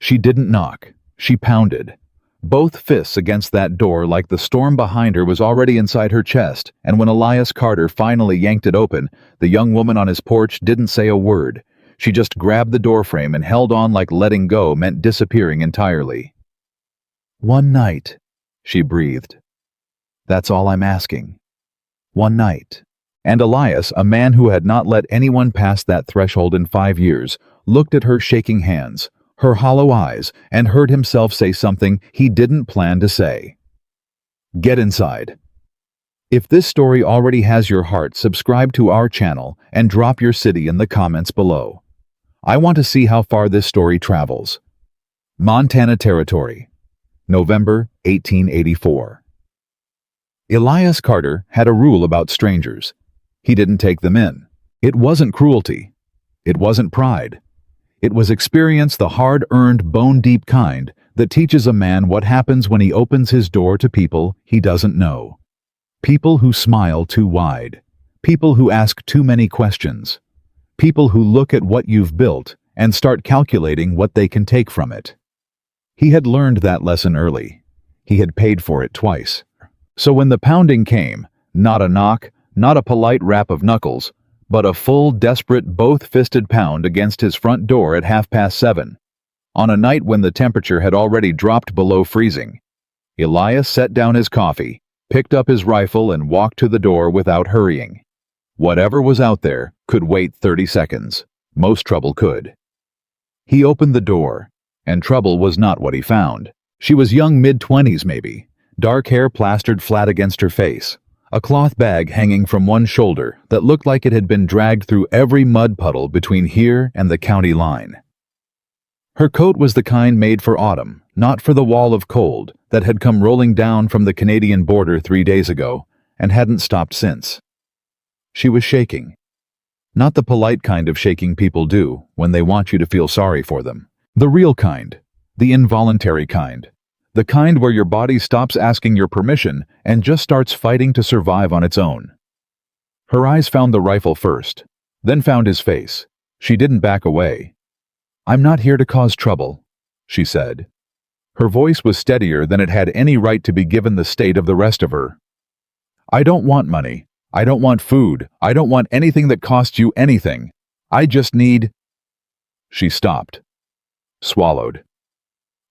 She didn't knock. She pounded. Both fists against that door like the storm behind her was already inside her chest, and when Elias Carter finally yanked it open, the young woman on his porch didn't say a word. She just grabbed the doorframe and held on like letting go meant disappearing entirely. "One night," she breathed. "That's all I'm asking. One night." And Elias, a man who had not let anyone pass that threshold in 5 years, looked at her shaking hands, her hollow eyes, and heard himself say something he didn't plan to say. Get inside. If this story already has your heart, subscribe to our channel and drop your city in the comments below. I want to see how far this story travels. Montana Territory, November 1884. Elias Carter had a rule about strangers. He didn't take them in. It wasn't cruelty. It wasn't pride. It was experience, the hard-earned, bone-deep kind that teaches a man what happens when he opens his door to people he doesn't know. People who smile too wide. People who ask too many questions. People who look at what you've built and start calculating what they can take from it. He had learned that lesson early. He had paid for it twice. So when the pounding came, not a knock, not a polite rap of knuckles, but a full, desperate, both-fisted pound against his front door at 7:30, on a night when the temperature had already dropped below freezing, Elias set down his coffee, picked up his rifle, and walked to the door without hurrying. Whatever was out there could wait 30 seconds. Most trouble could. He opened the door, and trouble was not what he found. She was young, mid-20s maybe, dark hair plastered flat against her face, a cloth bag hanging from one shoulder that looked like it had been dragged through every mud puddle between here and the county line. Her coat was the kind made for autumn, not for the wall of cold that had come rolling down from the Canadian border 3 days ago and hadn't stopped since. She was shaking. Not the polite kind of shaking people do when they want you to feel sorry for them. The real kind. The involuntary kind. The kind where your body stops asking your permission and just starts fighting to survive on its own. Her eyes found the rifle first, then found his face. She didn't back away. "I'm not here to cause trouble," she said. Her voice was steadier than it had any right to be given the state of the rest of her. "I don't want money. I don't want food. I don't want anything that costs you anything. I just need—" She stopped. Swallowed.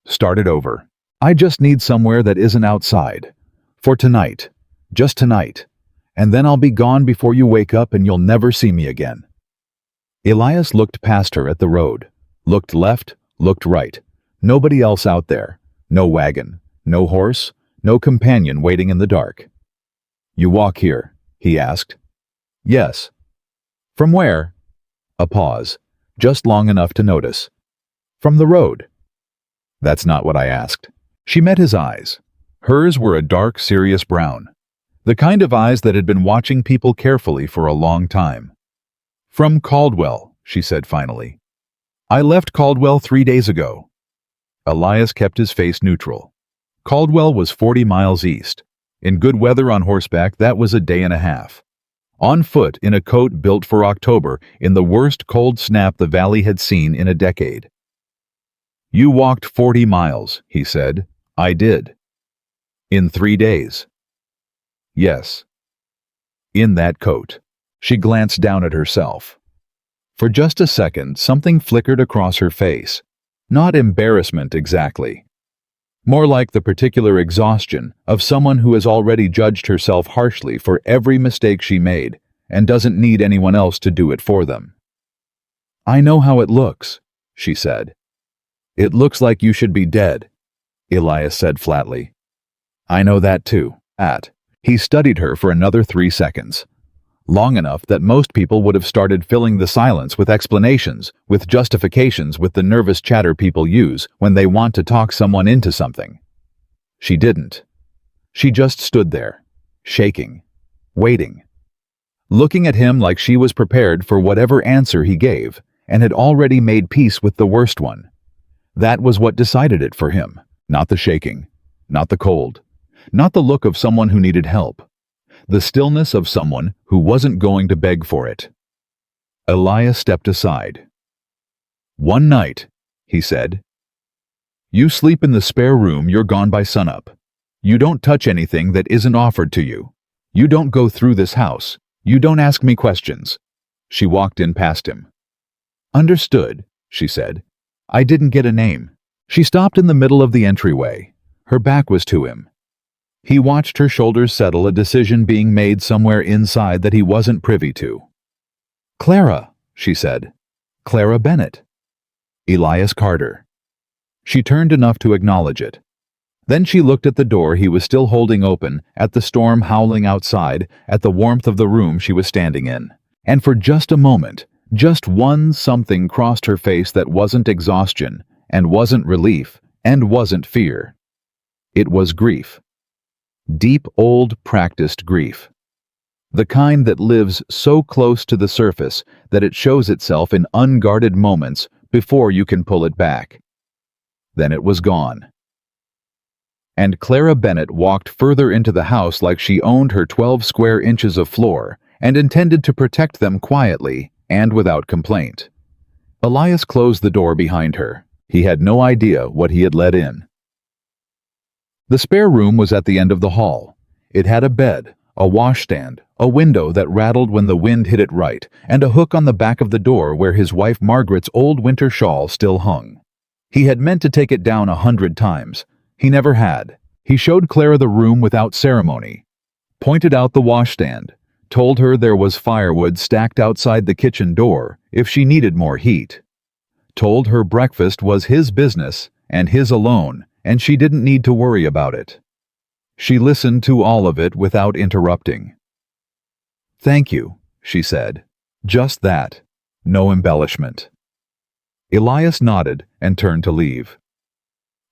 Started over. "I just need somewhere that isn't outside. For tonight. Just tonight. And then I'll be gone before you wake up and you'll never see me again." Elias looked past her at the road. Looked left, looked right. Nobody else out there. No wagon. No horse. No companion waiting in the dark. "You walk here?" he asked. "Yes." "From where?" A pause. Just long enough to notice. "From the road." "That's not what I asked." She met his eyes. Hers were a dark, serious brown. The kind of eyes that had been watching people carefully for a long time. "From Caldwell," she said finally. "I left Caldwell 3 days ago." Elias kept his face neutral. Caldwell was 40 miles east. In good weather on horseback, that was a day and a half. On foot, in a coat built for October, in the worst cold snap the valley had seen in a decade. "You walked 40 miles, he said. "I did." "In 3 days?" "Yes." "In that coat." She glanced down at herself. For just a second, something flickered across her face. Not embarrassment exactly. More like the particular exhaustion of someone who has already judged herself harshly for every mistake she made and doesn't need anyone else to do it for them. "I know how it looks," she said. "It looks like you should be dead," Elias said flatly. "I know that too." He studied her for another 3 seconds. Long enough that most people would have started filling the silence with explanations, with justifications, with the nervous chatter people use when they want to talk someone into something. She didn't. She just stood there, shaking, waiting, looking at him like she was prepared for whatever answer he gave and had already made peace with the worst one. That was what decided it for him, not the shaking, not the cold, not the look of someone who needed help. The stillness of someone who wasn't going to beg for it. Elias stepped aside. "One night," he said. You sleep in the spare room, you're gone by sunup. You don't touch anything that isn't offered to you. You don't go through this house. You don't ask me questions." She walked in past him. "Understood," she said. "I didn't get a name." She stopped in the middle of the entryway. Her back was to him. He watched her shoulders settle, a decision being made somewhere inside that he wasn't privy to. "Clara," she said. "Clara Bennett." "Elias Carter." She turned enough to acknowledge it. Then she looked at the door he was still holding open, at the storm howling outside, at the warmth of the room she was standing in. And for just a moment, just one something crossed her face that wasn't exhaustion, and wasn't relief, and wasn't fear. It was grief. Deep, old, practiced grief. The kind that lives so close to the surface that it shows itself in unguarded moments before you can pull it back. Then it was gone. And Clara Bennett walked further into the house like she owned her 12 square inches of floor and intended to protect them quietly and without complaint. Elias closed the door behind her. He had no idea what he had let in. The spare room was at the end of the hall. It had a bed, a washstand, a window that rattled when the wind hit it right, and a hook on the back of the door where his wife Margaret's old winter shawl still hung. He had meant to take it down 100 times. He never had. He showed Clara the room without ceremony, pointed out the washstand, told her there was firewood stacked outside the kitchen door if she needed more heat, told her breakfast was his business and his alone, and she didn't need to worry about it. She listened to all of it without interrupting. "Thank you," she said. Just that. No embellishment. Elias nodded and turned to leave.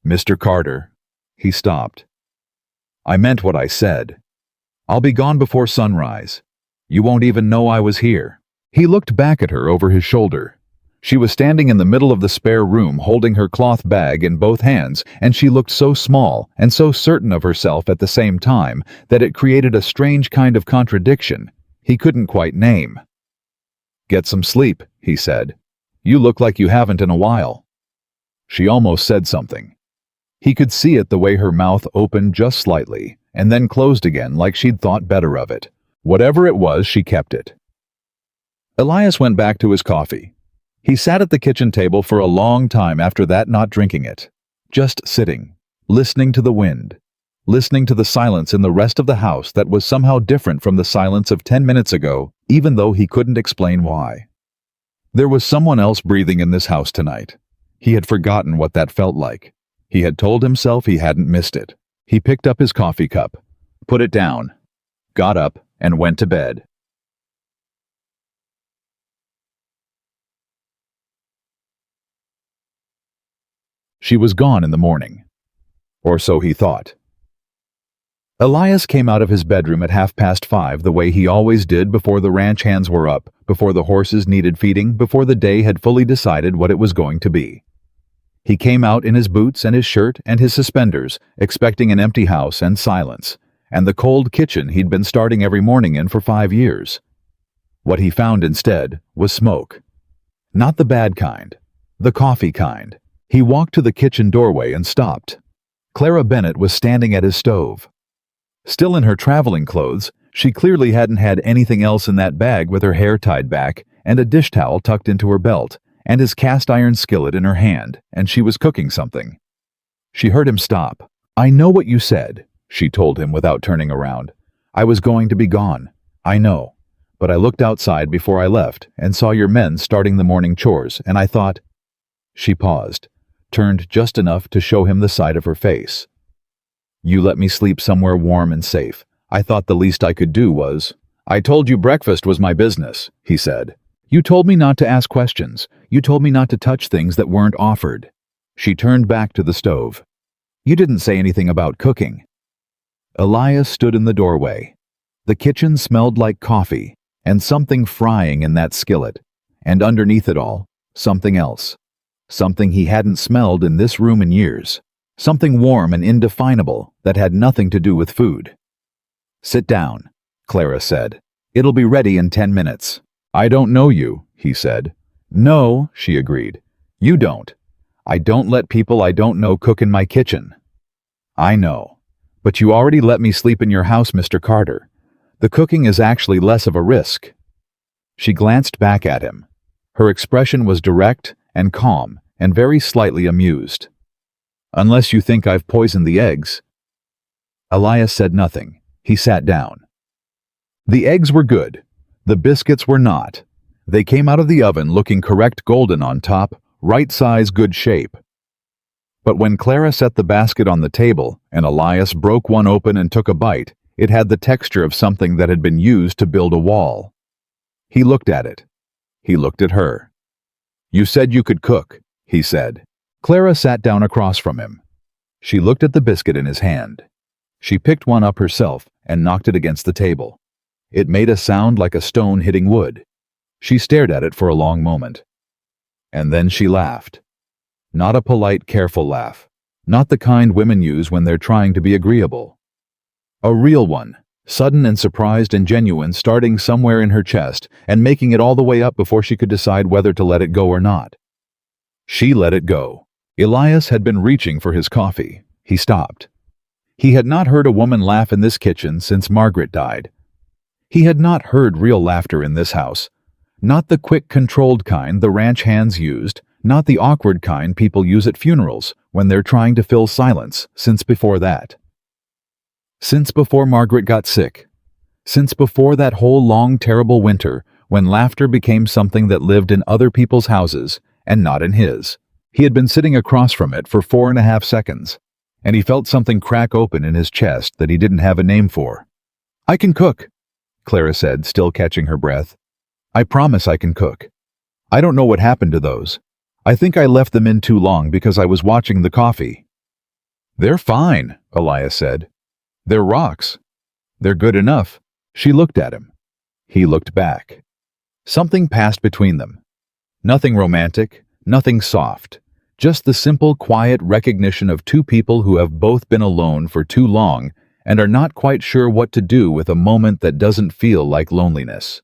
"Mr. Carter." He stopped. "I meant what I said. I'll be gone before sunrise. You won't even know I was here." He looked back at her over his shoulder. She was standing in the middle of the spare room holding her cloth bag in both hands, and she looked so small and so certain of herself at the same time that it created a strange kind of contradiction he couldn't quite name. "Get some sleep," he said. "You look like you haven't in a while." She almost said something. He could see it the way her mouth opened just slightly and then closed again like she'd thought better of it. Whatever it was, she kept it. Elias went back to his coffee. He sat at the kitchen table for a long time after that, not drinking it. Just sitting, listening to the wind, listening to the silence in the rest of the house that was somehow different from the silence of 10 minutes ago, even though he couldn't explain why. There was someone else breathing in this house tonight. He had forgotten what that felt like. He had told himself he hadn't missed it. He picked up his coffee cup, put it down, got up, and went to bed. She was gone in the morning. Or so he thought. Elias came out of his bedroom at 5:30 the way he always did before the ranch hands were up, before the horses needed feeding, before the day had fully decided what it was going to be. He came out in his boots and his shirt and his suspenders, expecting an empty house and silence, and the cold kitchen he'd been starting every morning in for 5 years. What he found instead was smoke. Not the bad kind, the coffee kind. He walked to the kitchen doorway and stopped. Clara Bennett was standing at his stove. Still in her traveling clothes, she clearly hadn't had anything else in that bag, with her hair tied back and a dish towel tucked into her belt and his cast iron skillet in her hand, and she was cooking something. She heard him stop. "I know what you said," she told him without turning around. "I was going to be gone. I know. But I looked outside before I left and saw your men starting the morning chores, and I thought—" She paused, turned just enough to show him the side of her face. "You let me sleep somewhere warm and safe. I thought the least I could do was—" "I told you breakfast was my business," he said. "You told me not to ask questions. You told me not to touch things that weren't offered." She turned back to the stove. "You didn't say anything about cooking." Elias stood in the doorway. The kitchen smelled like coffee, and something frying in that skillet, and underneath it all, something else. Something he hadn't smelled in this room in years. Something warm and indefinable that had nothing to do with food. "Sit down," Clara said. "It'll be ready in 10 minutes. "I don't know you," he said. "No," she agreed. "You don't. I don't let people I don't know cook in my kitchen. I know. But you already let me sleep in your house, Mr. Carter. The cooking is actually less of a risk. She glanced back at him. Her expression was direct and calm and very slightly amused. Unless you think I've poisoned the eggs. Elias said nothing. He sat down. The eggs were good. The biscuits were not. They came out of the oven looking correct golden on top, right size, good shape. But when Clara set the basket on the table and Elias broke one open and took a bite, it had the texture of something that had been used to build a wall. He looked at it. He looked at her. You said you could cook, he said. Clara sat down across from him. She looked at the biscuit in his hand. She picked one up herself and knocked it against the table. It made a sound like a stone hitting wood. She stared at it for a long moment. And then she laughed. Not a polite, careful laugh. Not the kind women use when they're trying to be agreeable. A real one, sudden and surprised and genuine, starting somewhere in her chest and making it all the way up before she could decide whether to let it go or not. She let it go. Elias had been reaching for his coffee. He stopped. He had not heard a woman laugh in this kitchen since Margaret died. He had not heard real laughter in this house. Not the quick, controlled kind the ranch hands used, not the awkward kind people use at funerals when they're trying to fill silence, since before that. Since before Margaret got sick. Since before that whole long, terrible winter when laughter became something that lived in other people's houses and not in his. He had been sitting across from it for 4.5 seconds, and he felt something crack open in his chest that he didn't have a name for. I can cook, Clara said, still catching her breath. I promise I can cook. I don't know what happened to those. I think I left them in too long because I was watching the coffee. They're fine, Elias said. They're rocks. They're good enough. She looked at him. He looked back. Something passed between them. Nothing romantic, nothing soft. Just the simple, quiet recognition of two people who have both been alone for too long and are not quite sure what to do with a moment that doesn't feel like loneliness.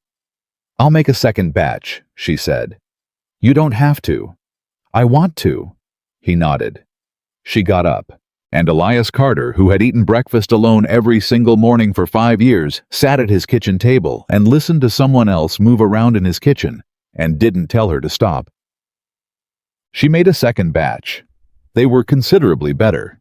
I'll make a second batch, she said. You don't have to. I want to. He nodded. She got up, and Elias Carter, who had eaten breakfast alone every single morning for 5 years, sat at his kitchen table and listened to someone else move around in his kitchen and didn't tell her to stop. She made a second batch. They were considerably better.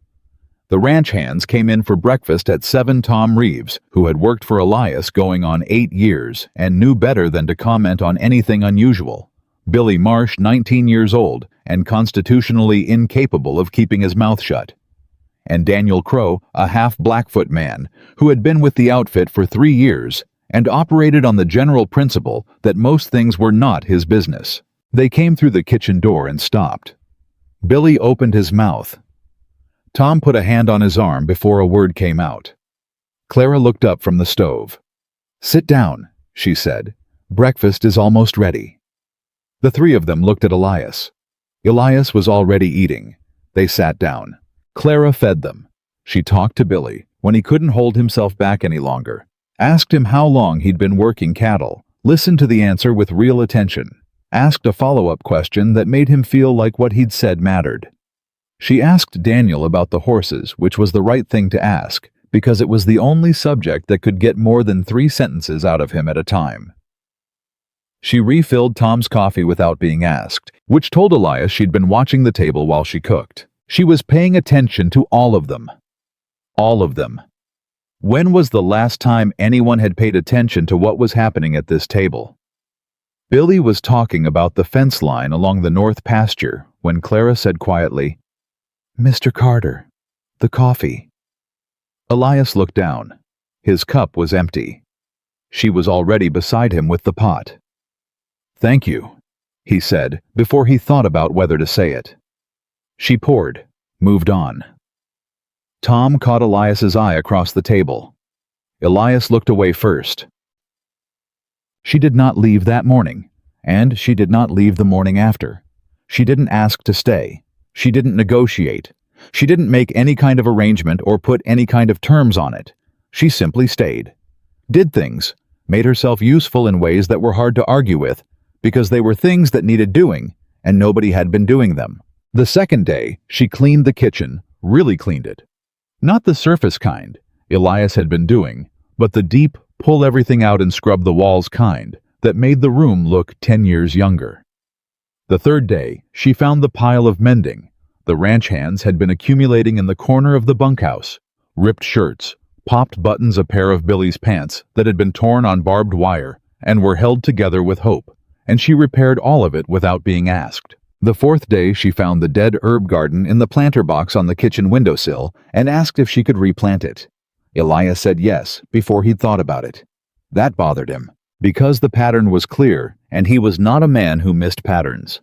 The ranch hands came in for breakfast at 7. Tom Reeves, who had worked for Elias going on 8 years and knew better than to comment on anything unusual. Billy Marsh, 19 years old and constitutionally incapable of keeping his mouth shut. And Daniel Crow, a half-Blackfoot man, who had been with the outfit for 3 years and operated on the general principle that most things were not his business. They came through the kitchen door and stopped. Billy opened his mouth. Tom put a hand on his arm before a word came out. Clara looked up from the stove. Sit down, she said. Breakfast is almost ready. The three of them looked at Elias. Elias was already eating. They sat down. Clara fed them. She talked to Billy when he couldn't hold himself back any longer. Asked him how long he'd been working cattle. Listened to the answer with real attention. Asked a follow-up question that made him feel like what he'd said mattered. She asked Daniel about the horses, which was the right thing to ask, because it was the only subject that could get more than 3 sentences out of him at a time. She refilled Tom's coffee without being asked, which told Elias she'd been watching the table while she cooked. She was paying attention to all of them. All of them. When was the last time anyone had paid attention to what was happening at this table? Billy was talking about the fence line along the north pasture when Clara said quietly, Mr. Carter, the coffee. Elias looked down. His cup was empty. She was already beside him with the pot. Thank you, he said before he thought about whether to say it. She poured, moved on. Tom caught Elias's eye across the table. Elias looked away first. She did not leave that morning, and she did not leave the morning after. She didn't ask to stay. She didn't negotiate. She didn't make any kind of arrangement or put any kind of terms on it. She simply stayed. Did things. Made herself useful in ways that were hard to argue with, because they were things that needed doing, and nobody had been doing them. The second day, she cleaned the kitchen, really cleaned it. Not the surface kind Elias had been doing, but the deep, pull everything out and scrub the walls kind that made the room look 10 years younger. The third day, she found the pile of mending. The ranch hands had been accumulating in the corner of the bunkhouse. Ripped shirts, popped buttons, a pair of Billy's pants that had been torn on barbed wire and were held together with hope, and she repaired all of it without being asked. The fourth day, she found the dead herb garden in the planter box on the kitchen windowsill and asked if she could replant it. Elias said yes before he'd thought about it. That bothered him, because the pattern was clear, and he was not a man who missed patterns.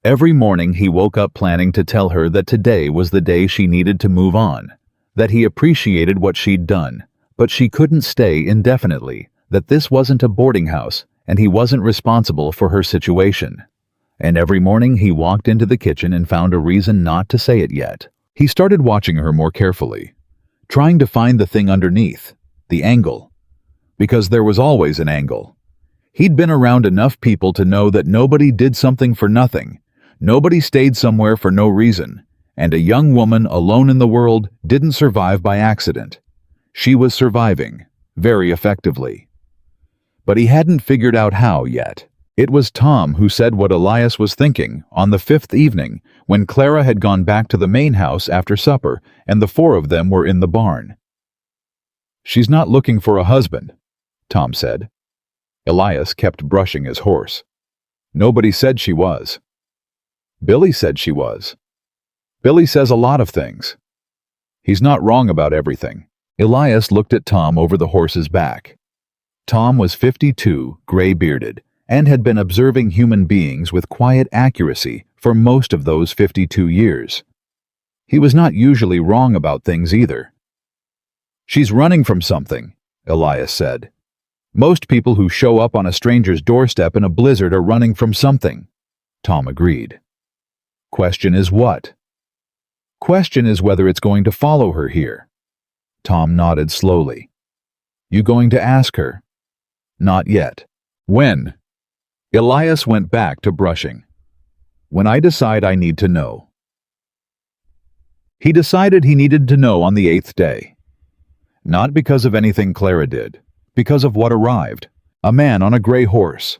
Every morning he woke up planning to tell her that today was the day she needed to move on, that he appreciated what she'd done, but she couldn't stay indefinitely, that this wasn't a boarding house, and he wasn't responsible for her situation. And every morning he walked into the kitchen and found a reason not to say it yet. He started watching her more carefully, trying to find the thing underneath, the angle, because there was always an angle. He'd been around enough people to know that nobody did something for nothing, nobody stayed somewhere for no reason, and a young woman alone in the world didn't survive by accident. She was surviving, very effectively. But he hadn't figured out how yet. It was Tom who said what Elias was thinking on the fifth evening, when Clara had gone back to the main house after supper and the four of them were in the barn. "She's not looking for a husband," Tom said. Elias kept brushing his horse. "Nobody said she was." "Billy said she was." "Billy says a lot of things." "He's not wrong about everything." Elias looked at Tom over the horse's back. Tom was 52, gray-bearded, and had been observing human beings with quiet accuracy for most of those 52 years. He was not usually wrong about things either. "She's running from something," Elias said. "Most people who show up on a stranger's doorstep in a blizzard are running from something," Tom agreed. "Question is what?" "Question is whether it's going to follow her here." Tom nodded slowly. "You going to ask her?" "Not yet." "When?" Elias went back to brushing. "When I decide I need to know." He decided he needed to know on the 8th day. Not because of anything Clara did, because of what arrived. A man on a gray horse.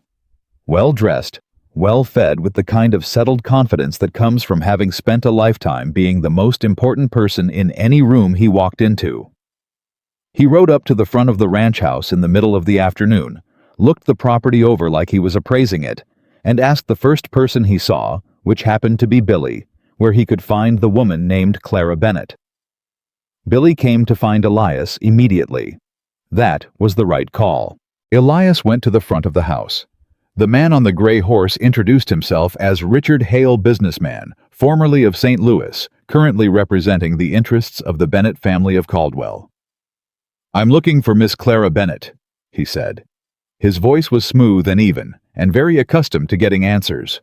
Well-dressed, well-fed, with the kind of settled confidence that comes from having spent a lifetime being the most important person in any room he walked into. He rode up to the front of the ranch house in the middle of the afternoon, looked the property over like he was appraising it, and asked the first person he saw, which happened to be Billy, where he could find the woman named Clara Bennett. Billy came to find Elias immediately. That was the right call. Elias went to the front of the house. The man on the gray horse introduced himself as Richard Hale, businessman, formerly of St. Louis, currently representing the interests of the Bennett family of Caldwell. "I'm looking for Miss Clara Bennett," he said. His voice was smooth and even, and very accustomed to getting answers.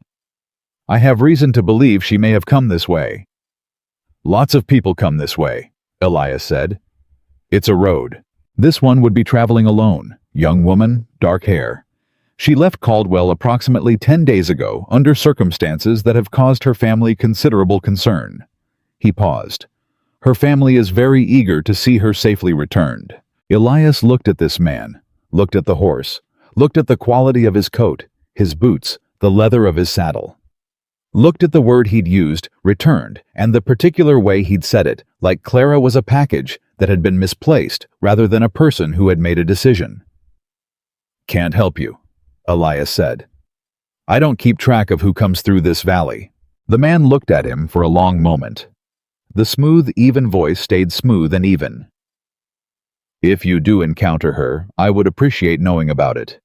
"I have reason to believe she may have come this way." "Lots of people come this way," Elias said. "It's a road. This one would be traveling alone. Young woman, dark hair. She left Caldwell approximately 10 days ago under circumstances that have caused her family considerable concern." He paused. "Her family is very eager to see her safely returned." Elias looked at this man, looked at the horse, looked at the quality of his coat, his boots, the leather of his saddle. Looked at the word he'd used, returned, and the particular way he'd said it, like Clara was a package that had been misplaced rather than a person who had made a decision. "Can't help you," Elias said. "I don't keep track of who comes through this valley." The man looked at him for a long moment. The smooth, even voice stayed smooth and even. "If you do encounter her, I would appreciate knowing about it.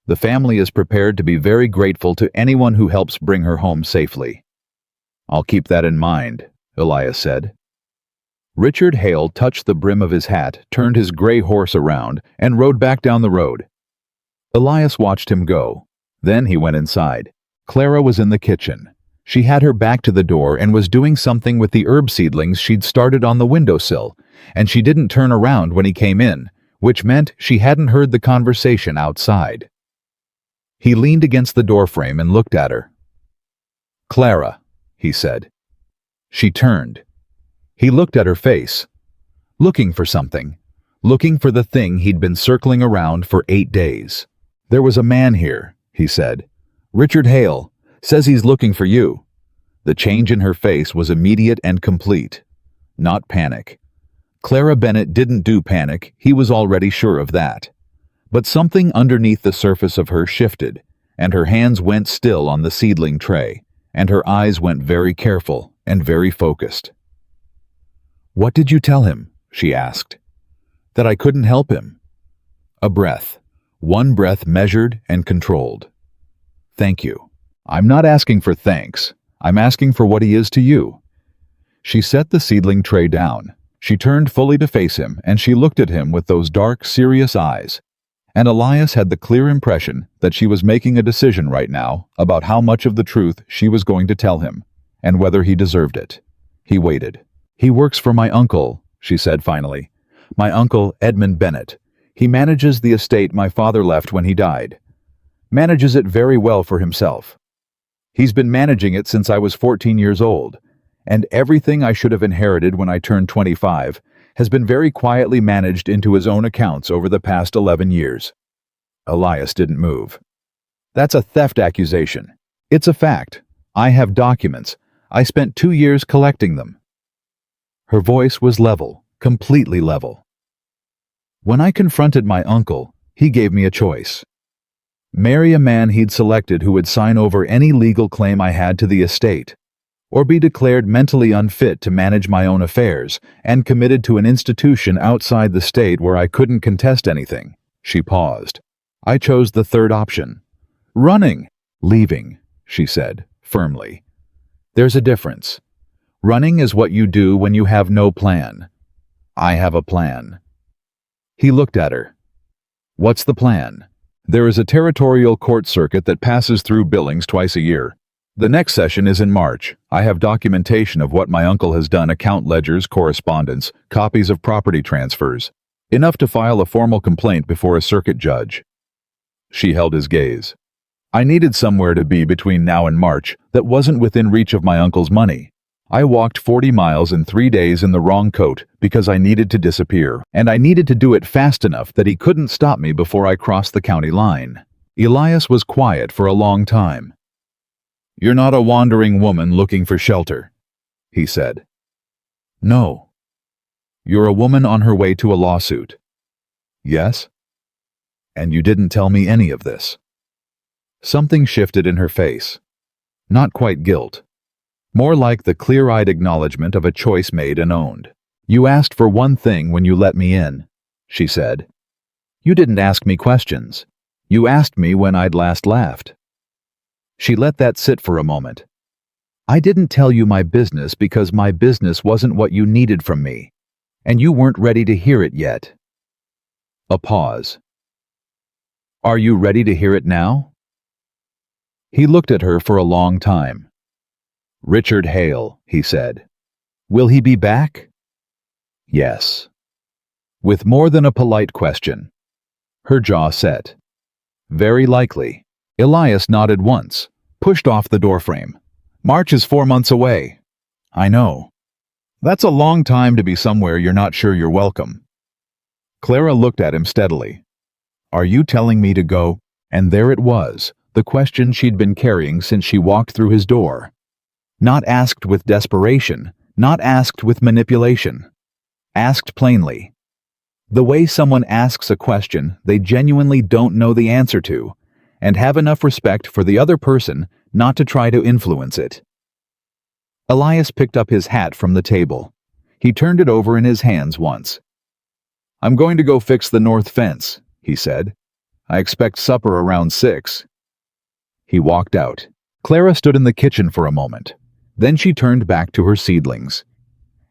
The family is prepared to be very grateful to anyone who helps bring her home safely." "I'll keep that in mind," Elias said. Richard Hale touched the brim of his hat, turned his gray horse around, and rode back down the road. Elias watched him go. Then he went inside. Clara was in the kitchen. She had her back to the door and was doing something with the herb seedlings she'd started on the windowsill, and she didn't turn around when he came in, which meant she hadn't heard the conversation outside. He leaned against the doorframe and looked at her. "Clara," he said. She turned. He looked at her face, looking for something, looking for the thing he'd been circling around for 8 days. There was a man here, he said. Richard Hale. Says he's looking for you. The change in her face was immediate and complete. Not panic. Clara Bennett didn't do panic, he was already sure of that. But something underneath the surface of her shifted, and her hands went still on the seedling tray, and her eyes went very careful and very focused. What did you tell him? She asked. That I couldn't help him. A breath. One breath measured and controlled. Thank you. I'm not asking for thanks. I'm asking for what he is to you. She set the seedling tray down. She turned fully to face him, and she looked at him with those dark, serious eyes. And Elias had the clear impression that she was making a decision right now about how much of the truth she was going to tell him, and whether he deserved it. He waited. He works for my uncle, she said finally. My uncle, Edmund Bennett. He manages the estate my father left when he died. Manages it very well for himself. He's been managing it since I was 14 years old, and everything I should have inherited when I turned 25 has been very quietly managed into his own accounts over the past 11 years. Elias didn't move. That's a theft accusation. It's a fact. I have documents. I spent 2 years collecting them. Her voice was level, completely level. When I confronted my uncle, he gave me a choice. Marry a man he'd selected who would sign over any legal claim I had to the estate, or be declared mentally unfit to manage my own affairs and committed to an institution outside the state where I couldn't contest anything. She paused. I chose the third option. Running. Leaving, she said, firmly. There's a difference. Running is what you do when you have no plan. I have a plan. He looked at her. What's the plan? There is a territorial court circuit that passes through Billings twice a year. The next session is in March. I have documentation of what my uncle has done, account ledgers, correspondence, copies of property transfers. Enough to file a formal complaint before a circuit judge. She held his gaze. I needed somewhere to be between now and March that wasn't within reach of my uncle's money. I walked 40 miles in 3 days in the wrong coat because I needed to disappear, and I needed to do it fast enough that he couldn't stop me before I crossed the county line. Elias was quiet for a long time. You're not a wandering woman looking for shelter, he said. No. You're a woman on her way to a lawsuit. Yes? And you didn't tell me any of this. Something shifted in her face. Not quite guilt. More like the clear-eyed acknowledgement of a choice made and owned. You asked for one thing when you let me in, she said. You didn't ask me questions. You asked me when I'd last laughed. She let that sit for a moment. I didn't tell you my business because my business wasn't what you needed from me, and you weren't ready to hear it yet. A pause. Are you ready to hear it now? He looked at her for a long time. Richard Hale, he said. Will he be back? Yes. With more than a polite question. Her jaw set. Very likely. Elias nodded once, pushed off the doorframe. March is 4 months away. I know. That's a long time to be somewhere you're not sure you're welcome. Clara looked at him steadily. Are you telling me to go? And there it was, the question she'd been carrying since she walked through his door. Not asked with desperation, not asked with manipulation. Asked plainly. The way someone asks a question they genuinely don't know the answer to, and have enough respect for the other person not to try to influence it. Elias picked up his hat from the table. He turned it over in his hands once. I'm going to go fix the north fence, he said. I expect supper around 6. He walked out. Clara stood in the kitchen for a moment. Then she turned back to her seedlings.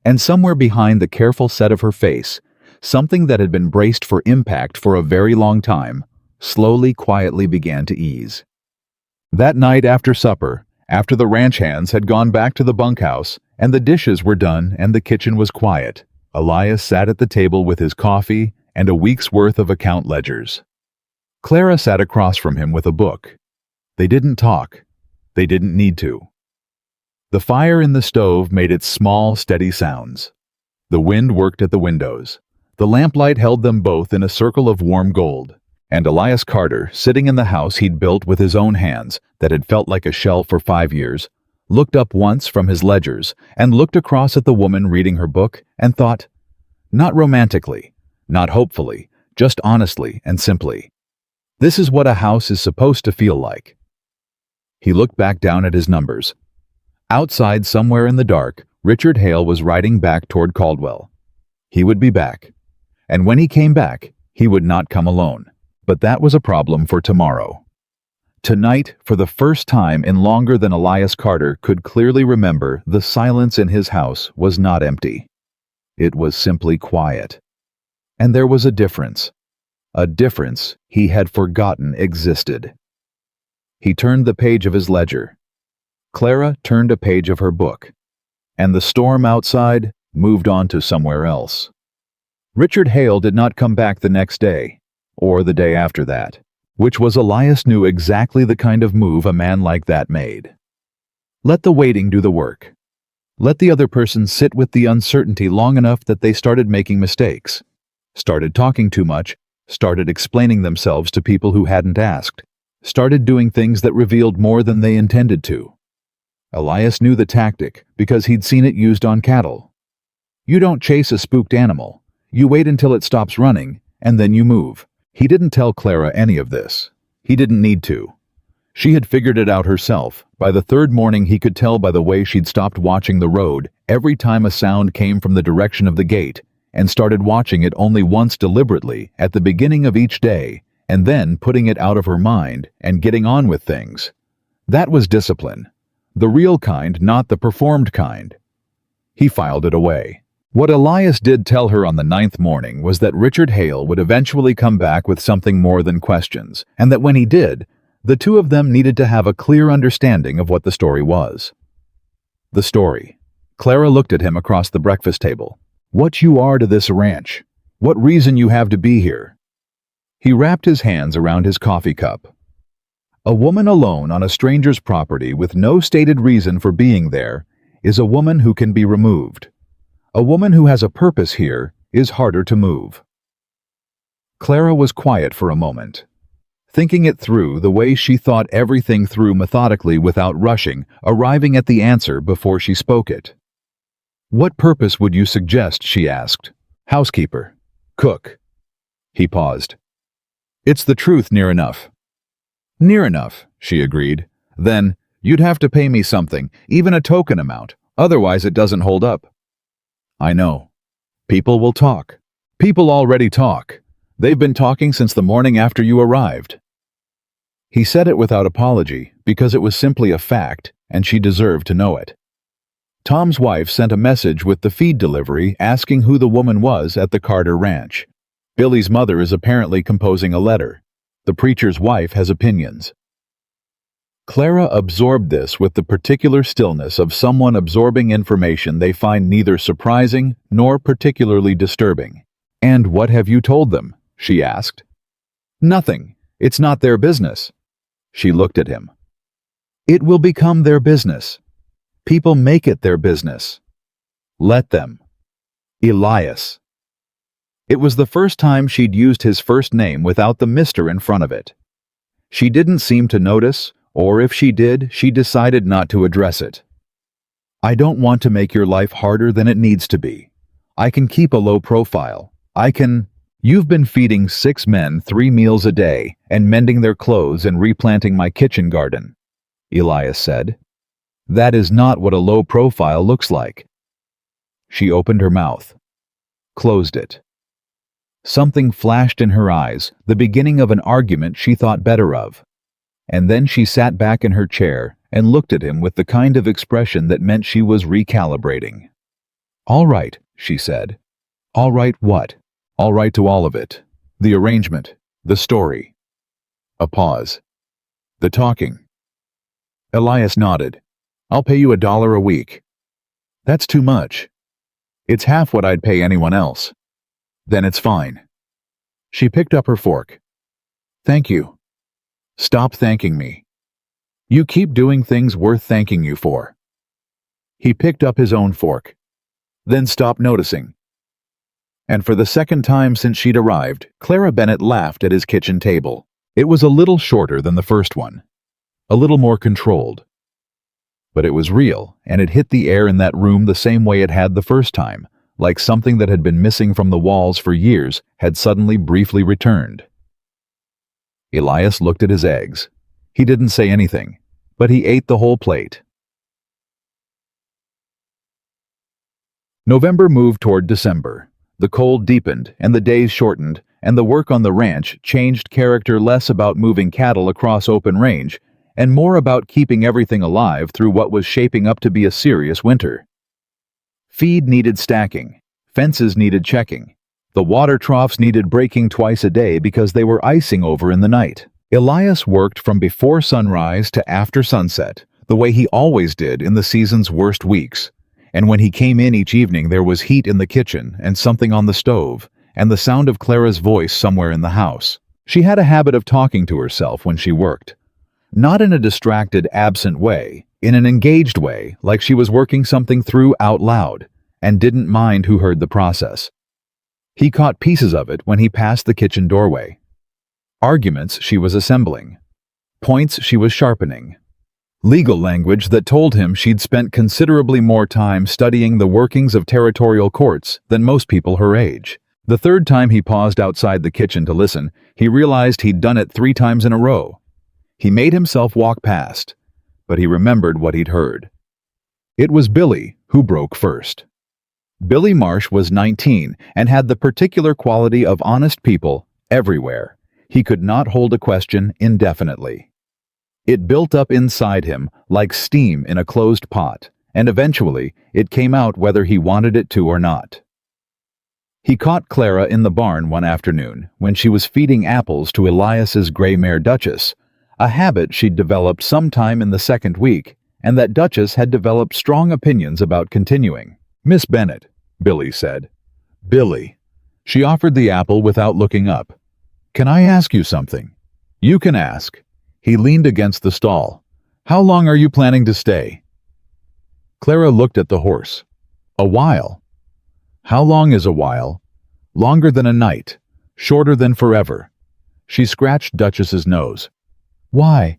And somewhere behind the careful set of her face, something that had been braced for impact for a very long time, slowly, quietly began to ease. That night after supper, after the ranch hands had gone back to the bunkhouse, and the dishes were done and the kitchen was quiet, Elias sat at the table with his coffee and a week's worth of account ledgers. Clara sat across from him with a book. They didn't talk. They didn't need to. The fire in the stove made its small, steady sounds. The wind worked at the windows. The lamplight held them both in a circle of warm gold. And Elias Carter, sitting in the house he'd built with his own hands, that had felt like a shell for 5 years, looked up once from his ledgers and looked across at the woman reading her book and thought, not romantically, not hopefully, just honestly and simply, this is what a house is supposed to feel like. He looked back down at his numbers. Outside, somewhere in the dark, Richard Hale was riding back toward Caldwell. He would be back. And when he came back, he would not come alone. But that was a problem for tomorrow. Tonight, for the first time in longer than Elias Carter could clearly remember, the silence in his house was not empty. It was simply quiet. And there was a difference he had forgotten existed. He turned the page of his ledger. Clara turned a page of her book. And the storm outside moved on to somewhere else. Richard Hale did not come back the next day, or the day after that, which was Elias knew exactly the kind of move a man like that made. Let the waiting do the work. Let the other person sit with the uncertainty long enough that they started making mistakes, started talking too much, started explaining themselves to people who hadn't asked, started doing things that revealed more than they intended to. Elias knew the tactic because he'd seen it used on cattle. You don't chase a spooked animal. You wait until it stops running, and then you move. He didn't tell Clara any of this. He didn't need to. She had figured it out herself. By the third morning, he could tell by the way she'd stopped watching the road every time a sound came from the direction of the gate, and started watching it only once deliberately at the beginning of each day, and then putting it out of her mind and getting on with things. That was discipline. The real kind, not the performed kind. He filed it away. What Elias did tell her on the 9th morning was that Richard Hale would eventually come back with something more than questions, and that when he did, the two of them needed to have a clear understanding of what the story was. The story. Clara looked at him across the breakfast table. What you are to this ranch. What reason you have to be here. He wrapped his hands around his coffee cup. A woman alone on a stranger's property with no stated reason for being there is a woman who can be removed. A woman who has a purpose here is harder to move. Clara was quiet for a moment, thinking it through the way she thought everything through methodically without rushing, arriving at the answer before she spoke it. What purpose would you suggest, she asked. Housekeeper. Cook. He paused. It's the truth near enough. Near enough, she agreed. Then, you'd have to pay me something, even a token amount, otherwise it doesn't hold up. I know. People will talk. People already talk. They've been talking since the morning after you arrived. He said it without apology, because it was simply a fact, and she deserved to know it. Tom's wife sent a message with the feed delivery asking who the woman was at the Carter Ranch. Billy's mother is apparently composing a letter. The preacher's wife has opinions. Clara absorbed this with the particular stillness of someone absorbing information they find neither surprising nor particularly disturbing. And what have you told them? She asked. Nothing. It's not their business. She looked at him. It will become their business. People make it their business. Let them. Elias. It was the first time she'd used his first name without the Mr. in front of it. She didn't seem to notice, or if she did, she decided not to address it. I don't want to make your life harder than it needs to be. I can keep a low profile. You've been feeding 6 men 3 meals a day and mending their clothes and replanting my kitchen garden, Elias said. That is not what a low profile looks like. She opened her mouth, closed it. Something flashed in her eyes, the beginning of an argument she thought better of. And then she sat back in her chair and looked at him with the kind of expression that meant she was recalibrating. All right, she said. All right what? All right to all of it. The arrangement. The story. A pause. The talking. Elias nodded. I'll pay you $1 a week. That's too much. It's half what I'd pay anyone else. Then it's fine. She picked up her fork. Thank you. Stop thanking me. You keep doing things worth thanking you for. He picked up his own fork, then stopped noticing. And for the second time since she'd arrived, Clara Bennett laughed at his kitchen table. It was a little shorter than the first one, a little more controlled. But it was real, and it hit the air in that room the same way it had the first time, like something that had been missing from the walls for years had suddenly briefly returned. Elias looked at his eggs. He didn't say anything, but he ate the whole plate. November moved toward December. The cold deepened, and the days shortened, and the work on the ranch changed character, less about moving cattle across open range, and more about keeping everything alive through what was shaping up to be a serious winter. Feed needed stacking. Fences needed checking. The water troughs needed breaking twice a day because they were icing over in the night. Elias worked from before sunrise to after sunset, the way he always did in the season's worst weeks. And when he came in each evening, there was heat in the kitchen and something on the stove, and the sound of Clara's voice somewhere in the house. She had a habit of talking to herself when she worked. Not in a distracted, absent way, in an engaged way, like she was working something through out loud, and didn't mind who heard the process. He caught pieces of it when he passed the kitchen doorway. Arguments she was assembling. Points she was sharpening. Legal language that told him she'd spent considerably more time studying the workings of territorial courts than most people her age. The third time he paused outside the kitchen to listen, he realized he'd done it 3 times in a row. He made himself walk past, but he remembered what he'd heard. It was Billy who broke first. Billy Marsh was 19 and had the particular quality of honest people everywhere. He could not hold a question indefinitely. It built up inside him like steam in a closed pot, and eventually it came out whether he wanted it to or not. He caught Clara in the barn one afternoon when she was feeding apples to Elias's gray mare Duchess, a habit she'd developed sometime in the second week, and that Duchess had developed strong opinions about continuing. "Miss Bennett," Billy said. "Billy." She offered the apple without looking up. "Can I ask you something?" "You can ask." He leaned against the stall. "How long are you planning to stay?" Clara looked at the horse. "A while." "How long is a while?" "Longer than a night. Shorter than forever." She scratched Duchess's nose. "Why?"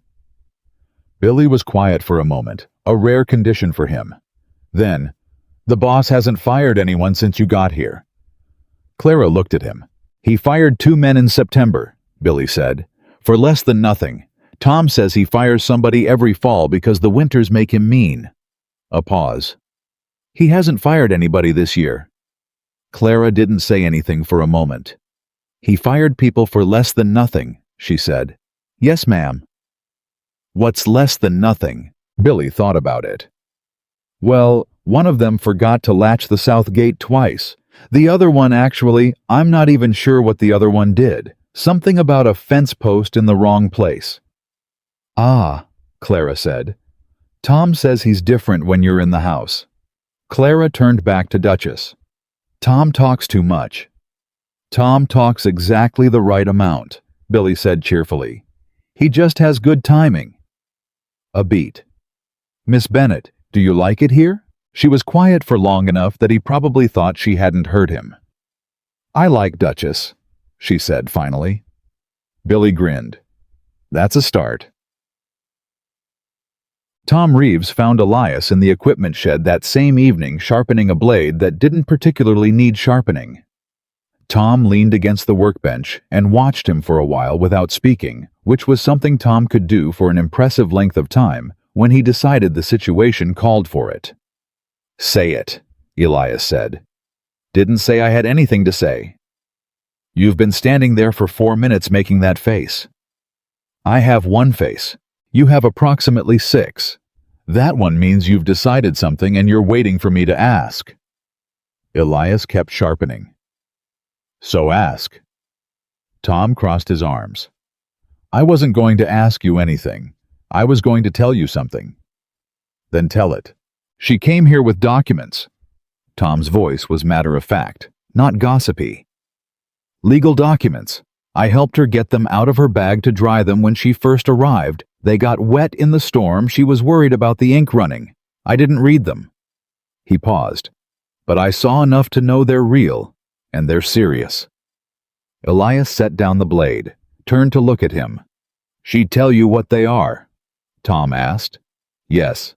Billy was quiet for a moment, a rare condition for him. Then, "The boss hasn't fired anyone since you got here." Clara looked at him. "He fired 2 men in September," Billy said, "for less than nothing. Tom says he fires somebody every fall because the winters make him mean." A pause. "He hasn't fired anybody this year." Clara didn't say anything for a moment. "He fired people for less than nothing," she said. "Yes, ma'am." "What's less than nothing?" Billy thought about it. "Well, one of them forgot to latch the south gate twice. The other one actually, I'm not even sure what the other one did. Something about a fence post in the wrong place." "Ah," Clara said. "Tom says he's different when you're in the house." Clara turned back to Duchess. "Tom talks too much." "Tom talks exactly the right amount," Billy said cheerfully. "He just has good timing." A beat. "Miss Bennett, do you like it here?" She was quiet for long enough that he probably thought she hadn't heard him. "I like Duchess," she said finally. Billy grinned. "That's a start." Tom Reeves found Elias in the equipment shed that same evening sharpening a blade that didn't particularly need sharpening. Tom leaned against the workbench and watched him for a while without speaking, which was something Tom could do for an impressive length of time when he decided the situation called for it. "Say it," Elias said. "Didn't say I had anything to say." "You've been standing there for 4 minutes making that face." "I have one face. You have approximately 6. That one means you've decided something and you're waiting for me to ask." Elias kept sharpening. "So ask." Tom crossed his arms. "I wasn't going to ask you anything. I was going to tell you something." "Then tell it." "She came here with documents." Tom's voice was matter-of-fact, not gossipy. "Legal documents. I helped her get them out of her bag to dry them when she first arrived. They got wet in the storm. She was worried about the ink running. I didn't read them. He paused. But I saw enough to know they're real, and they're serious. Elias set down the blade, turned to look at him. She'd tell you what they are? Tom asked. Yes.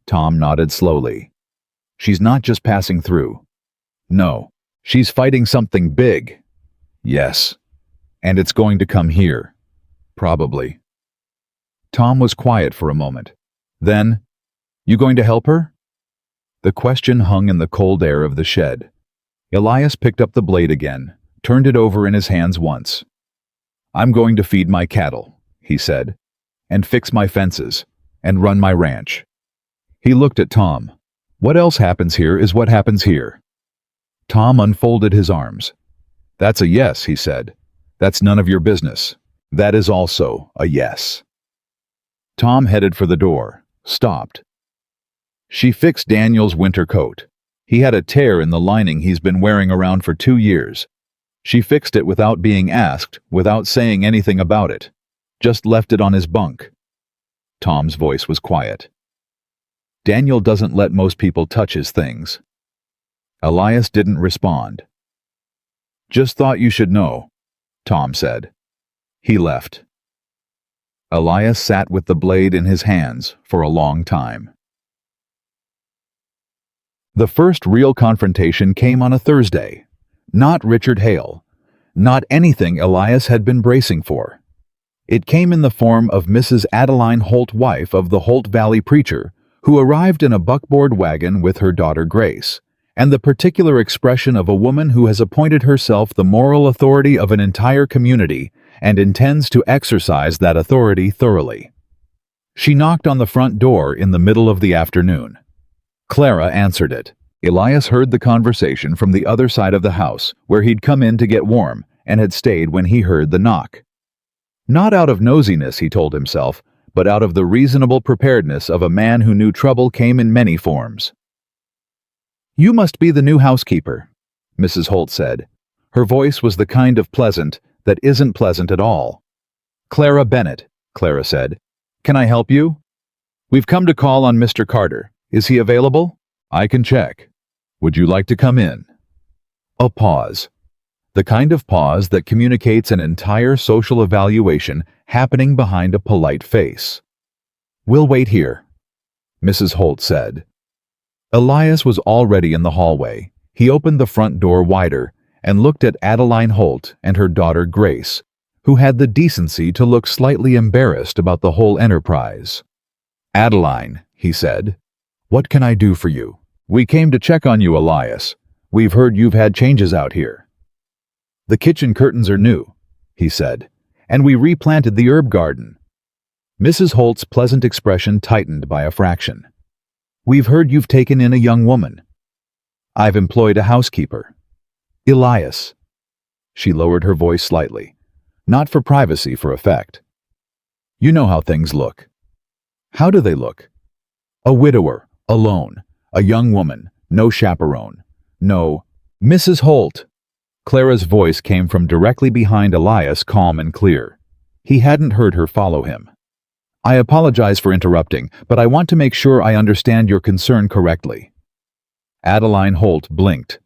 Tom nodded slowly. She's not just passing through. No, she's fighting something big. Yes. And it's going to come here. Probably. Tom was quiet for a moment. Then, you going to help her? The question hung in the cold air of the shed. Elias picked up the blade again, turned it over in his hands once. I'm going to feed my cattle, he said, and fix my fences, and run my ranch. He looked at Tom. What else happens here is what happens here. Tom unfolded his arms. That's a yes, he said. That's none of your business. That is also a yes. Tom headed for the door, stopped. She fixed Daniel's winter coat. He had a tear in the lining he's been wearing around for 2 years. She fixed it without being asked, without saying anything about it. Just left it on his bunk. Tom's voice was quiet. Daniel doesn't let most people touch his things. Elias didn't respond. Just thought you should know, Tom said. He left. Elias sat with the blade in his hands for a long time. The first real confrontation came on a Thursday. Not Richard Hale. Not anything Elias had been bracing for. It came in the form of Mrs. Adeline Holt, wife of the Holt Valley preacher, who arrived in a buckboard wagon with her daughter Grace, and the particular expression of a woman who has appointed herself the moral authority of an entire community and intends to exercise that authority thoroughly. She knocked on the front door in the middle of the afternoon. Clara answered it. Elias heard the conversation from the other side of the house, where he'd come in to get warm and had stayed when he heard the knock. Not out of nosiness, he told himself, but out of the reasonable preparedness of a man who knew trouble came in many forms. You must be the new housekeeper, Mrs. Holt said. Her voice was the kind of pleasant that isn't pleasant at all. Clara Bennett, Clara said. Can I help you? We've come to call on Mr. Carter. Is he available? I can check. Would you like to come in? A pause. The kind of pause that communicates an entire social evaluation happening behind a polite face. We'll wait here, Mrs. Holt said. Elias was already in the hallway. He opened the front door wider and looked at Adeline Holt and her daughter Grace, who had the decency to look slightly embarrassed about the whole enterprise. Adeline, he said, what can I do for you? We came to check on you, Elias. We've heard you've had changes out here. The kitchen curtains are new, he said, and we replanted the herb garden. Mrs. Holt's pleasant expression tightened by a fraction. We've heard you've taken in a young woman. I've employed a housekeeper. Elias. She lowered her voice slightly, not for privacy, for effect. You know how things look. How do they look? A widower, alone, a young woman, no chaperone, no... Mrs. Holt! Clara's voice came from directly behind Elias, calm and clear. He hadn't heard her follow him. I apologize for interrupting, but I want to make sure I understand your concern correctly. Adeline Holt blinked.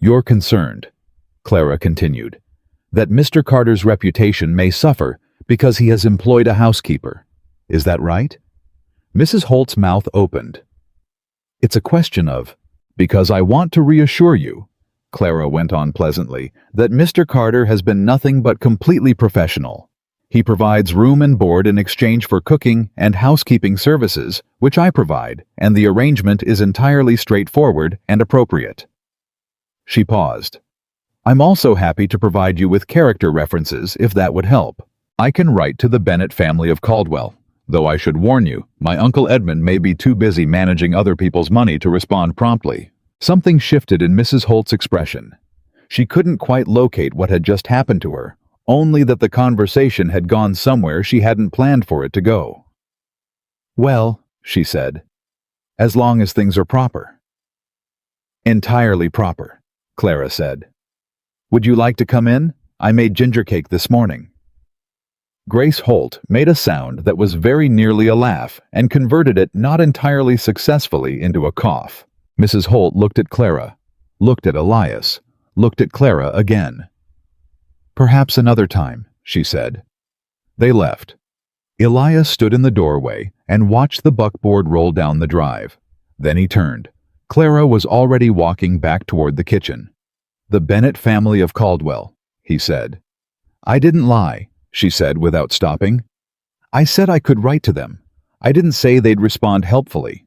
You're concerned, Clara continued, that Mr. Carter's reputation may suffer because he has employed a housekeeper. Is that right? Mrs. Holt's mouth opened. It's a question of, because I want to reassure you, Clara went on pleasantly, that Mr. Carter has been nothing but completely professional. He provides room and board in exchange for cooking and housekeeping services, which I provide, and the arrangement is entirely straightforward and appropriate. She paused. I'm also happy to provide you with character references if that would help. I can write to the Bennett family of Caldwell, though I should warn you, my Uncle Edmund may be too busy managing other people's money to respond promptly. Something shifted in Mrs. Holt's expression. She couldn't quite locate what had just happened to her, only that the conversation had gone somewhere she hadn't planned for it to go. Well, she said, as long as things are proper. Entirely proper, Clara said. Would you like to come in? I made ginger cake this morning. Grace Holt made a sound that was very nearly a laugh and converted it not entirely successfully into a cough. Mrs. Holt looked at Clara, looked at Elias, looked at Clara again. "Perhaps another time," she said. They left. Elias stood in the doorway and watched the buckboard roll down the drive. Then he turned. Clara was already walking back toward the kitchen. "The Bennett family of Caldwell," he said. "I didn't lie," she said without stopping. "I said I could write to them. I didn't say they'd respond helpfully.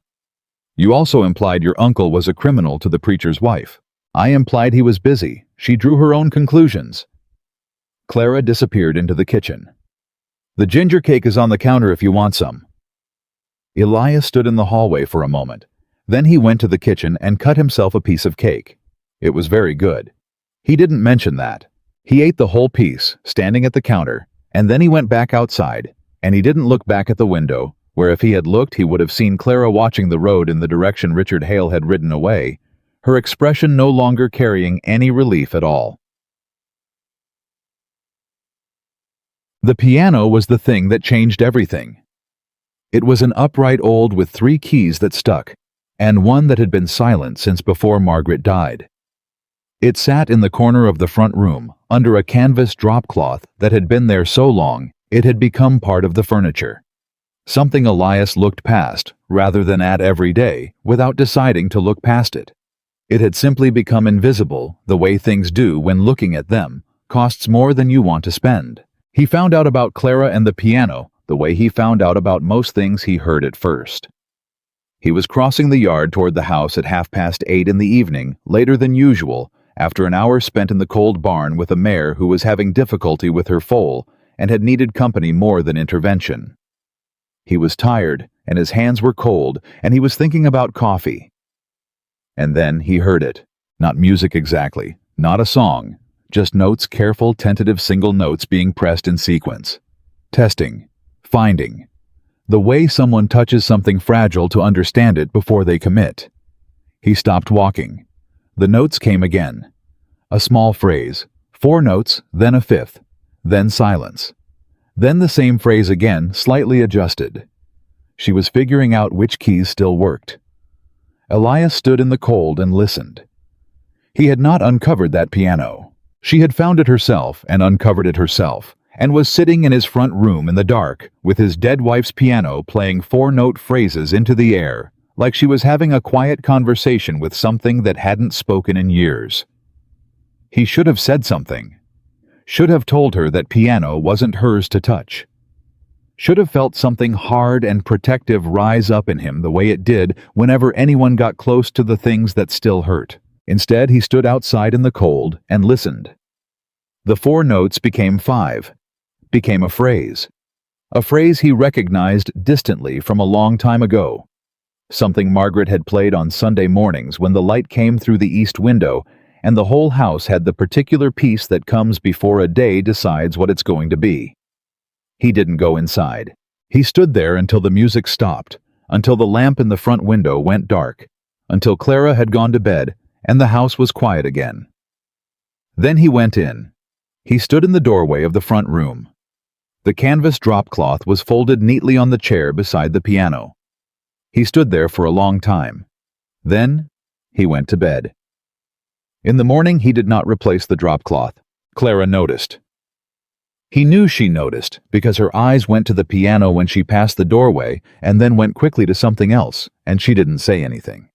You also implied your uncle was a criminal to the preacher's wife. I implied he was busy. She drew her own conclusions." Clara disappeared into the kitchen. "The ginger cake is on the counter if you want some." Elias stood in the hallway for a moment. Then he went to the kitchen and cut himself a piece of cake. It was very good. He didn't mention that. He ate the whole piece, standing at the counter, and then he went back outside, and he didn't look back at the window, where if he had looked he would have seen Clara watching the road in the direction Richard Hale had ridden away, her expression no longer carrying any relief at all. The piano was the thing that changed everything. It was an upright old with 3 keys that stuck, and one that had been silent since before Margaret died. It sat in the corner of the front room, under a canvas drop-cloth that had been there so long it had become part of the furniture. Something Elias looked past, rather than at every day, without deciding to look past it. It had simply become invisible, the way things do when looking at them costs more than you want to spend. He found out about Clara and the piano the way he found out about most things he heard at first. He was crossing the yard toward the house at 8:30 in the evening, later than usual, after an hour spent in the cold barn with a mare who was having difficulty with her foal and had needed company more than intervention. He was tired, and his hands were cold, and he was thinking about coffee. And then he heard it. Not music exactly, not a song, just notes, careful, tentative single notes being pressed in sequence. Testing. Finding. The way someone touches something fragile to understand it before they commit. He stopped walking. The notes came again. A small phrase. 4 notes, then a 5th. Then silence. Then the same phrase again, slightly adjusted. She was figuring out which keys still worked. Elias stood in the cold and listened. He had not uncovered that piano. She had found it herself and uncovered it herself, and was sitting in his front room in the dark, with his dead wife's piano playing 4-note phrases into the air, like she was having a quiet conversation with something that hadn't spoken in years. He should have said something. Should have told her that piano wasn't hers to touch. Should have felt something hard and protective rise up in him the way it did whenever anyone got close to the things that still hurt. Instead, he stood outside in the cold and listened. The 4 notes became 5, became a phrase he recognized distantly from a long time ago. Something Margaret had played on Sunday mornings when the light came through the east window and the whole house had the particular peace that comes before a day decides what it's going to be. He didn't go inside. He stood there until the music stopped, until the lamp in the front window went dark, until Clara had gone to bed and the house was quiet again. Then he went in. He stood in the doorway of the front room. The canvas drop-cloth was folded neatly on the chair beside the piano. He stood there for a long time. Then he went to bed. In the morning he did not replace the drop-cloth. Clara noticed. He knew she noticed because her eyes went to the piano when she passed the doorway and then went quickly to something else, and she didn't say anything.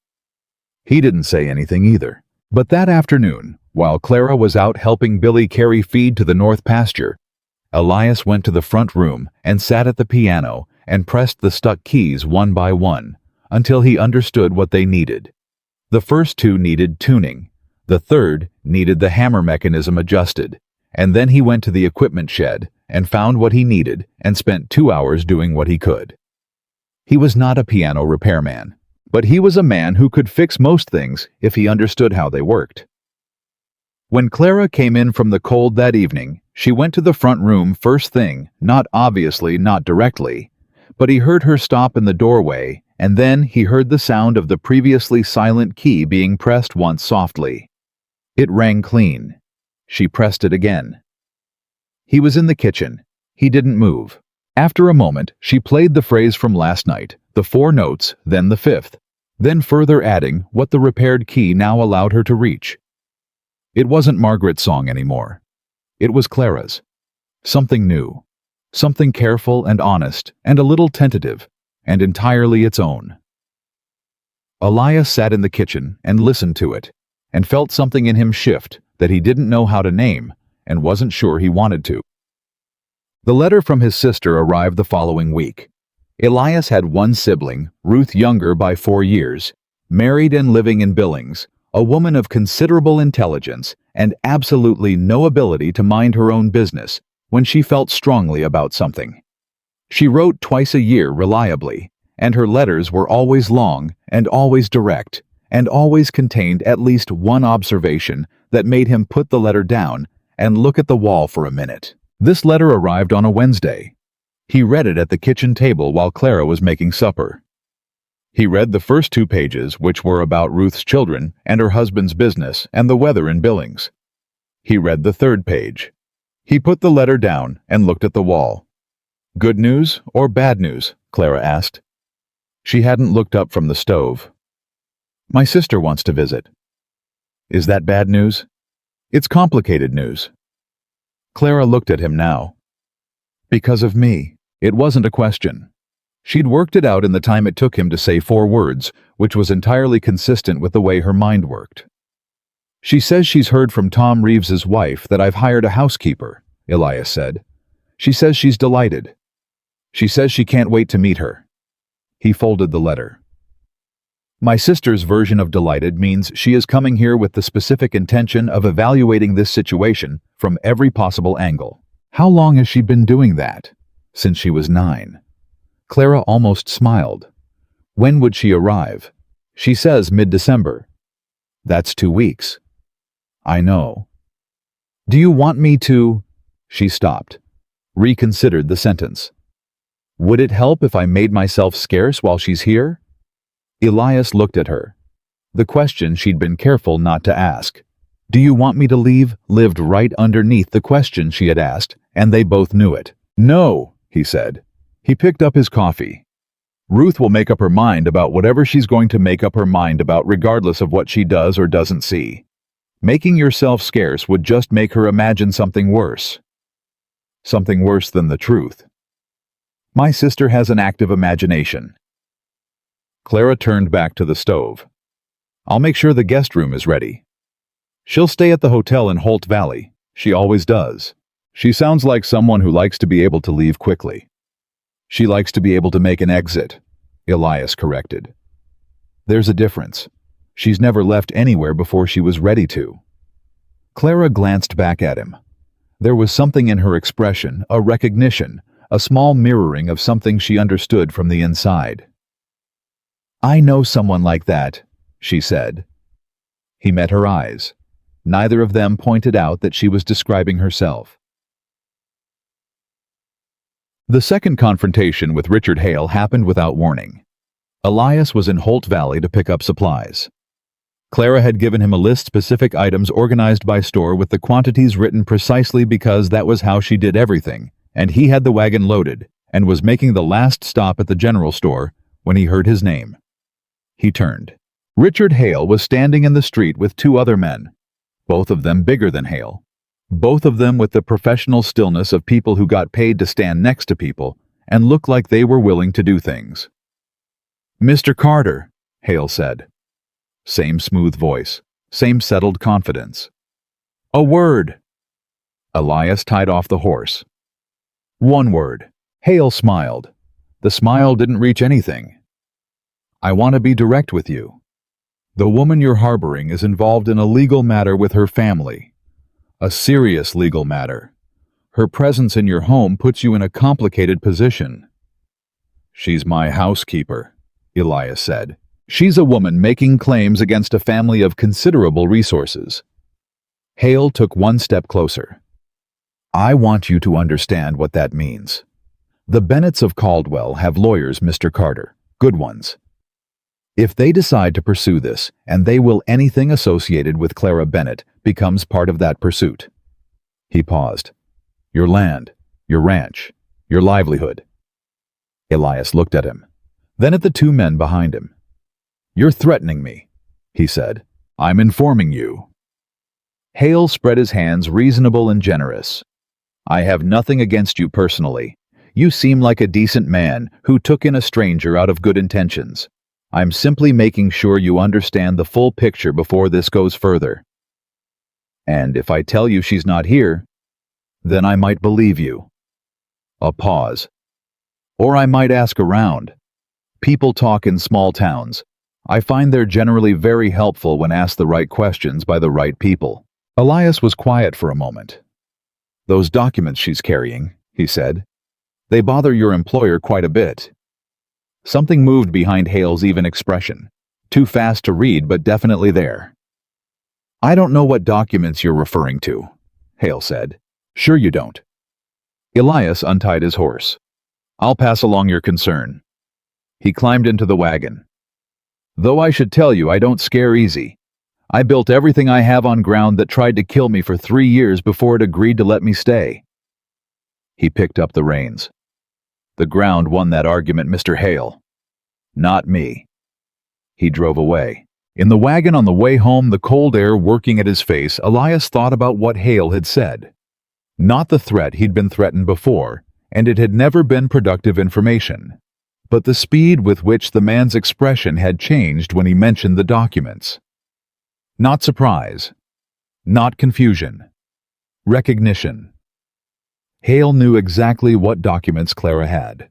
He didn't say anything either. But that afternoon, while Clara was out helping Billy carry feed to the north pasture, Elias went to the front room and sat at the piano and pressed the stuck keys one by one until he understood what they needed. The first 2 needed tuning. The third needed the hammer mechanism adjusted, and then he went to the equipment shed and found what he needed and spent 2 hours doing what he could. He was not a piano repairman, but he was a man who could fix most things if he understood how they worked. When Clara came in from the cold that evening, she went to the front room first thing, not obviously, not directly, but he heard her stop in the doorway, and then he heard the sound of the previously silent key being pressed once softly. It rang clean. She pressed it again. He was in the kitchen. He didn't move. After a moment, she played the phrase from last night, the 4 notes, then the 5th. then further adding what the repaired key now allowed her to reach. It wasn't Margaret's song anymore. It was Clara's. Something new. Something careful and honest and a little tentative, and entirely its own. Elias sat in the kitchen and listened to it, and felt something in him shift that he didn't know how to name and wasn't sure he wanted to. The letter from his sister arrived the following week. Elias had one sibling, Ruth younger by 4 years, married and living in Billings, a woman of considerable intelligence and absolutely no ability to mind her own business when she felt strongly about something. She wrote twice a year reliably, and her letters were always long and always direct, and always contained at least one observation that made him put the letter down and look at the wall for a minute. This letter arrived on a Wednesday. He read it at the kitchen table while Clara was making supper. He read the first 2 pages, which were about Ruth's children and her husband's business and the weather in Billings. He read the 3rd page. He put the letter down and looked at the wall. "Good news or bad news?" Clara asked. She hadn't looked up from the stove. "My sister wants to visit." "Is that bad news?" "It's complicated news." Clara looked at him now. "Because of me." It wasn't a question. She'd worked it out in the time it took him to say 4 words, which was entirely consistent with the way her mind worked. "She says she's heard from Tom Reeves's wife that I've hired a housekeeper," Elias said. "She says she's delighted. She says she can't wait to meet her." He folded the letter. "My sister's version of delighted means she is coming here with the specific intention of evaluating this situation from every possible angle." "How long has she been doing that?" "Since she was 9. Clara almost smiled. "When would she arrive?" "She says mid-December." "That's 2 weeks." "I know." "Do you want me to—" She stopped, reconsidered the sentence. "Would it help if I made myself scarce while she's here?" Elias looked at her. The question she'd been careful not to ask. "Do you want me to leave?" lived right underneath the question she had asked, and they both knew it. "No," he said. He picked up his coffee. "Ruth will make up her mind about whatever she's going to make up her mind about regardless of what she does or doesn't see. Making yourself scarce would just make her imagine something worse. Something worse than the truth. My sister has an active imagination." Clara turned back to the stove. "I'll make sure the guest room is ready. She'll stay at the hotel in Holt Valley. She always does. She sounds like someone who likes to be able to leave quickly." "She likes to be able to make an exit," Elias corrected. "There's a difference. She's never left anywhere before she was ready to." Clara glanced back at him. There was something in her expression, a recognition, a small mirroring of something she understood from the inside. "I know someone like that," she said. He met her eyes. Neither of them pointed out that she was describing herself. The second confrontation with Richard Hale happened without warning. Elias was in Holt Valley to pick up supplies. Clara had given him a list of specific items organized by store with the quantities written precisely because that was how she did everything, and he had the wagon loaded and was making the last stop at the general store when he heard his name. He turned. Richard Hale was standing in the street with 2 other men, both of them bigger than Hale. Both of them with the professional stillness of people who got paid to stand next to people and look like they were willing to do things. "Mr. Carter," Hale said. Same smooth voice, same settled confidence. "A word." Elias tied off the horse. "1 word." Hale smiled. The smile didn't reach anything. "I want to be direct with you. The woman you're harboring is involved in a legal matter with her family. A serious legal matter. Her presence in your home puts you in a complicated position." "She's my housekeeper," Elias said. "She's a woman making claims against a family of considerable resources." Hale took 1 step closer. "I want you to understand what that means. The Bennetts of Caldwell have lawyers, Mr. Carter, good ones. If they decide to pursue this, and they will, anything associated with Clara Bennett becomes part of that pursuit." He paused. "Your land, your ranch, your livelihood." Elias looked at him, then at the 2 men behind him. "You're threatening me," he said. "I'm informing you." Hale spread his hands, reasonable and generous. "I have nothing against you personally. You seem like a decent man who took in a stranger out of good intentions. I'm simply making sure you understand the full picture before this goes further. And if I tell you she's not here, then I might believe you." A pause. "Or I might ask around. People talk in small towns. I find they're generally very helpful when asked the right questions by the right people." Elias was quiet for a moment. "Those documents she's carrying," he said. "They bother your employer quite a bit." Something moved behind Hale's even expression. Too fast to read, but definitely there. "I don't know what documents you're referring to," Hale said. "Sure you don't." Elias untied his horse. "I'll pass along your concern." He climbed into the wagon. "Though I should tell you, I don't scare easy. I built everything I have on ground that tried to kill me for 3 years before it agreed to let me stay." He picked up the reins. "The ground won that argument, Mr. Hale. Not me." He drove away. In the wagon on the way home, the cold air working at his face, Elias thought about what Hale had said. Not the threat he'd been threatened before, and it had never been productive information, but the speed with which the man's expression had changed when he mentioned the documents. Not surprise. Not confusion. Recognition. Hale knew exactly what documents Clara had,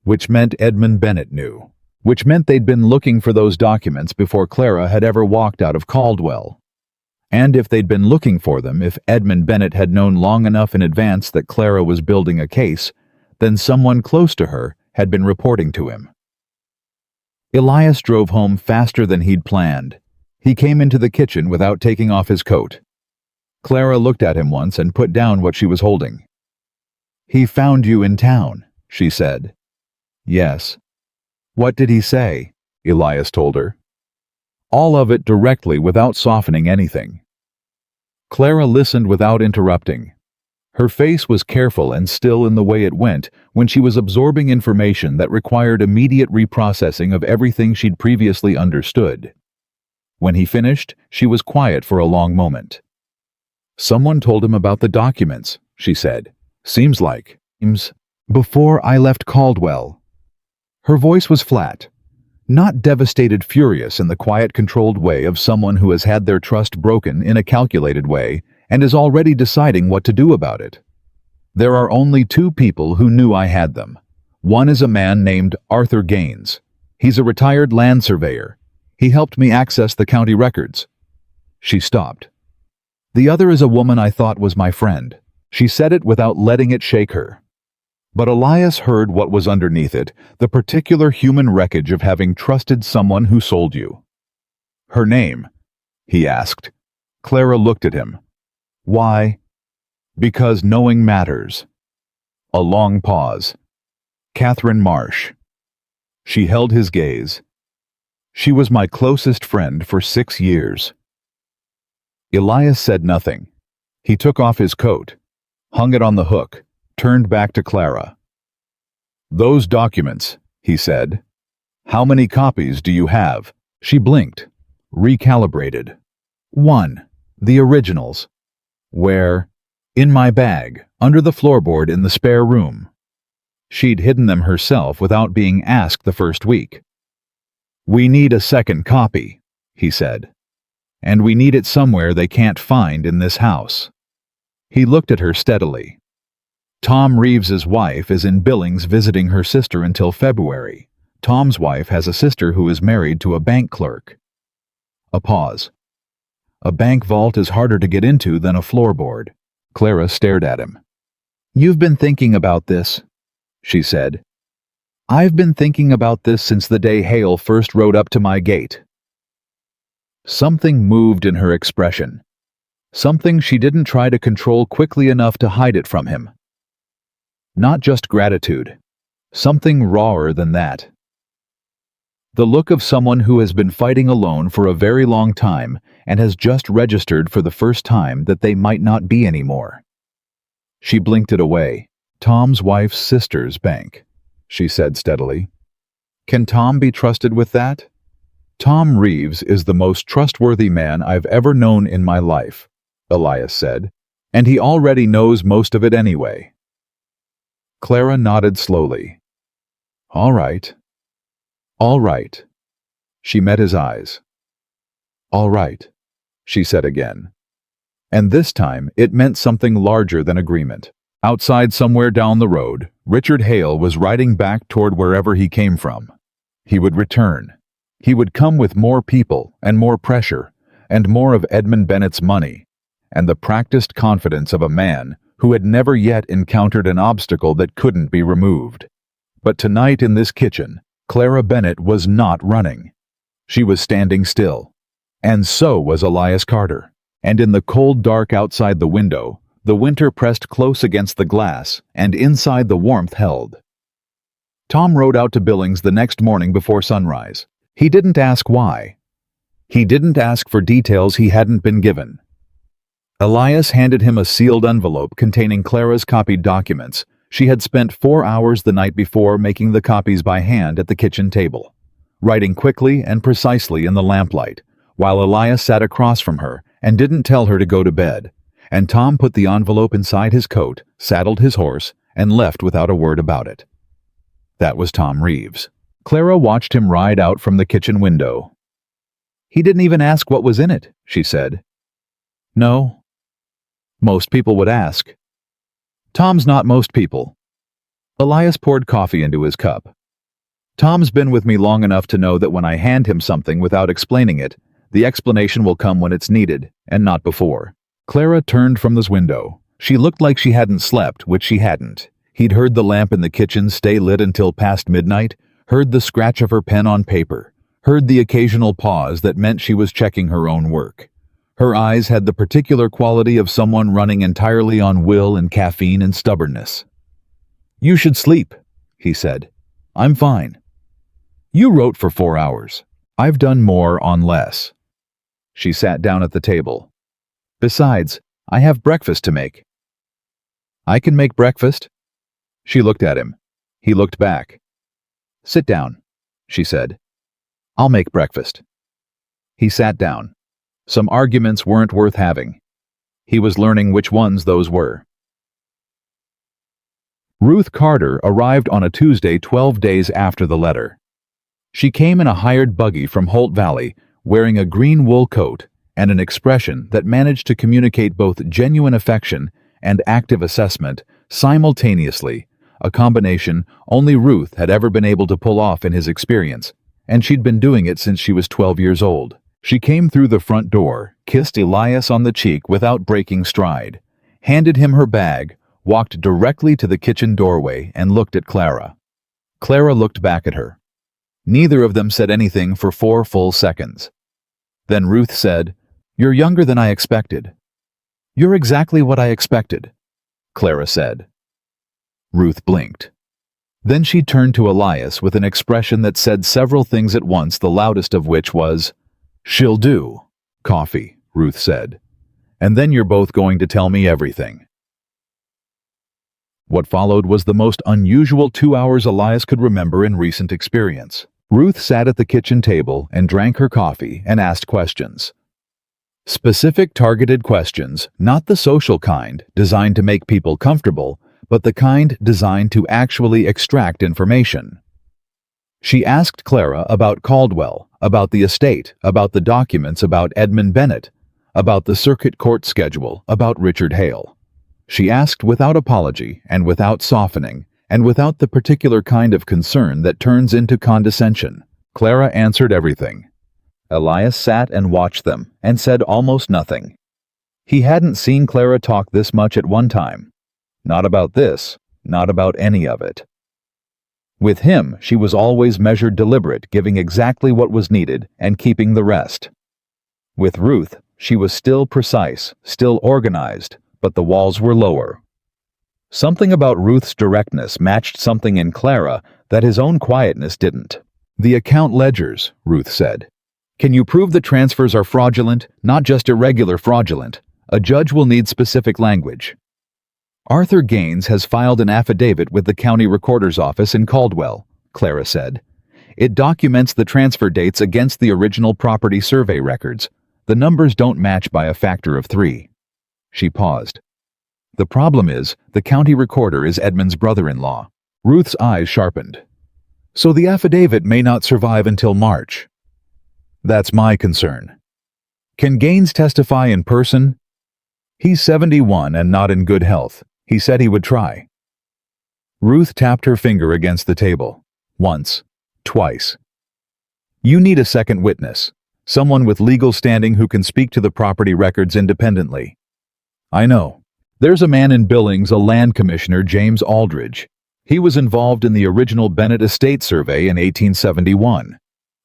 which meant Edmund Bennett knew, which meant they'd been looking for those documents before Clara had ever walked out of Caldwell. And if they'd been looking for them, if Edmund Bennett had known long enough in advance that Clara was building a case, then someone close to her had been reporting to him. Elias drove home faster than he'd planned. He came into the kitchen without taking off his coat. Clara looked at him once and put down what she was holding. "He found you in town," she said. "Yes." "What did he say?" Elias told her. All of it directly without softening anything. Clara listened without interrupting. Her face was careful and still in the way it went when she was absorbing information that required immediate reprocessing of everything she'd previously understood. When he finished, she was quiet for a long moment. "Someone told him about the documents," she said. "Seems like, before I left Caldwell." Her voice was flat, not devastated, furious in the quiet, controlled way of someone who has had their trust broken in a calculated way and is already deciding what to do about it. "There are only 2 people who knew I had them. One is a man named Arthur Gaines. He's a retired land surveyor. He helped me access the county records." She stopped. "The other is a woman I thought was my friend." She said it without letting it shake her. But Elias heard what was underneath it, the particular human wreckage of having trusted someone who sold you. "Her name?" he asked. Clara looked at him. "Why?" "Because knowing matters." A long pause. "Catherine Marsh." She held his gaze. "She was my closest friend for 6 years." Elias said nothing. He took off his coat, hung it on the hook, turned back to Clara. "Those documents," he said. "How many copies do you have?" She blinked, recalibrated. "1. The originals." "Where?" "In my bag, under the floorboard in the spare room." She'd hidden them herself without being asked the first week. "We need a second copy," he said. "And we need it somewhere they can't find in this house." He looked at her steadily. "Tom Reeves's wife is in Billings visiting her sister until February. Tom's wife has a sister who is married to a bank clerk." A pause. "A bank vault is harder to get into than a floorboard." Clara stared at him. "You've been thinking about this," she said. "I've been thinking about this since the day Hale first rode up to my gate." Something moved in her expression. Something she didn't try to control quickly enough to hide it from him. Not just gratitude. Something rawer than that. The look of someone who has been fighting alone for a very long time and has just registered for the first time that they might not be anymore. She blinked it away. "Tom's wife's sister's bank," she said steadily. "Can Tom be trusted with that?" Tom Reeves is the most trustworthy man I've ever known in my life, Elias said, and he already knows most of it anyway. Clara nodded slowly. All right. All right. She met his eyes. All right, she said again. And this time it meant something larger than agreement. Outside somewhere down the road, Richard Hale was riding back toward wherever he came from. He would return. He would come with more people and more pressure and more of Edmund Bennett's money and the practiced confidence of a man who had never yet encountered an obstacle that couldn't be removed. But tonight in this kitchen, Clara Bennett was not running. She was standing still. And so was Elias Carter. And in the cold dark outside the window, the winter pressed close against the glass, and inside the warmth held. Tom rode out to Billings the next morning before sunrise. He didn't ask why. He didn't ask for details he hadn't been given. Elias handed him a sealed envelope containing Clara's copied documents. She had spent 4 hours the night before making the copies by hand at the kitchen table, writing quickly and precisely in the lamplight, while Elias sat across from her and didn't tell her to go to bed, and Tom put the envelope inside his coat, saddled his horse, and left without a word about it. That was Tom Reeves. Clara watched him ride out from the kitchen window. He didn't even ask what was in it, she said. No. Most people would ask. Tom's not most people. Elias poured coffee into his cup. Tom's been with me long enough to know that when I hand him something without explaining it, the explanation will come when it's needed, and not before. Clara turned from this window. She looked like she hadn't slept, which she hadn't. He'd heard the lamp in the kitchen stay lit until past midnight, heard the scratch of her pen on paper, heard the occasional pause that meant she was checking her own work. Her eyes had the particular quality of someone running entirely on will and caffeine and stubbornness. You should sleep, he said. I'm fine. You wrote for 4 hours. I've done more on less. She sat down at the table. Besides, I have breakfast to make. I can make breakfast. She looked at him. He looked back. Sit down, she said. I'll make breakfast. He sat down. Some arguments weren't worth having. He was learning which ones those were. Ruth Carter arrived on a Tuesday 12 days after the letter. She came in a hired buggy from Holt Valley, wearing a green wool coat and an expression that managed to communicate both genuine affection and active assessment simultaneously, a combination only Ruth had ever been able to pull off in his experience, and she'd been doing it since she was 12 years old. She came through the front door, kissed Elias on the cheek without breaking stride, handed him her bag, walked directly to the kitchen doorway, and looked at Clara. Clara looked back at her. Neither of them said anything for 4 full seconds. Then Ruth said, "You're younger than I expected." "You're exactly what I expected," Clara said. Ruth blinked. Then she turned to Elias with an expression that said several things at once, the loudest of which was, "She'll do." "Coffee," Ruth said. "And then you're both going to tell me everything." What followed was the most unusual 2 hours Elias could remember in recent experience. Ruth sat at the kitchen table and drank her coffee and asked questions. Specific targeted questions, not the social kind designed to make people comfortable, but the kind designed to actually extract information. She asked Clara about Caldwell, about the estate, about the documents, about Edmund Bennett, about the circuit court schedule, about Richard Hale. She asked without apology and without softening, and without the particular kind of concern that turns into condescension. Clara answered everything. Elias sat and watched them and said almost nothing. He hadn't seen Clara talk this much at one time. Not about this, not about any of it. With him, she was always measured, deliberate, giving exactly what was needed and keeping the rest. With Ruth, she was still precise, still organized, but the walls were lower. Something about Ruth's directness matched something in Clara that his own quietness didn't. "The account ledgers," Ruth said. "Can you prove the transfers are fraudulent, not just irregular fraudulent? A judge will need specific language." "Arthur Gaines has filed an affidavit with the county recorder's office in Caldwell," Clara said. It documents the transfer dates against the original property survey records. The numbers don't match by a factor of 3. She paused. The problem is, the county recorder is Edmund's brother-in-law. Ruth's eyes sharpened. So the affidavit may not survive until March. That's my concern. Can Gaines testify in person? He's 71 and not in good health. He said he would try. Ruth tapped her finger against the table. Once. Twice. You need a second witness. Someone with legal standing who can speak to the property records independently. I know. There's a man in Billings, a land commissioner, James Aldridge. He was involved in the original Bennett estate survey in 1871.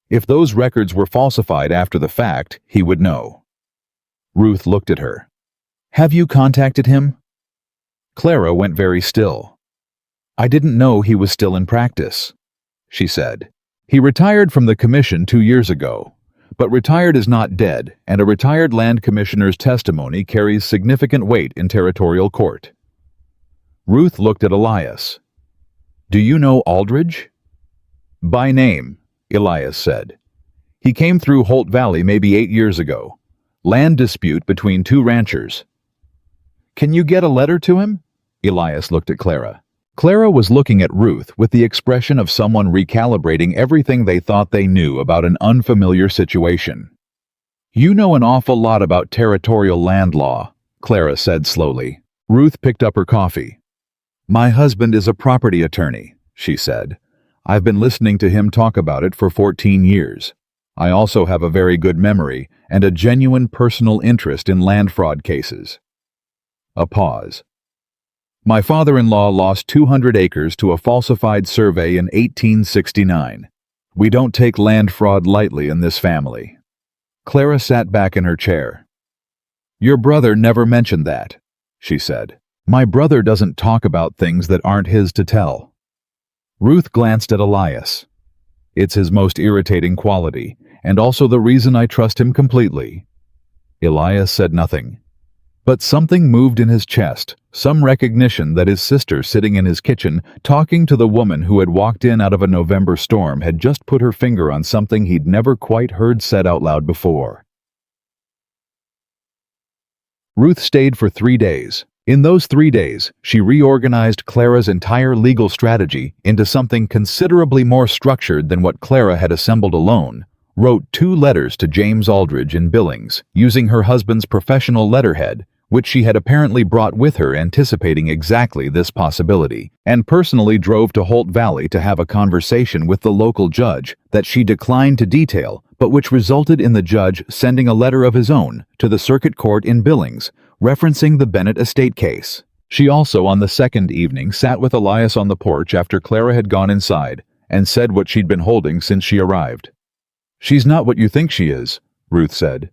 If those records were falsified after the fact, he would know. Ruth looked at her. Have you contacted him? Clara went very still. I didn't know he was still in practice, she said. He retired from the commission 2 years ago. But retired is not dead, and a retired land commissioner's testimony carries significant weight in territorial court. Ruth looked at Elias. Do you know Aldridge? By name, Elias said. He came through Holt Valley maybe 8 years ago. Land dispute between 2 ranchers. Can you get a letter to him? Elias looked at Clara. Clara was looking at Ruth with the expression of someone recalibrating everything they thought they knew about an unfamiliar situation. You know an awful lot about territorial land law, Clara said slowly. Ruth picked up her coffee. My husband is a property attorney, she said. I've been listening to him talk about it for 14 years. I also have a very good memory and a genuine personal interest in land fraud cases. A pause. My father-in-law lost 200 acres to a falsified survey in 1869. We don't take land fraud lightly in this family. Clara sat back in her chair. Your brother never mentioned that, she said. My brother doesn't talk about things that aren't his to tell. Ruth glanced at Elias. It's his most irritating quality, and also the reason I trust him completely. Elias said nothing. But something moved in his chest, some recognition that his sister sitting in his kitchen, talking to the woman who had walked in out of a November storm, had just put her finger on something he'd never quite heard said out loud before. Ruth stayed for 3 days. In those 3 days, she reorganized Clara's entire legal strategy into something considerably more structured than what Clara had assembled alone, wrote 2 letters to James Aldridge in Billings, using her husband's professional letterhead, which she had apparently brought with her anticipating exactly this possibility, and personally drove to Holt Valley to have a conversation with the local judge that she declined to detail, but which resulted in the judge sending a letter of his own to the circuit court in Billings, referencing the Bennett estate case. She also, on the second evening, sat with Elias on the porch after Clara had gone inside, and said what she'd been holding since she arrived. She's not what you think she is, Ruth said.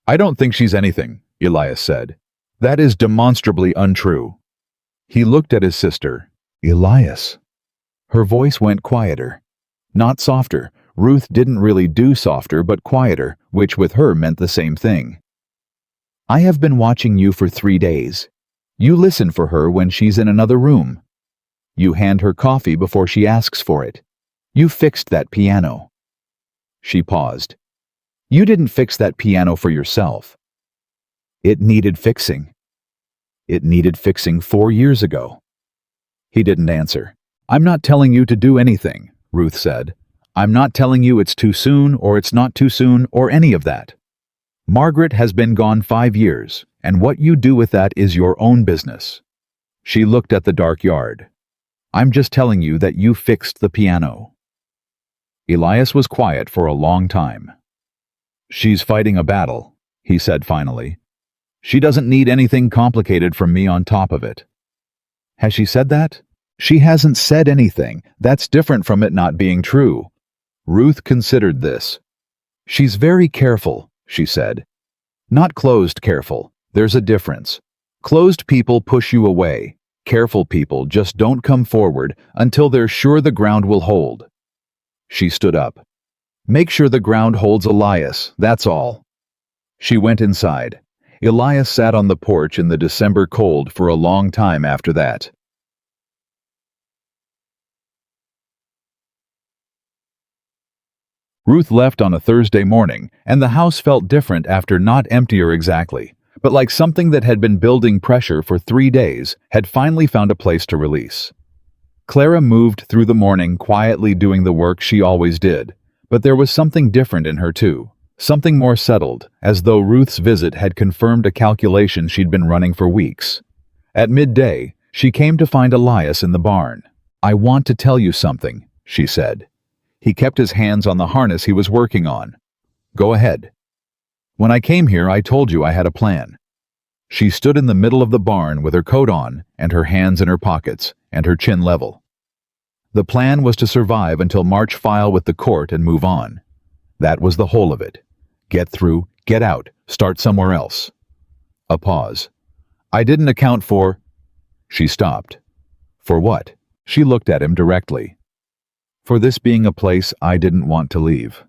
I don't think she's anything, Elias said. That is demonstrably untrue. He looked at his sister. Elias. Her voice went quieter. Not softer. Ruth didn't really do softer, but quieter, which with her meant the same thing. I have been watching you for 3 days. You listen for her when she's in another room. You hand her coffee before she asks for it. You fixed that piano. She paused. You didn't fix that piano for yourself. It needed fixing. It needed fixing 4 years ago. He didn't answer. I'm not telling you to do anything, Ruth said. I'm not telling you it's too soon or it's not too soon or any of that. Margaret has been gone 5 years, and what you do with that is your own business. She looked at the dark yard. I'm just telling you that you fixed the piano. Elias was quiet for a long time. She's fighting a battle, he said finally. She doesn't need anything complicated from me on top of it. Has she said that? She hasn't said anything. That's different from it not being true. Ruth considered this. She's very careful, she said. Not closed careful. There's a difference. Closed people push you away. Careful people just don't come forward until they're sure the ground will hold. She stood up. Make sure the ground holds Elias, that's all. She went inside. Elias sat on the porch in the December cold for a long time after that. Ruth left on a Thursday morning, and the house felt different after, not emptier exactly, but like something that had been building pressure for 3 days had finally found a place to release. Clara moved through the morning quietly doing the work she always did, but there was something different in her too, something more settled, as though Ruth's visit had confirmed a calculation she'd been running for weeks. At midday, she came to find Elias in the barn. "I want to tell you something," she said. He kept his hands on the harness he was working on. "Go ahead." "When I came here, I told you I had a plan." She stood in the middle of the barn with her coat on and her hands in her pockets and her chin level. The plan was to survive until March, file with the court, and move on. That was the whole of it. Get through, get out, start somewhere else. A pause. "I didn't account for—" She stopped. "For what?" She looked at him directly. "For this being a place I didn't want to leave."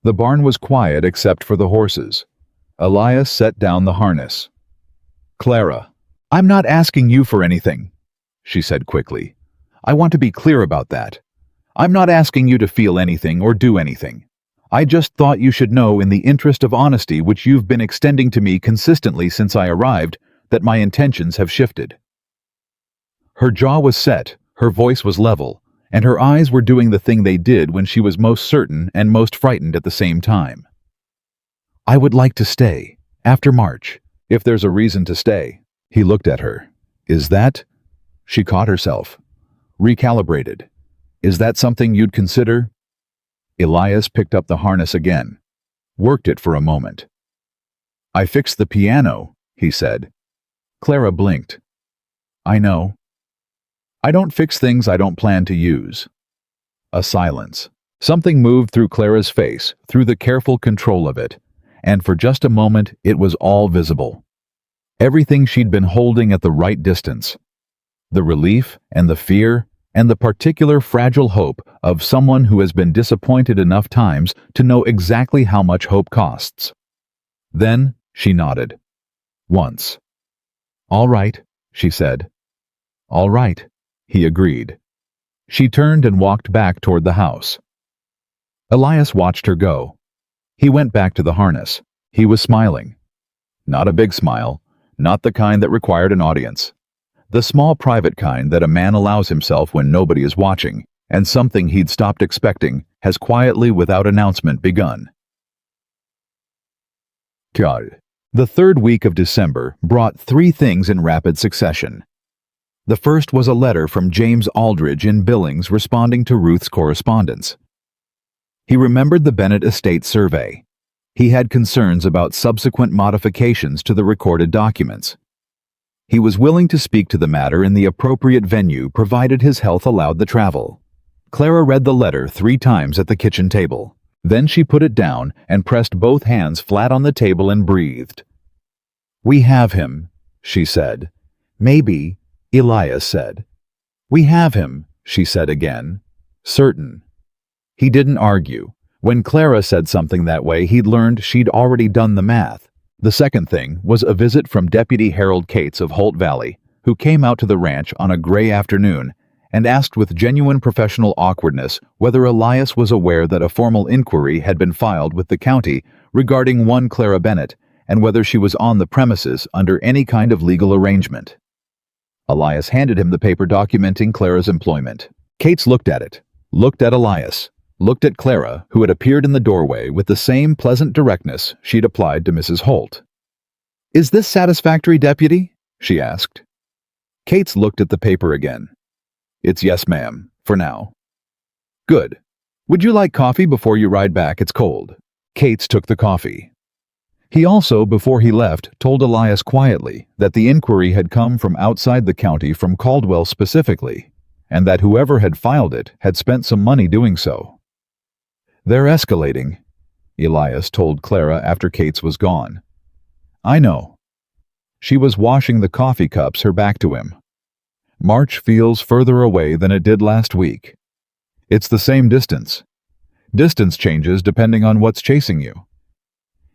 The barn was quiet except for the horses. Elias set down the harness. "Clara, I'm not asking you for anything," she said quickly. "I want to be clear about that. I'm not asking you to feel anything or do anything. I just thought you should know, in the interest of honesty which you've been extending to me consistently since I arrived, that my intentions have shifted." Her jaw was set, her voice was level, and her eyes were doing the thing they did when she was most certain and most frightened at the same time. "I would like to stay, after March, if there's a reason to stay." He looked at her. "Is that—" She caught herself. Recalibrated. "Is that something you'd consider?" Elias picked up the harness again. Worked it for a moment. "I fixed the piano," he said. Clara blinked. "I know." "I don't fix things I don't plan to use." A silence. Something moved through Clara's face, through the careful control of it, and for just a moment it was all visible. Everything she'd been holding at the right distance. The relief and the fear and the particular fragile hope of someone who has been disappointed enough times to know exactly how much hope costs. Then she nodded. Once. "All right," she said. "All right," he agreed. She turned and walked back toward the house. Elias watched her go. He went back to the harness. He was smiling. Not a big smile, not the kind that required an audience. The small private kind that a man allows himself when nobody is watching, and something he'd stopped expecting has quietly, without announcement, begun. God. The third week of December brought 3 things in rapid succession. The first was a letter from James Aldridge in Billings responding to Ruth's correspondence. He remembered the Bennett estate survey. He had concerns about subsequent modifications to the recorded documents. He was willing to speak to the matter in the appropriate venue provided his health allowed the travel. Clara read the letter 3 times at the kitchen table. Then she put it down and pressed both hands flat on the table and breathed. "We have him," she said. "Maybe," Elias said. "We have him," she said again. "Certain." He didn't argue. When Clara said something that way, he'd learned she'd already done the math. The second thing was a visit from Deputy Harold Cates of Holt Valley, who came out to the ranch on a gray afternoon and asked with genuine professional awkwardness whether Elias was aware that a formal inquiry had been filed with the county regarding one Clara Bennett and whether she was on the premises under any kind of legal arrangement. Elias handed him the paper documenting Clara's employment. Cates looked at it, looked at Elias, looked at Clara, who had appeared in the doorway with the same pleasant directness she'd applied to Mrs. Holt. "Is this satisfactory, Deputy?" she asked. Cates looked at the paper again. "It's yes, ma'am, for now." "Good. Would you like coffee before you ride back? It's cold." Cates took the coffee. He also, before he left, told Elias quietly that the inquiry had come from outside the county, from Caldwell specifically, and that whoever had filed it had spent some money doing so. "They're escalating," Elias told Clara after Cates was gone. "I know." She was washing the coffee cups, her back to him. "March feels further away than it did last week. It's the same distance. Distance changes depending on what's chasing you."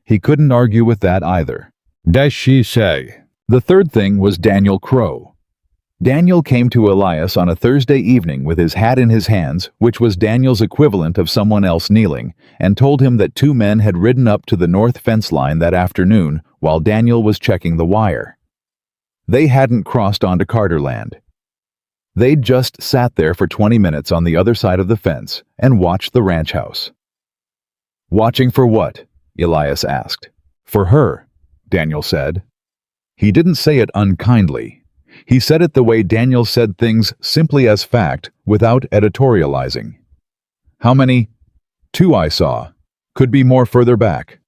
He couldn't argue with that either. "Does she say?" The third thing was Daniel Crow. Daniel came to Elias on a Thursday evening with his hat in his hands, which was Daniel's equivalent of someone else kneeling, and told him that two men had ridden up to the north fence line that afternoon while Daniel was checking the wire. They hadn't crossed onto Carter land. They'd just sat there for 20 minutes on the other side of the fence and watched the ranch house. "Watching for what?" Elias asked. "For her," Daniel said. He didn't say it unkindly. He said it the way Daniel said things, simply as fact, without editorializing. "How many?" "Two I saw. Could be more further back."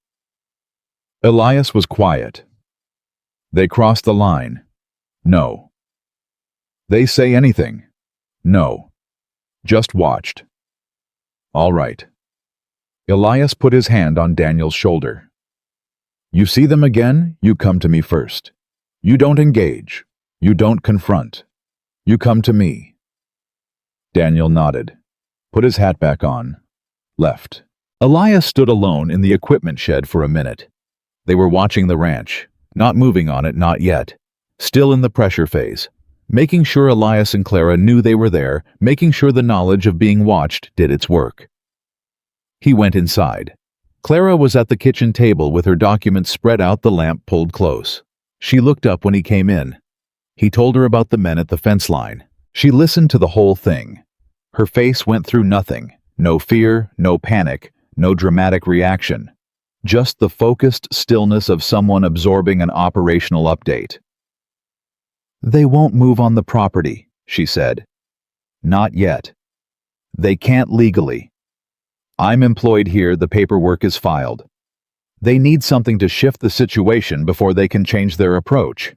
Elias was quiet. "They crossed the line?" "No." "They say anything?" "No. Just watched." "All right." Elias put his hand on Daniel's shoulder. "You see them again, you come to me first. You don't engage. You don't confront. You come to me." Daniel nodded, put his hat back on, left. Elias stood alone in the equipment shed for a minute. They were watching the ranch, not moving on it, not yet, still in the pressure phase, making sure Elias and Clara knew they were there, making sure the knowledge of being watched did its work. He went inside. Clara was at the kitchen table with her documents spread out, the lamp pulled close. She looked up when he came in. He told her about the men at the fence line. She listened to the whole thing. Her face went through nothing. No fear, no panic, no dramatic reaction. Just the focused stillness of someone absorbing an operational update. "They won't move on the property," she said. "Not yet. They can't legally. I'm employed here, the paperwork is filed. They need something to shift the situation before they can change their approach."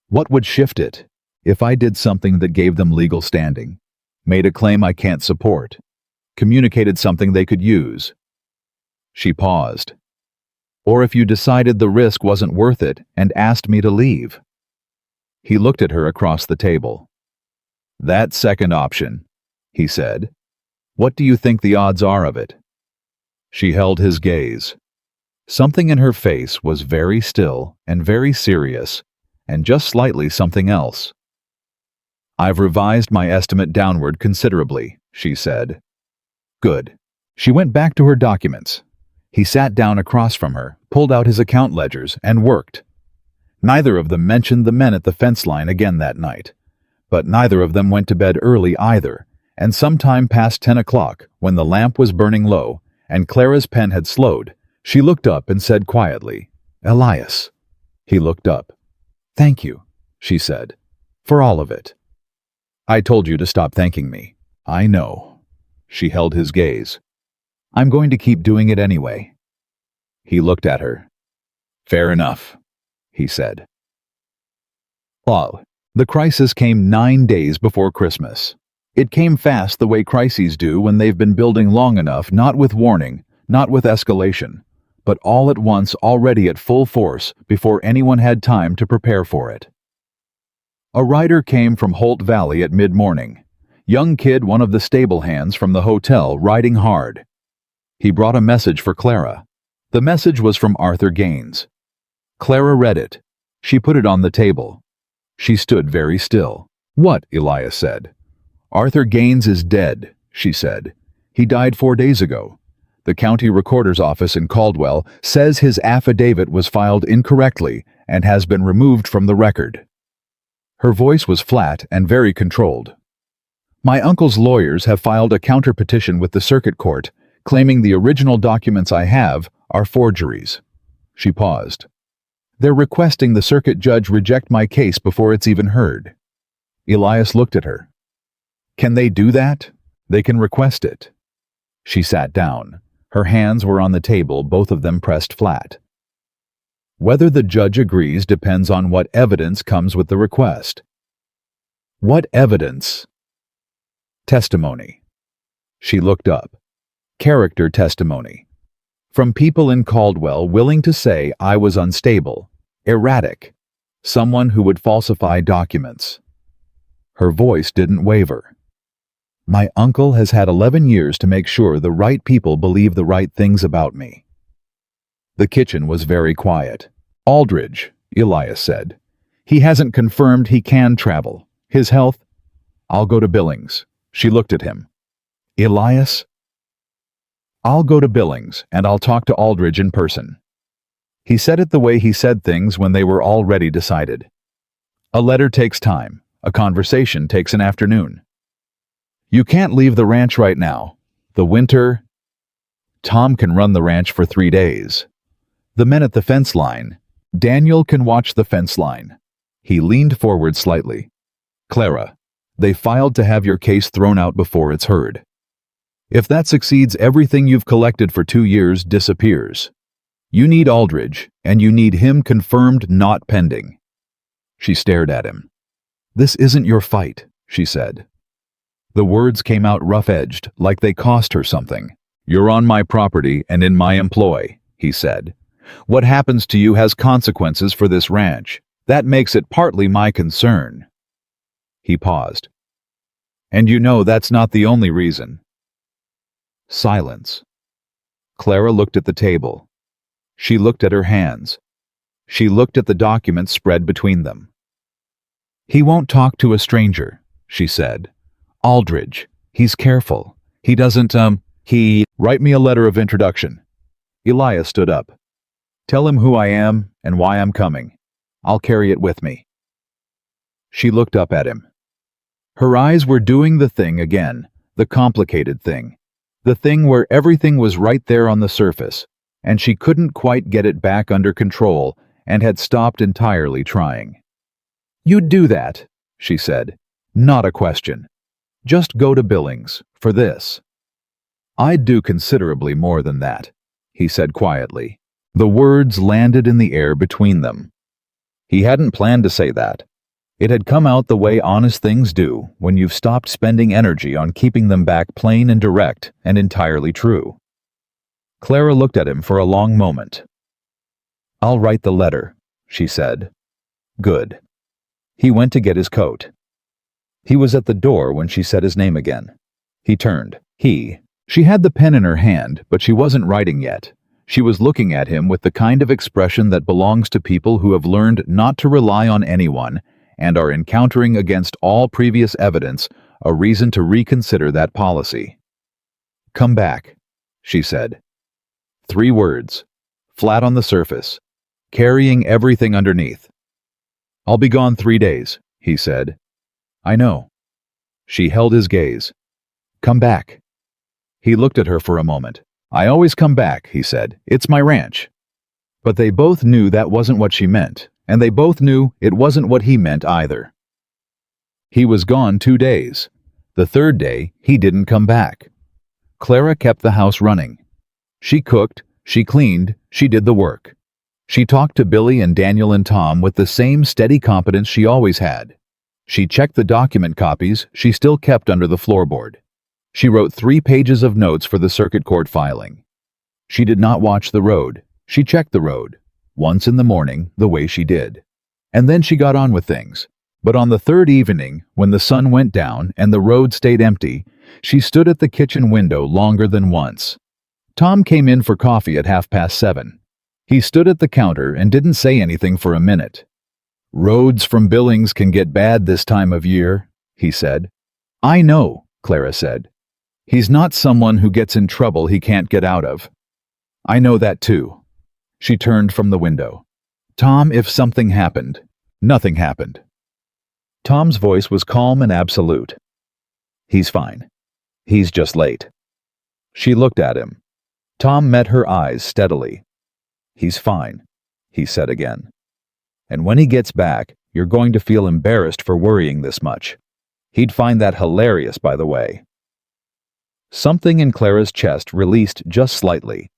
"What would shift it?" "If I did something that gave them legal standing, made a claim I can't support, communicated something they could use." She paused. "Or if you decided the risk wasn't worth it and asked me to leave." He looked at her across the table. "That second option," he said. "What do you think the odds are of it?" She held his gaze. Something in her face was very still and very serious, and just slightly something else. "I've revised my estimate downward considerably," she said. "Good." She went back to her documents. He sat down across from her, pulled out his account ledgers, and worked. Neither of them mentioned the men at the fence line again that night, but neither of them went to bed early either, and sometime past 10 o'clock, when the lamp was burning low and Clara's pen had slowed, she looked up and said quietly, "Elias." He looked up. "Thank you," she said, "for all of it." "I told you to stop thanking me." "I know." She held his gaze. "I'm going to keep doing it anyway." He looked at her. "Fair enough," he said. The crisis came 9 days before Christmas. It came fast the way crises do when they've been building long enough, not with warning, not with escalation, but all at once, already at full force, before anyone had time to prepare for it. A rider came from Holt Valley at mid-morning. Young kid, one of the stable hands from the hotel, riding hard. He brought a message for Clara. The message was from Arthur Gaines. Clara read it. She put it on the table. She stood very still. "What?" Elias said. "Arthur Gaines is dead," she said. "He died 4 days ago. The county recorder's office in Caldwell says his affidavit was filed incorrectly and has been removed from the record." Her voice was flat and very controlled. "My uncle's lawyers have filed a counter-petition with the circuit court, claiming the original documents I have are forgeries." She paused. "They're requesting the circuit judge reject my case before it's even heard." Elias looked at her. "Can they do that?" "They can request it." She sat down. Her hands were on the table, both of them pressed flat. "Whether the judge agrees depends on what evidence comes with the request." "What evidence?" "Testimony." She looked up. "Character testimony. From people in Caldwell willing to say I was unstable, erratic, someone who would falsify documents." Her voice didn't waver. "My uncle has had 11 years to make sure the right people believe the right things about me." The kitchen was very quiet. "Aldridge," Elias said. He hasn't confirmed he can travel. His health? I'll go to Billings. She looked at him. Elias? I'll go to Billings, and I'll talk to Aldridge in person. He said it the way he said things when they were already decided. A letter takes time. A conversation takes an afternoon. You can't leave the ranch right now. The winter... Tom can run the ranch for 3 days. The men at the fence line. Daniel can watch the fence line. He leaned forward slightly. Clara, they filed to have your case thrown out before it's heard. If that succeeds, everything you've collected for 2 years disappears. You need Aldridge, and you need him confirmed, not pending. She stared at him. This isn't your fight, she said. The words came out rough-edged, like they cost her something. You're on my property and in my employ, he said. What happens to you has consequences for this ranch. That makes it partly my concern. He paused. And you know that's not the only reason. Silence. Clara looked at the table. She looked at her hands. She looked at the documents spread between them. He won't talk to a stranger, she said. Aldridge, he's careful. He doesn't, Write me a letter of introduction. Elias stood up. Tell him who I am and why I'm coming. I'll carry it with me. She looked up at him. Her eyes were doing the thing again, the complicated thing. The thing where everything was right there on the surface, and she couldn't quite get it back under control and had stopped entirely trying. You'd do that, she said. Not a question. Just go to Billings, for this. I'd do considerably more than that, he said quietly. The words landed in the air between them. He hadn't planned to say that. It had come out the way honest things do when you've stopped spending energy on keeping them back plain and direct and entirely true. Clara looked at him for a long moment. I'll write the letter, she said. Good. He went to get his coat. He was at the door when she said his name again. He turned. She had the pen in her hand, but she wasn't writing yet. She was looking at him with the kind of expression that belongs to people who have learned not to rely on anyone and are encountering against all previous evidence a reason to reconsider that policy. Come back, she said. 3 words, flat on the surface, carrying everything underneath. I'll be gone 3 days, he said. I know. She held his gaze. Come back. He looked at her for a moment. I always come back, he said. It's my ranch. But they both knew that wasn't what she meant, and they both knew it wasn't what he meant either. He was gone 2 days. The 3rd day, he didn't come back. Clara kept the house running. She cooked, she cleaned, she did the work. She talked to Billy and Daniel and Tom with the same steady competence she always had. She checked the document copies she still kept under the floorboard. She wrote 3 pages of notes for the circuit court filing. She did not watch the road. She checked the road, once in the morning, the way she did. And then she got on with things. But on the 3rd evening, when the sun went down and the road stayed empty, she stood at the kitchen window longer than once. Tom came in for coffee at 7:30. He stood at the counter and didn't say anything for a minute. Roads from Billings can get bad this time of year, he said. I know, Clara said. He's not someone who gets in trouble he can't get out of. I know that too. She turned from the window. Tom, if something happened. Nothing happened. Tom's voice was calm and absolute. He's fine. He's just late. She looked at him. Tom met her eyes steadily. He's fine, he said again. And when he gets back, you're going to feel embarrassed for worrying this much. He'd find that hilarious, by the way. Something in Clara's chest released just slightly.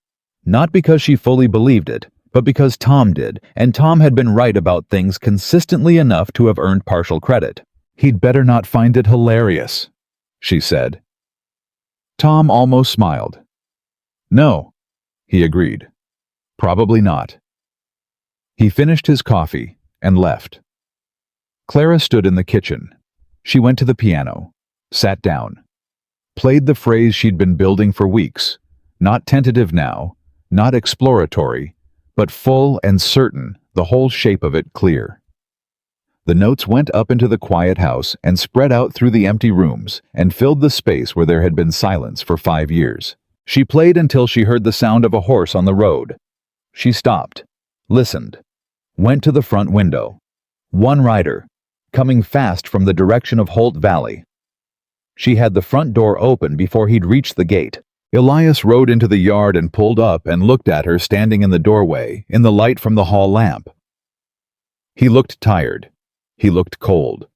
Not because she fully believed it, but because Tom did, and Tom had been right about things consistently enough to have earned partial credit. He'd better not find it hilarious, she said. Tom almost smiled. No, he agreed. Probably not. He finished his coffee and left. Clara stood in the kitchen. She went to the piano, sat down, played the phrase she'd been building for weeks, not tentative now, not exploratory, but full and certain, the whole shape of it clear. The notes went up into the quiet house and spread out through the empty rooms and filled the space where there had been silence for 5 years. She played until she heard the sound of a horse on the road. She stopped, listened, went to the front window. One rider, coming fast from the direction of Holt Valley. She had the front door open before he'd reached the gate. Elias rode into the yard and pulled up and looked at her standing in the doorway in the light from the hall lamp. He looked tired. He looked cold.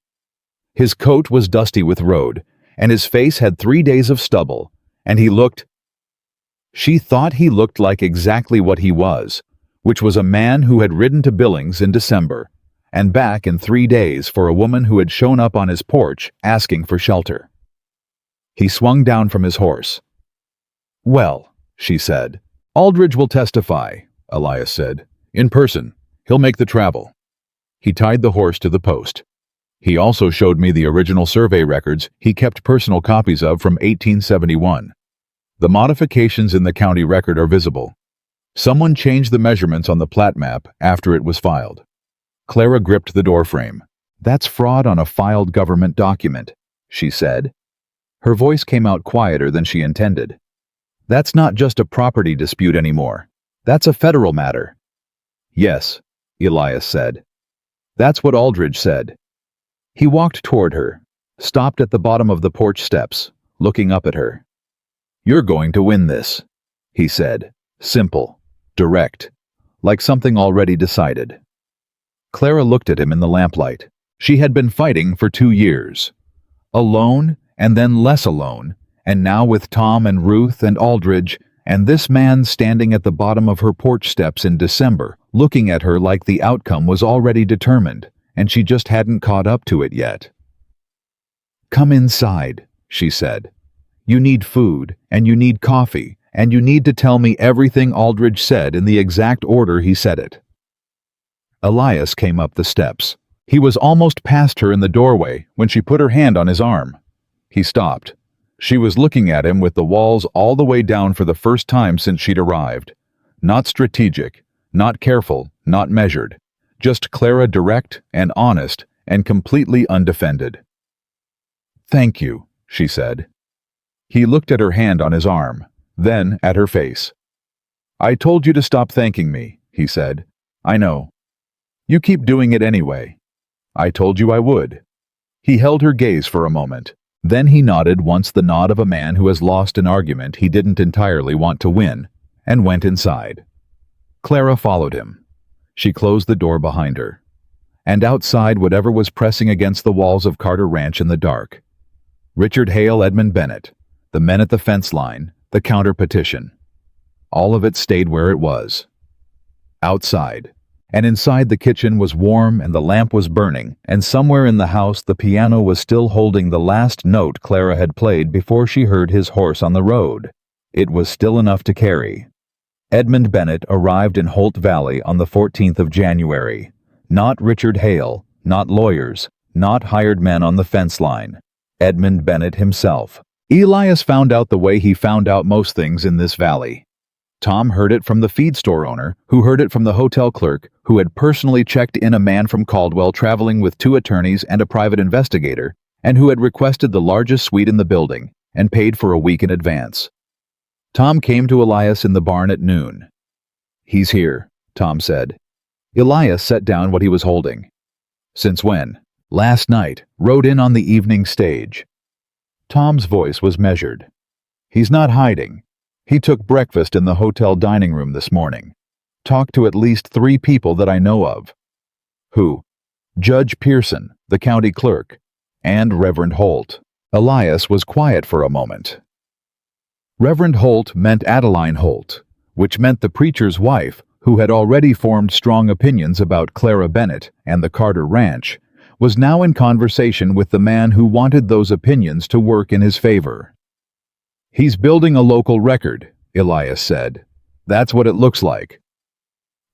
His coat was dusty with road, and his face had 3 days of stubble, and he looked... She thought he looked like exactly what he was, which was a man who had ridden to Billings in December, and back in 3 days for a woman who had shown up on his porch asking for shelter. He swung down from his horse. "Well," she said. "Aldridge will testify," Elias said. "In person. He'll make the travel." He tied the horse to the post. He also showed me the original survey records he kept personal copies of from 1871. The modifications in the county record are visible. Someone changed the measurements on the plat map after it was filed. Clara gripped the doorframe. "That's fraud on a filed government document," she said. Her voice came out quieter than she intended. "That's not just a property dispute anymore. That's a federal matter." "Yes," Elias said. "That's what Aldridge said." He walked toward her, stopped at the bottom of the porch steps, looking up at her. "You're going to win this," he said, simple, direct, like something already decided. Clara looked at him in the lamplight. She had been fighting for 2 years. Alone, and then less alone, and now with Tom and Ruth and Aldridge, and this man standing at the bottom of her porch steps in December, looking at her like the outcome was already determined, and she just hadn't caught up to it yet. "Come inside," she said. "You need food, and you need coffee, and you need to tell me everything Aldridge said in the exact order he said it." Elias came up the steps. He was almost past her in the doorway when she put her hand on his arm. He stopped. She was looking at him with the walls all the way down for the first time since she'd arrived. Not strategic, not careful, not measured. Just Clara direct and honest and completely undefended. "Thank you," she said. He looked at her hand on his arm, then at her face. "I told you to stop thanking me," he said. "I know. You keep doing it anyway. I told you I would." He held her gaze for a moment. Then he nodded once the nod of a man who has lost an argument he didn't entirely want to win, and went inside. Clara followed him. She closed the door behind her. And outside whatever was pressing against the walls of Carter Ranch in the dark. Richard Hale, Edmund Bennett, the men at the fence line, the counter petition. All of it stayed where it was. Outside. And inside the kitchen was warm and the lamp was burning, and somewhere in the house the piano was still holding the last note Clara had played before she heard his horse on the road. It was still enough to carry. Edmund Bennett arrived in Holt Valley on the 14th of January. Not Richard Hale, not lawyers, not hired men on the fence line. Edmund Bennett himself. Elias found out the way he found out most things in this valley. Tom heard it from the feed store owner, who heard it from the hotel clerk, who had personally checked in a man from Caldwell traveling with 2 attorneys and a private investigator, and who had requested the largest suite in the building, and paid for a week in advance. Tom came to Elias in the barn at noon. "He's here," Tom said. Elias set down what he was holding. "Since when?" "Last night. Rode in on the evening stage." Tom's voice was measured. "He's not hiding. He took breakfast in the hotel dining room this morning. Talked to at least 3 people that I know of." "Who?" "Judge Pearson, the county clerk, and Reverend Holt." Elias was quiet for a moment. Reverend Holt meant Adeline Holt, which meant the preacher's wife, who had already formed strong opinions about Clara Bennett and the Carter Ranch, was now in conversation with the man who wanted those opinions to work in his favor. "He's building a local record," Elias said. "That's what it looks like."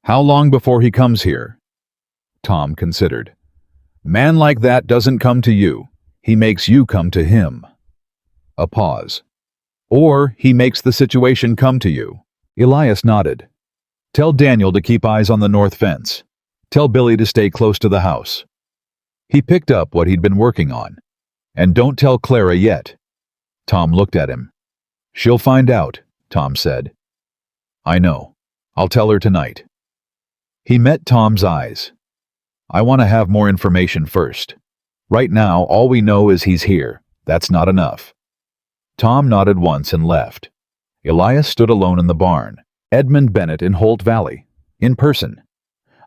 "How long before he comes here?" Tom considered. "Man like that doesn't come to you. He makes you come to him." A pause. "Or he makes the situation come to you." Elias nodded. "Tell Daniel to keep eyes on the north fence. Tell Billy to stay close to the house." He picked up what he'd been working on. "And don't tell Clara yet." Tom looked at him. "She'll find out," Tom said. "I know. I'll tell her tonight." He met Tom's eyes. "I want to have more information first. Right now, all we know is he's here. That's not enough." Tom nodded once and left. Elias stood alone in the barn. Edmund Bennett in Holt Valley, in person.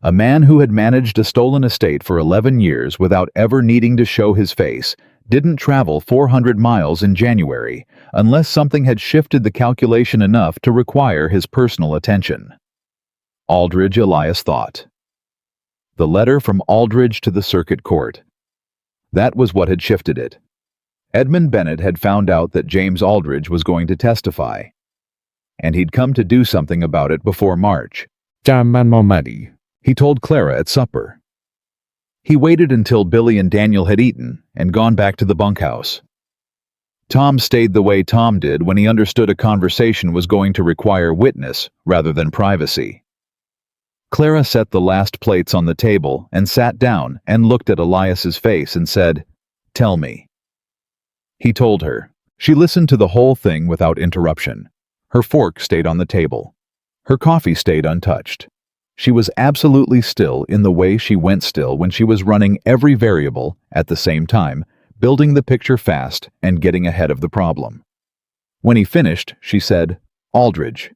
A man who had managed a stolen estate for 11 years without ever needing to show his face didn't travel 400 miles in January unless something had shifted the calculation enough to require his personal attention. Aldridge, Elias thought. The letter from Aldridge to the circuit court. That was what had shifted it. Edmund Bennett had found out that James Aldridge was going to testify, and he'd come to do something about it before March. "Time and more money," he told Clara at supper. He waited until Billy and Daniel had eaten and gone back to the bunkhouse. Tom stayed the way Tom did when he understood a conversation was going to require witness rather than privacy. Clara set the last plates on the table and sat down and looked at Elias's face and said, "Tell me." He told her. She listened to the whole thing without interruption. Her fork stayed on the table. Her coffee stayed untouched. She was absolutely still in the way she went still when she was running every variable at the same time, building the picture fast and getting ahead of the problem. When he finished, she said, "Aldridge.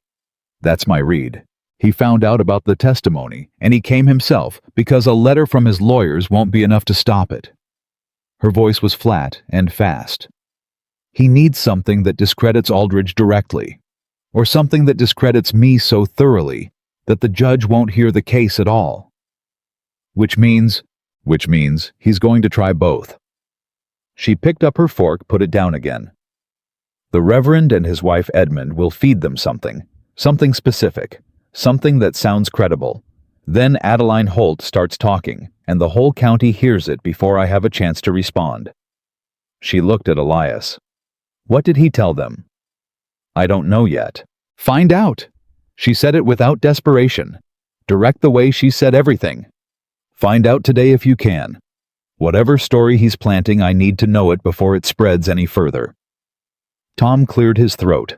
That's my read. He found out about the testimony, and he came himself because a letter from his lawyers won't be enough to stop it." Her voice was flat and fast. "He needs something that discredits Aldridge directly, or something that discredits me so thoroughly that the judge won't hear the case at all. Which means he's going to try both." She picked up her fork, put it down again. "The Reverend and his wife Edmund will feed them something specific, something that sounds credible. Then Adeline Holt starts talking, and the whole county hears it before I have a chance to respond." She looked at Elias. "What did he tell them?" "I don't know yet." "Find out." She said it without desperation, direct the way she said everything. "Find out today if you can. Whatever story he's planting, I need to know it before it spreads any further." Tom cleared his throat.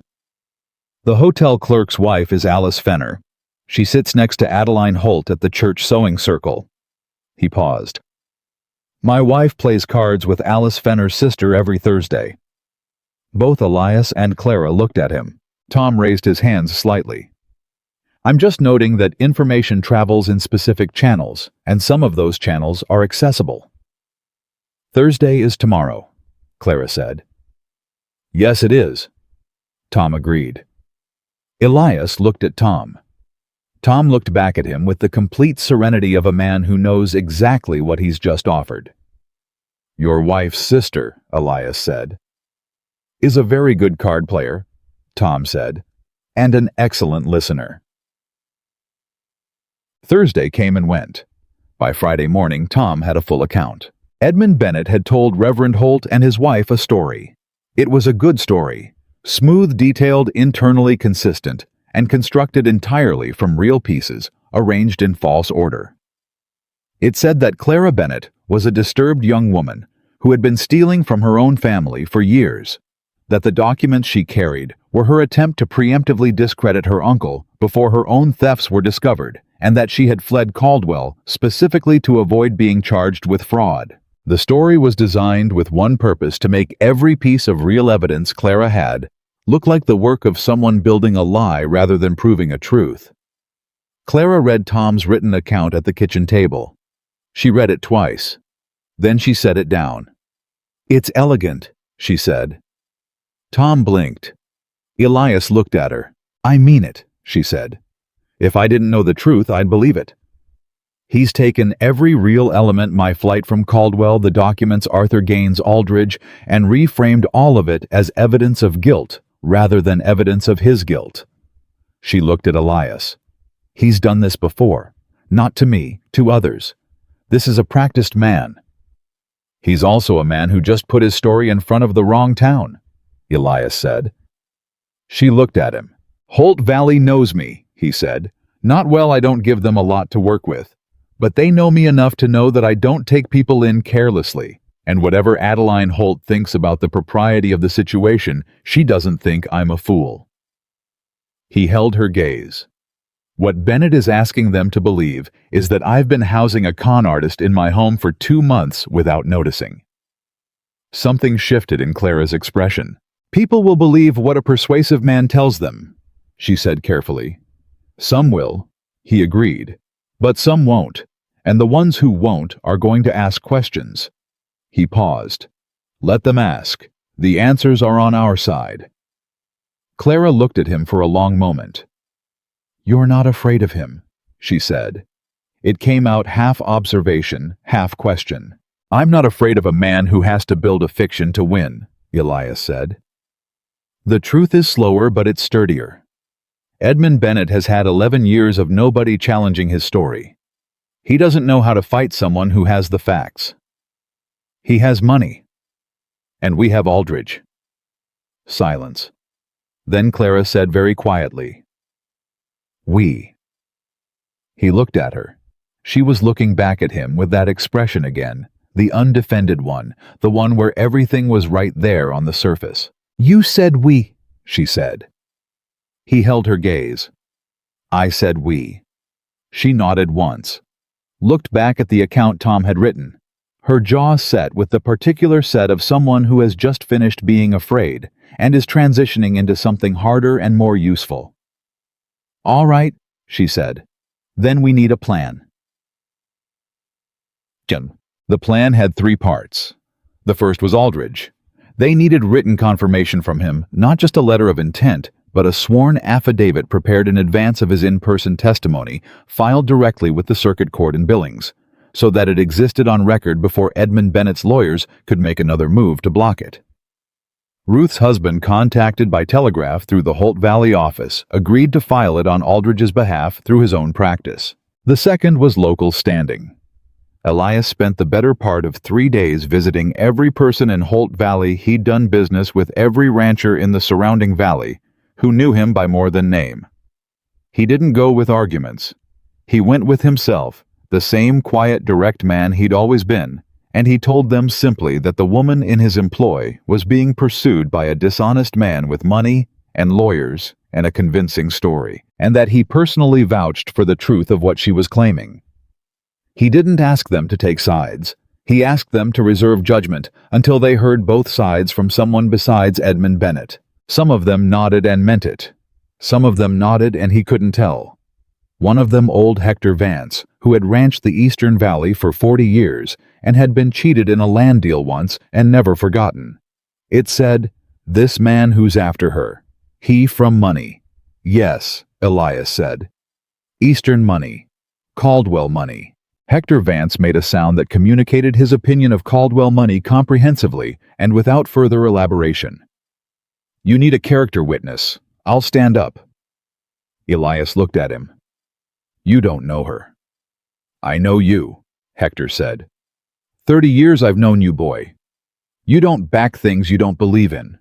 "The hotel clerk's wife is Alice Fenner. She sits next to Adeline Holt at the church sewing circle." He paused. "My wife plays cards with Alice Fenner's sister every Thursday." Both Elias and Clara looked at him. Tom raised his hands slightly. "I'm just noting that information travels in specific channels, and some of those channels are accessible." "Thursday is tomorrow," Clara said. "Yes, it is," Tom agreed. Elias looked at Tom. Tom looked back at him with the complete serenity of a man who knows exactly what he's just offered. "Your wife's sister," Elias said, "is a very good card player," Tom said, "and an excellent listener." Thursday came and went. By Friday morning, Tom had a full account. Edmund Bennett had told Reverend Holt and his wife a story. It was a good story, smooth, detailed, internally consistent, and constructed entirely from real pieces, arranged in false order. It said that Clara Bennett was a disturbed young woman who had been stealing from her own family for years, that the documents she carried were her attempt to preemptively discredit her uncle before her own thefts were discovered, and that she had fled Caldwell specifically to avoid being charged with fraud. The story was designed with one purpose: to make every piece of real evidence Clara had look like the work of someone building a lie rather than proving a truth. Clara read Tom's written account at the kitchen table. She read it twice. Then she set it down. "It's elegant," she said. Tom blinked. Elias looked at her. "I mean it," she said. "If I didn't know the truth, I'd believe it. He's taken every real element, my flight from Caldwell, the documents, Arthur Gaines, Aldridge, and reframed all of it as evidence of guilt rather than evidence of his guilt." She looked at Elias. "He's done this before. Not to me, to others. This is a practiced man." "He's also a man who just put his story in front of the wrong town," Elias said. She looked at him. "Holt Valley knows me," he said. "Not well, I don't give them a lot to work with. but they know me enough to know that I don't take people in carelessly. And whatever Adeline Holt thinks about the propriety of the situation, she doesn't think I'm a fool." He held her gaze. "What Bennett is asking them to believe is that I've been housing a con artist in my home for 2 months without noticing." Something shifted in Clara's expression. "People will believe what a persuasive man tells them," she said carefully. "Some will," he agreed, "but some won't, and the ones who won't are going to ask questions." He paused. "Let them ask. The answers are on our side." Clara looked at him for a long moment. "You're not afraid of him," she said. It came out half observation, half question. "I'm not afraid of a man who has to build a fiction to win," Elias said. "The truth is slower, but it's sturdier. Edmund Bennett has had 11 years of nobody challenging his story. He doesn't know how to fight someone who has the facts. He has money. And we have Aldridge." Silence. Then Clara said very quietly, "We." He looked at her. She was looking back at him with that expression again, the undefended one, the one where everything was right there on the surface. "You said we," she said. He held her gaze. "I said we." She nodded once, looked back at the account Tom had written, her jaw set with the particular set of someone who has just finished being afraid and is transitioning into something harder and more useful. "All right," she said. "Then we need a plan." The plan had 3 parts. The first was Aldridge. They needed written confirmation from him, not just a letter of intent, but a sworn affidavit prepared in advance of his in-person testimony, filed directly with the circuit court in Billings, so that it existed on record before Edmund Bennett's lawyers could make another move to block it. Ruth's husband, contacted by telegraph through the Holt Valley office, agreed to file it on Aldridge's behalf through his own practice. The second was local standing. Elias spent the better part of 3 days visiting every person in Holt Valley he'd done business with, every rancher in the surrounding valley who knew him by more than name. He didn't go with arguments. He went with himself, the same quiet, direct man he'd always been, and he told them simply that the woman in his employ was being pursued by a dishonest man with money and lawyers and a convincing story, and that he personally vouched for the truth of what she was claiming. He didn't ask them to take sides. He asked them to reserve judgment until they heard both sides from someone besides Edmund Bennett. Some of them nodded and meant it. Some of them nodded and he couldn't tell. One of them, old Hector Vance, who had ranched the Eastern Valley for 40 years and had been cheated in a land deal once and never forgotten. It said, "This man who's after her. He from money." "Yes," Elias said. "Eastern money. Caldwell money." Hector Vance made a sound that communicated his opinion of Caldwell money comprehensively and without further elaboration. "You need a character witness. I'll stand up." Elias looked at him. "You don't know her." "I know you," Hector said. 30 years I've known you, boy. You don't back things you don't believe in."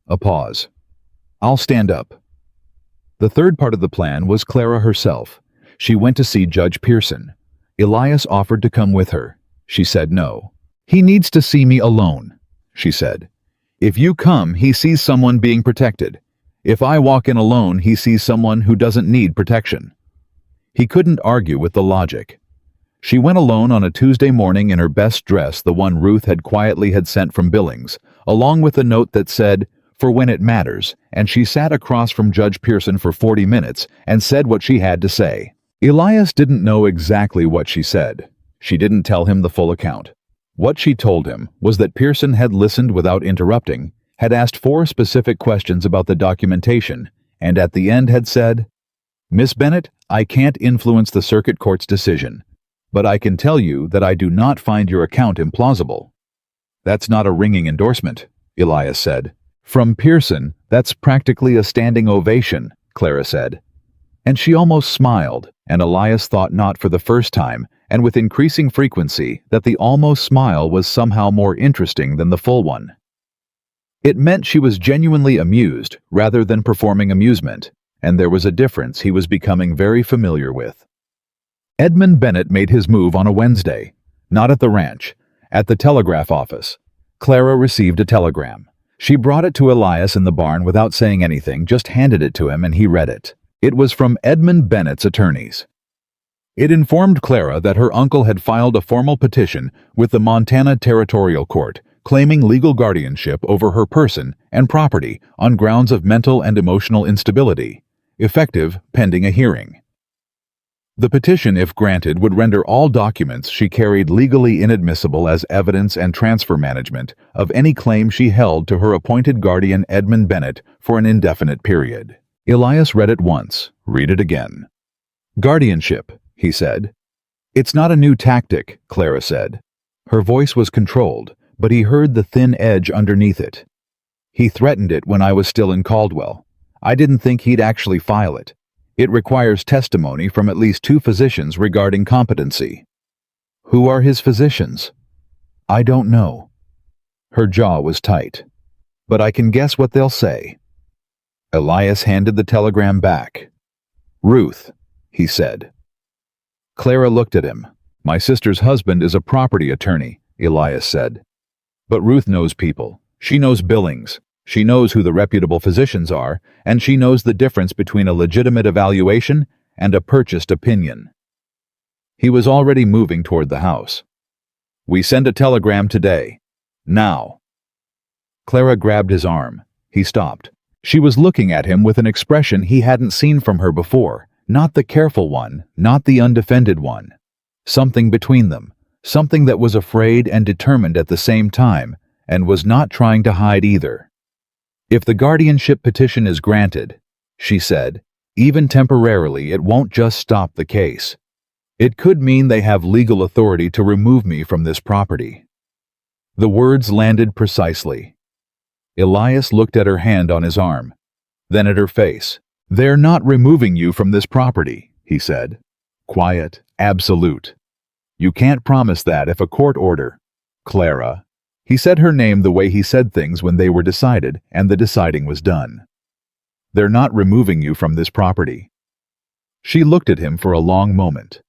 A pause. "I'll stand up." The third part of the plan was Clara herself. She went to see Judge Pearson. Elias offered to come with her. She said no. "He needs to see me alone," she said. "If you come, he sees someone being protected. If I walk in alone, he sees someone who doesn't need protection." He couldn't argue with the logic. She went alone on a Tuesday morning in her best dress, the one Ruth had quietly sent from Billings, along with a note that said, "For when it matters," and she sat across from Judge Pearson for 40 minutes and said what she had to say. Elias didn't know exactly what she said. She didn't tell him the full account. What she told him was that Pearson had listened without interrupting, had asked 4 specific questions about the documentation, and at the end had said, "Miss Bennett, I can't influence the circuit court's decision, but I can tell you that I do not find your account implausible." "That's not a ringing endorsement," Elias said. "From Pearson, that's practically a standing ovation," Clara said. And she almost smiled, and Elias thought not for the first time, and with increasing frequency, that the almost smile was somehow more interesting than the full one. It meant she was genuinely amused rather than performing amusement, and there was a difference he was becoming very familiar with. Edmund Bennett made his move on a Wednesday. Not at the ranch. At the telegraph office. Clara received a telegram. She brought it to Elias in the barn without saying anything, just handed it to him and he read it. It was from Edmund Bennett's attorneys. It informed Clara that her uncle had filed a formal petition with the Montana Territorial Court, claiming legal guardianship over her person and property on grounds of mental and emotional instability, effective pending a hearing. The petition, if granted, would render all documents she carried legally inadmissible as evidence and transfer management of any claim she held to her appointed guardian Edmund Bennett for an indefinite period. Elias read it once. Read it again. Guardianship, he said. It's not a new tactic, Clara said. Her voice was controlled, but he heard the thin edge underneath it. He threatened it when I was still in Caldwell. I didn't think he'd actually file it. It requires testimony from at least 2 physicians regarding competency. Who are his physicians? I don't know. Her jaw was tight. But I can guess what they'll say. Elias handed the telegram back. Ruth, he said. Clara looked at him. My sister's husband is a property attorney, Elias said. But Ruth knows people. She knows Billings. She knows who the reputable physicians are, and she knows the difference between a legitimate evaluation and a purchased opinion. He was already moving toward the house. We send a telegram today. Now. Clara grabbed his arm. He stopped. She was looking at him with an expression he hadn't seen from her before, not the careful one, not the undefended one. Something between them, something that was afraid and determined at the same time, and was not trying to hide either. If the guardianship petition is granted, she said, even temporarily, it won't just stop the case. It could mean they have legal authority to remove me from this property. The words landed precisely. Elias looked at her hand on his arm, then at her face. They're not removing you from this property, he said. Quiet, absolute. You can't promise that if a court order. Clara. He said her name the way he said things when they were decided, and the deciding was done. They're not removing you from this property. She looked at him for a long moment.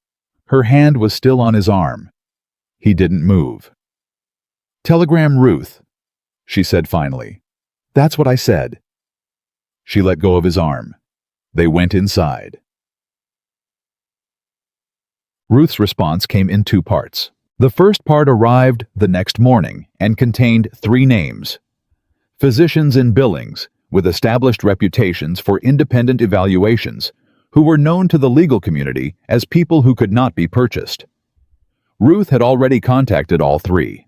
Her hand was still on his arm. He didn't move. Telegram Ruth, she said finally. That's what I said. She let go of his arm. They went inside. Ruth's response came in 2 parts. The first part arrived the next morning and contained 3 names. Physicians in Billings, with established reputations for independent evaluations, who were known to the legal community as people who could not be purchased. Ruth had already contacted all 3.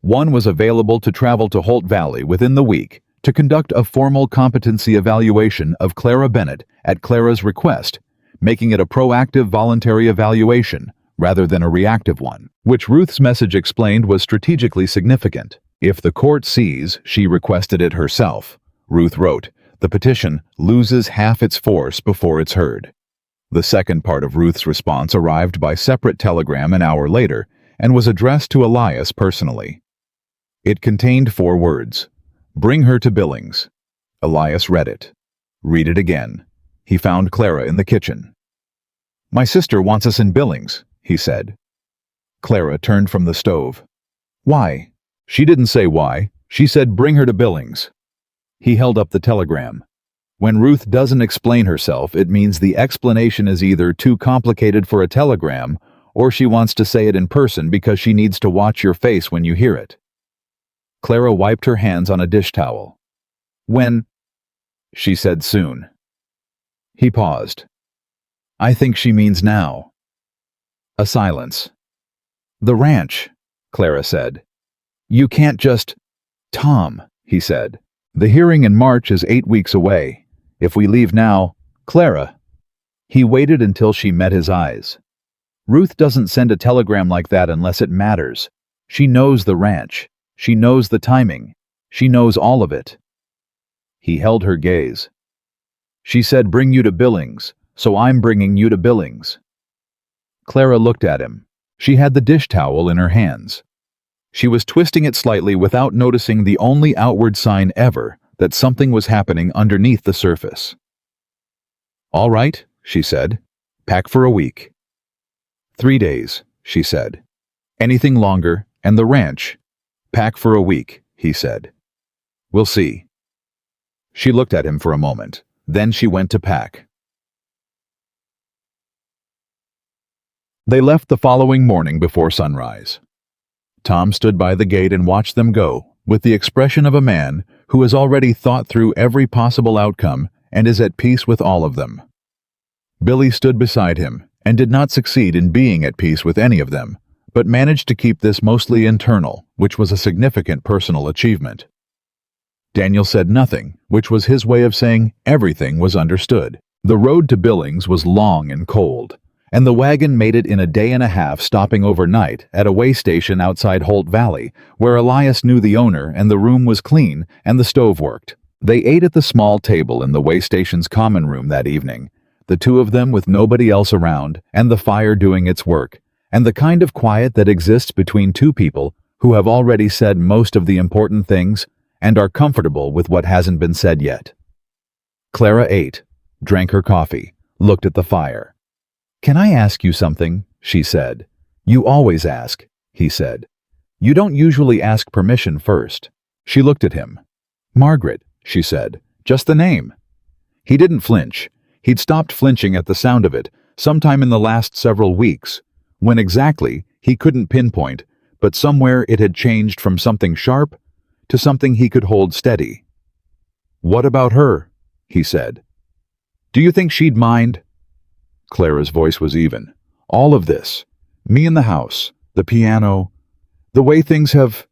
One was available to travel to Holt Valley within the week to conduct a formal competency evaluation of Clara Bennett at Clara's request, making it a proactive voluntary evaluation rather than a reactive one, which Ruth's message explained was strategically significant. If the court sees she requested it herself, Ruth wrote, the petition loses half its force before it's heard. The second part of Ruth's response arrived by separate telegram an hour later and was addressed to Elias personally. It contained 4 words. Bring her to Billings. Elias read it. Read it again. He found Clara in the kitchen. My sister wants us in Billings, he said. Clara turned from the stove. Why? She didn't say why. She said bring her to Billings. He held up the telegram. When Ruth doesn't explain herself, it means the explanation is either too complicated for a telegram, or she wants to say it in person because she needs to watch your face when you hear it. Clara wiped her hands on a dish towel. When? She said soon. He paused. I think she means now. A silence. The ranch, Clara said. You can't just... Tom, he said. The hearing in March is 8 weeks away. If we leave now... Clara. He waited until she met his eyes. Ruth doesn't send a telegram like that unless it matters. She knows the ranch. She knows the timing. She knows all of it. He held her gaze. She said bring you to Billings, so I'm bringing you to Billings. Clara looked at him. She had the dish towel in her hands. She was twisting it slightly without noticing the only outward sign ever that something was happening underneath the surface. All right, she said. Pack for a week. 3 days, she said. Anything longer, and the ranch. Pack for a week, he said. We'll see. She looked at him for a moment. Then she went to pack. They left the following morning before sunrise. Tom stood by the gate and watched them go, with the expression of a man who has already thought through every possible outcome and is at peace with all of them. Billy stood beside him and did not succeed in being at peace with any of them, but managed to keep this mostly internal, which was a significant personal achievement. Daniel said nothing, which was his way of saying everything was understood. The road to Billings was long and cold, and the wagon made it in a day and a half, stopping overnight at a way station outside Holt Valley, where Elias knew the owner and the room was clean and the stove worked. They ate at the small table in the way station's common room that evening, the two of them with nobody else around and the fire doing its work, and the kind of quiet that exists between two people who have already said most of the important things and are comfortable with what hasn't been said yet. Clara ate, drank her coffee, looked at the fire. "Can I ask you something?" she said. "You always ask," he said. "You don't usually ask permission first." She looked at him. "Margaret," she said, "just the name." He didn't flinch. He'd stopped flinching at the sound of it, sometime in the last several weeks. When exactly, he couldn't pinpoint, but somewhere it had changed from something sharp to something he could hold steady. "What about her?" he said. "Do you think she'd mind?" Clara's voice was even. "All of this. Me in the house, the piano, the way things have—"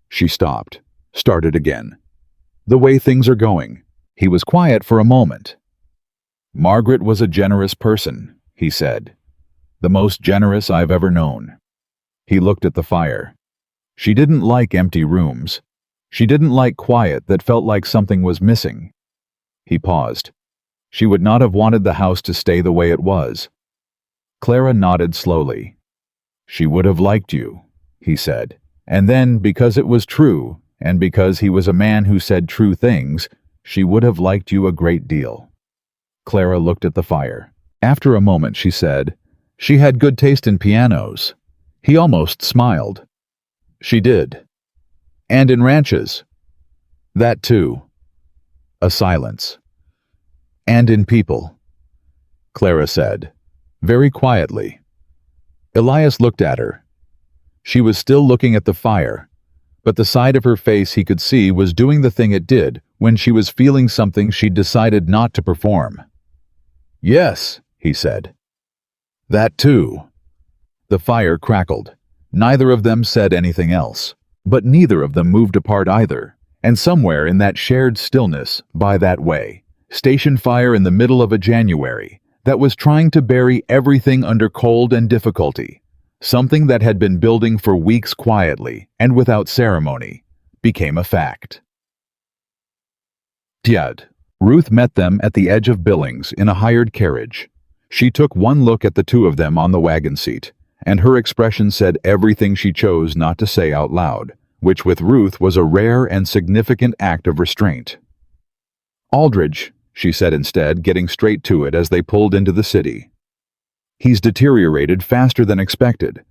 She stopped, started again. "The way things are going." He was quiet for a moment. "Margaret was a generous person," he said. "The most generous I've ever known." He looked at the fire. She didn't like empty rooms. She didn't like quiet that felt like something was missing. He paused. She would not have wanted the house to stay the way it was. Clara nodded slowly. "She would have liked you," he said. And then, because it was true, and because he was a man who said true things, she would have liked you a great deal. Clara looked at the fire. After a moment she said, "She had good taste in pianos." He almost smiled. "She did. And in ranches." "That too." A silence. "And in people," Clara said, very quietly. Elias looked at her. She was still looking at the fire, but the side of her face he could see was doing the thing it did when she was feeling something she'd decided not to perform. "Yes," he said. "That too." The fire crackled. Neither of them said anything else, but neither of them moved apart either, and somewhere in that shared stillness, by that way, station fire in the middle of a January, that was trying to bury everything under cold and difficulty, something that had been building for weeks quietly and without ceremony, became a fact. Yet, Ruth met them at the edge of Billings in a hired carriage. She took one look at the two of them on the wagon seat, and her expression said everything she chose not to say out loud, which with Ruth was a rare and significant act of restraint. "Aldridge," she said instead, getting straight to it as they pulled into the city. "He's deteriorated faster than expected.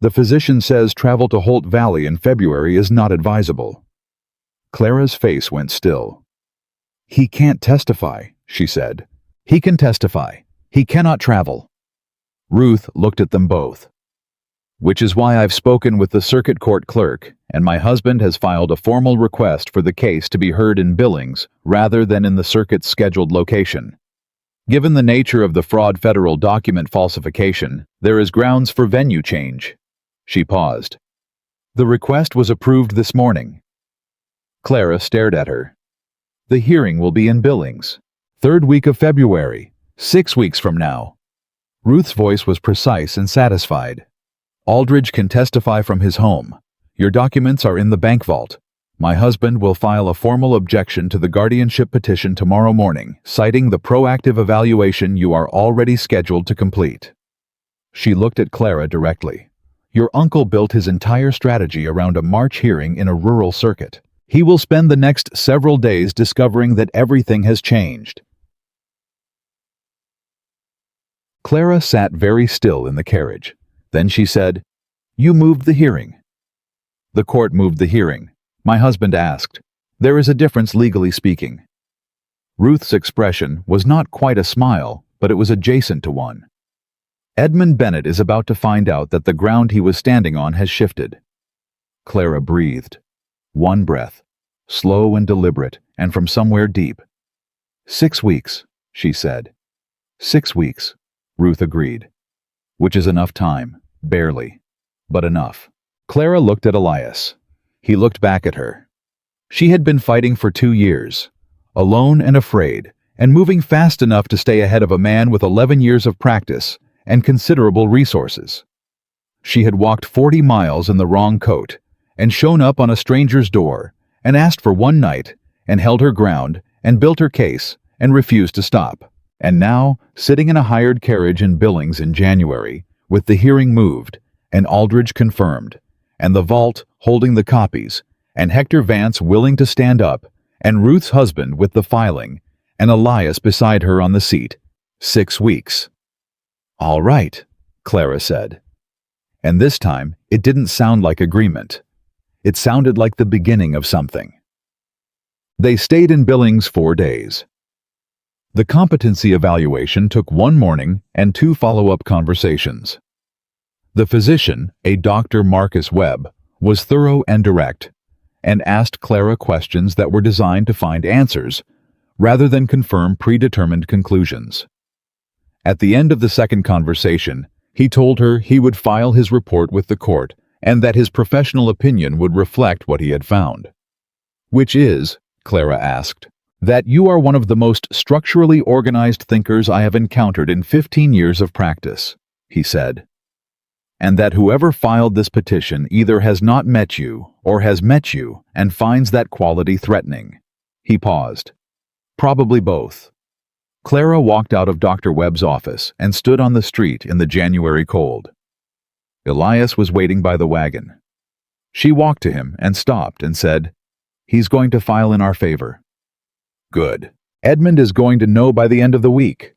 The physician says travel to Holt Valley in February is not advisable." Clara's face went still. "He can't testify," she said. "He can testify. He cannot travel." Ruth looked at them both. "Which is why I've spoken with the circuit court clerk, and my husband has filed a formal request for the case to be heard in Billings rather than in the circuit's scheduled location. Given the nature of the fraud federal document falsification, there is grounds for venue change." She paused. "The request was approved this morning." Clara stared at her. "The hearing will be in Billings. 3rd week of February, 6 weeks from now." Ruth's voice was precise and satisfied. "Aldridge can testify from his home. Your documents are in the bank vault. My husband will file a formal objection to the guardianship petition tomorrow morning, citing the proactive evaluation you are already scheduled to complete." She looked at Clara directly. "Your uncle built his entire strategy around a March hearing in a rural circuit. He will spend the next several days discovering that everything has changed. Clara sat very still in the carriage. Then she said, "You moved the hearing." "The court moved the hearing," my husband asked. "There is a difference legally speaking." Ruth's expression was not quite a smile, but it was adjacent to one. "Edmund Bennett is about to find out that the ground he was standing on has shifted." Clara breathed. One breath, slow and deliberate, and from somewhere deep. 6 weeks, she said. 6 weeks, Ruth agreed. Which is enough time, barely, but enough. Clara looked at Elias. He looked back at her. She had been fighting for 2 years, alone and afraid, and moving fast enough to stay ahead of a man with 11 years of practice and considerable resources. She had walked 40 miles in the wrong coat, and shown up on a stranger's door, and asked for one night, and held her ground, and built her case, and refused to stop. And now, sitting in a hired carriage in Billings in January, with the hearing moved, and Aldridge confirmed, and the vault holding the copies, and Hector Vance willing to stand up, and Ruth's husband with the filing, and Elias beside her on the seat. 6 weeks. "All right," Clara said. And this time, it didn't sound like agreement. It sounded like the beginning of something. They stayed in Billings 4 days. The competency evaluation took 1 morning and 2 follow-up conversations. The physician, a Dr. Marcus Webb, was thorough and direct, and asked Clara questions that were designed to find answers, rather than confirm predetermined conclusions. At the end of the second conversation, he told her he would file his report with the court and that his professional opinion would reflect what he had found. "Which is," Clara asked, "that you are one of the most structurally organized thinkers I have encountered in 15 years of practice," he said. "And that whoever filed this petition either has not met you or has met you and finds that quality threatening." He paused. "Probably both." Clara walked out of Dr. Webb's office and stood on the street in the January cold. Elias was waiting by the wagon. She walked to him and stopped and said, "He's going to file in our favor." "Good. Edmund is going to know by the end of the week."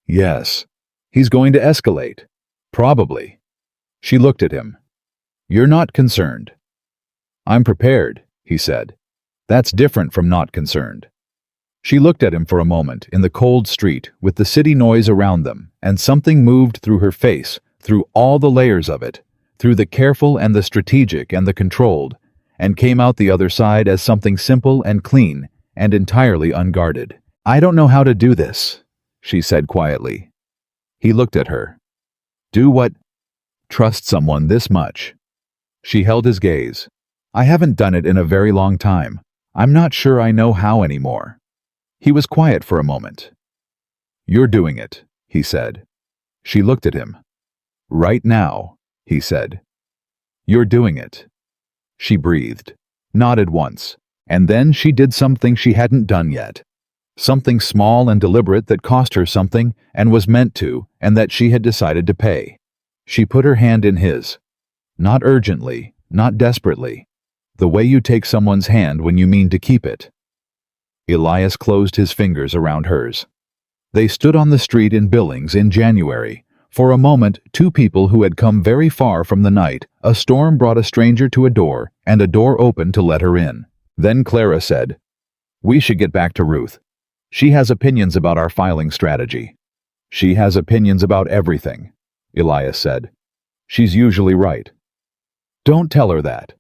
"Yes. He's going to escalate." "Probably." She looked at him. "You're not concerned." "I'm prepared," he said. "That's different from not concerned." She looked at him for a moment in the cold street with the city noise around them, and something moved through her face, through all the layers of it, through the careful and the strategic and the controlled, and came out the other side as something simple and clean and entirely unguarded. "I don't know how to do this," she said quietly. He looked at her. "Do what?" "Trust someone this much." She held his gaze. "I haven't done it in a very long time. I'm not sure I know how anymore." He was quiet for a moment. "You're doing it," he said. She looked at him. "Right now," he said. "You're doing it." She breathed, nodded once, and then she did something she hadn't done yet. Something small and deliberate that cost her something and was meant to, and that she had decided to pay. She put her hand in his. Not urgently, not desperately. The way you take someone's hand when you mean to keep it. Elias closed his fingers around hers. They stood on the street in Billings in January. For a moment, 2 people who had come very far from the night, a storm brought a stranger to a door, and a door opened to let her in. Then Clara said, "We should get back to Ruth. She has opinions about our filing strategy." "She has opinions about everything," Elias said. "She's usually right." "Don't tell her that."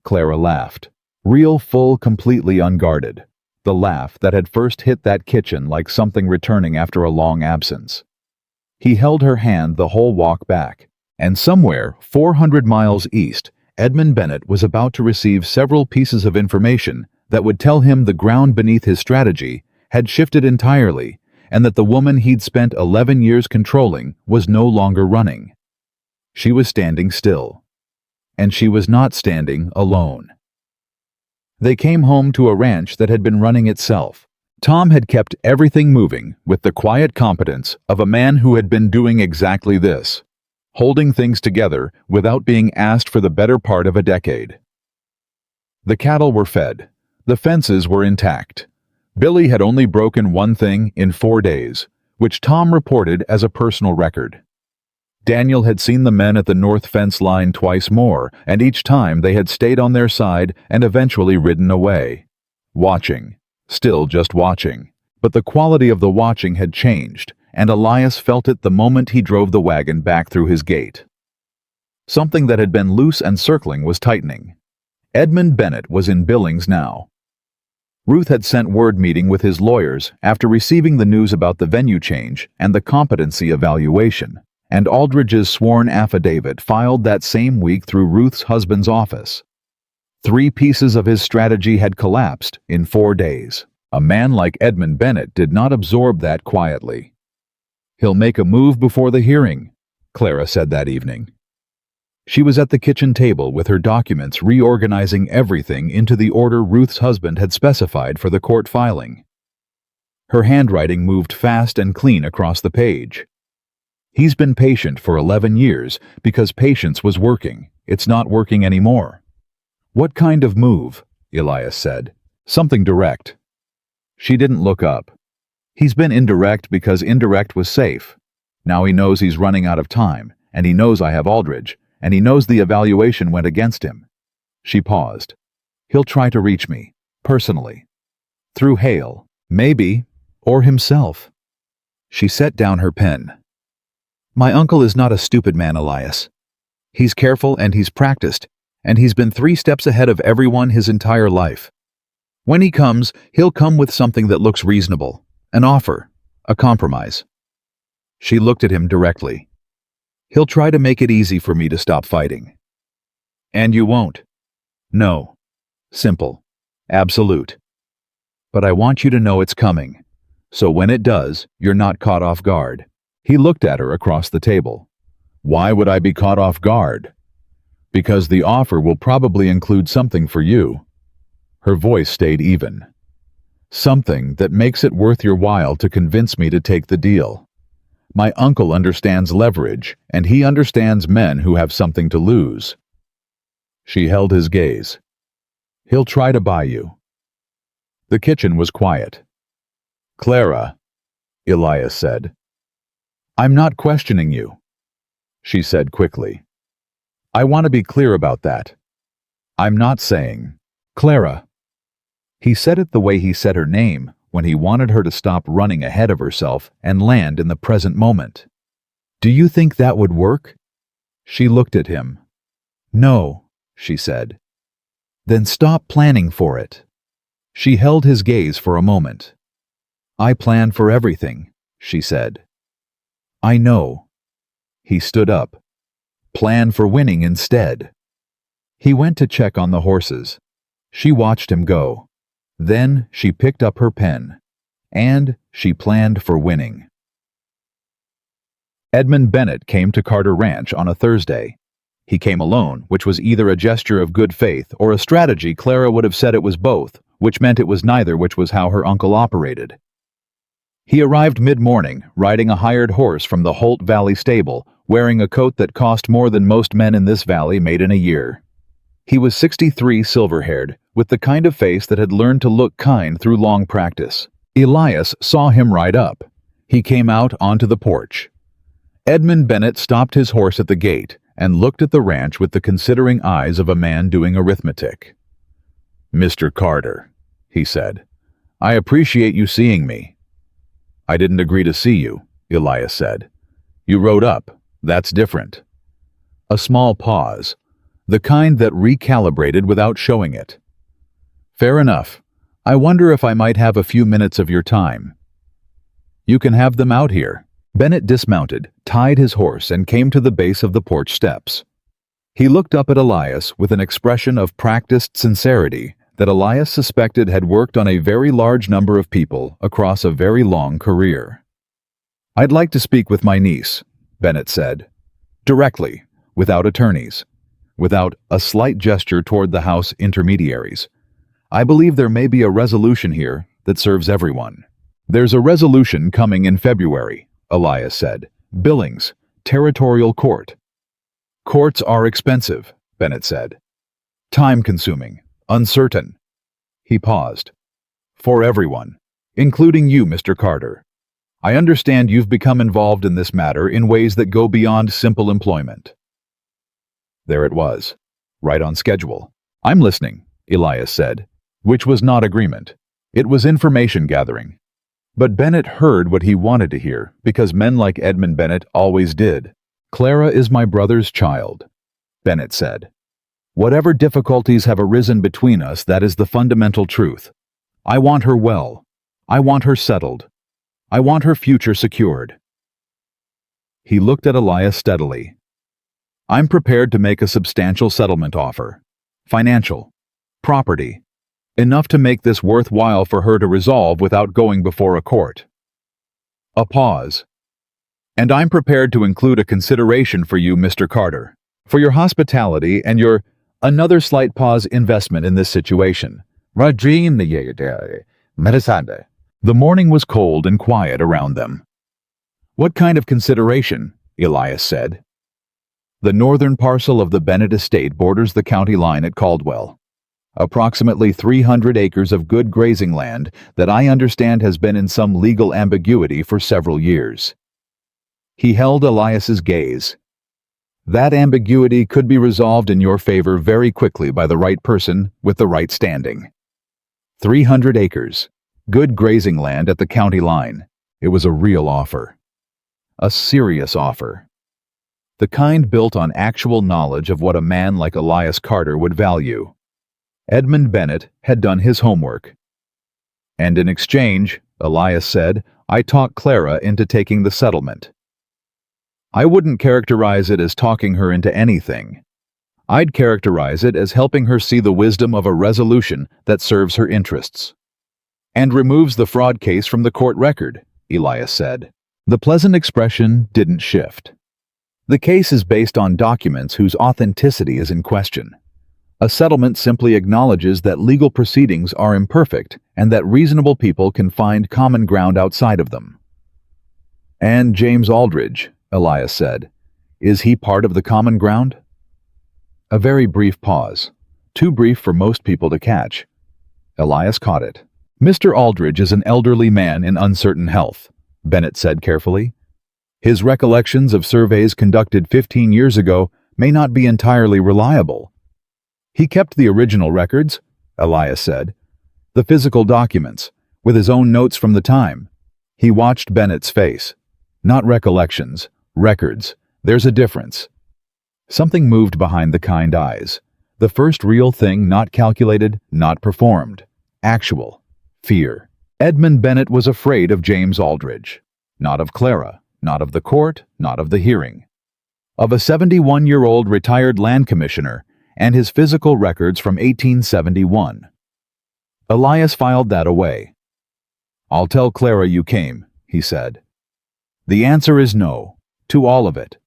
Clara laughed. Real, full, completely unguarded. The laugh that had first hit that kitchen like something returning after a long absence. He held her hand the whole walk back, and somewhere 400 miles east, Edmund Bennett was about to receive several pieces of information that would tell him the ground beneath his strategy had shifted entirely, and that the woman he'd spent 11 years controlling was no longer running. She was standing still. And she was not standing alone. They came home to a ranch that had been running itself. Tom had kept everything moving with the quiet competence of a man who had been doing exactly this, holding things together without being asked for the better part of a decade. The cattle were fed. The fences were intact. Billy had only broken one thing in 4 days, which Tom reported as a personal record. Daniel had seen the men at the north fence line twice more, and each time they had stayed on their side and eventually ridden away. Watching. Still just watching. But the quality of the watching had changed, and Elias felt it the moment he drove the wagon back through his gate. Something that had been loose and circling was tightening. Edmund Bennett was in Billings now. Ruth had sent word meeting with his lawyers after receiving the news about the venue change and the competency evaluation, and Aldridge's sworn affidavit filed that same week through Ruth's husband's office. 3 pieces of his strategy had collapsed in 4 days. A man like Edmund Bennett did not absorb that quietly. "He'll make a move before the hearing," Clara said that evening. She was at the kitchen table with her documents reorganizing everything into the order Ruth's husband had specified for the court filing. Her handwriting moved fast and clean across the page. "He's been patient for 11 years because patience was working. It's not working anymore." "What kind of move?" Elias said. "Something direct." She didn't look up. "He's been indirect because indirect was safe. Now he knows he's running out of time, and he knows I have Aldridge, and he knows the evaluation went against him." She paused. "He'll try to reach me, personally. Through Hale, maybe, or himself." She set down her pen. "My uncle is not a stupid man, Elias. He's careful and he's practiced, and he's been 3 steps ahead of everyone his entire life. When he comes, he'll come with something that looks reasonable, an offer, a compromise." She looked at him directly. "He'll try to make it easy for me to stop fighting." "And you won't?" "No. Simple. Absolute. But I want you to know it's coming, so when it does, you're not caught off guard." He looked at her across the table. "Why would I be caught off guard?" "Because the offer will probably include something for you." Her voice stayed even. "Something that makes it worth your while to convince me to take the deal. My uncle understands leverage, and he understands men who have something to lose." She held his gaze. "He'll try to buy you." The kitchen was quiet. "Clara," Elias said. "I'm not questioning you," she said quickly. "I want to be clear about that. I'm not saying, Clara." He said it the way he said her name, when he wanted her to stop running ahead of herself and land in the present moment. "Do you think that would work?" She looked at him. "No," she said. "Then stop planning for it." She held his gaze for a moment. "I plan for everything," she said. "I know." He stood up. "Plan for winning instead." He went to check on the horses. She watched him go. Then she picked up her pen, and she planned for winning. Edmund Bennett came to Carter Ranch on a Thursday. He came alone, which was either a gesture of good faith or a strategy. Clara would have said it was both, which meant it was neither, which was how her uncle operated. He arrived mid-morning, riding a hired horse from the Holt Valley stable, wearing a coat that cost more than most men in this valley made in a year. He was 63, silver-haired, with the kind of face that had learned to look kind through long practice. Elias saw him ride up. He came out onto the porch. Edmund Bennett stopped his horse at the gate and looked at the ranch with the considering eyes of a man doing arithmetic. "Mr. Carter," he said, "I appreciate you seeing me." "I didn't agree to see you," Elias said. "You rode up. That's different." A small pause, the kind that recalibrated without showing it. "Fair enough. I wonder if I might have a few minutes of your time." "You can have them out here." Bennett dismounted, tied his horse, and came to the base of the porch steps. He looked up at Elias with an expression of practiced sincerity that Elias suspected had worked on a very large number of people across a very long career. "I'd like to speak with my niece," Bennett said. "Directly, without attorneys, without a slight gesture toward the House intermediaries. I believe there may be a resolution here that serves everyone." "There's a resolution coming in February," Elias said. "Billings, territorial court." "Courts are expensive," Bennett said. "Time-consuming, uncertain." He paused. "For everyone, including you, Mr. Carter. I understand you've become involved in this matter in ways that go beyond simple employment." There it was, right on schedule. "I'm listening," Elias said, which was not agreement. It was information gathering. But Bennett heard what he wanted to hear, because men like Edmund Bennett always did. "Clara is my brother's child," Bennett said. "Whatever difficulties have arisen between us, that is the fundamental truth. I want her well. I want her settled. I want her future secured." He looked at Elias steadily. "I'm prepared to make a substantial settlement offer. Financial. Property. Enough to make this worthwhile for her to resolve without going before a court." A pause. "And I'm prepared to include a consideration for you, Mr. Carter, for your hospitality and your," another slight pause, "investment in this situation." The morning was cold and quiet around them. "What kind of consideration?" Elias said. "The northern parcel of the Bennett estate borders the county line at Caldwell. Approximately 300 acres of good grazing land that I understand has been in some legal ambiguity for several years." He held Elias's gaze. "That ambiguity could be resolved in your favor very quickly by the right person with the right standing. 300 acres. Good grazing land at the county line. It was a real offer. A serious offer. The kind built on actual knowledge of what a man like Elias Carter would value. Edmund Bennett had done his homework. "And in exchange," Elias said, "I talked Clara into taking the settlement. I wouldn't characterize it as talking her into anything. I'd characterize it as helping her see the wisdom of a resolution that serves her interests. And removes the fraud case from the court record," Elias said. The pleasant expression didn't shift. "The case is based on documents whose authenticity is in question. A settlement simply acknowledges that legal proceedings are imperfect and that reasonable people can find common ground outside of them." "And James Aldridge," Elias said. "Is he part of the common ground?" A very brief pause, too brief for most people to catch. Elias caught it. "Mr. Aldridge is an elderly man in uncertain health," Bennett said carefully. "His recollections of surveys conducted 15 years ago may not be entirely reliable." "He kept the original records," Elias said. "The physical documents, with his own notes from the time." He watched Bennett's face. "Not recollections, records. There's a difference." Something moved behind the kind eyes. The first real thing not calculated, not performed. Actual. Fear. Edmund Bennett was afraid of James Aldridge. Not of Clara, not of the court, not of the hearing. Of a 71-year-old retired land commissioner and his physical records from 1871. Elias filed that away. "I'll tell Clara you came," he said. "The answer is no, to all of it."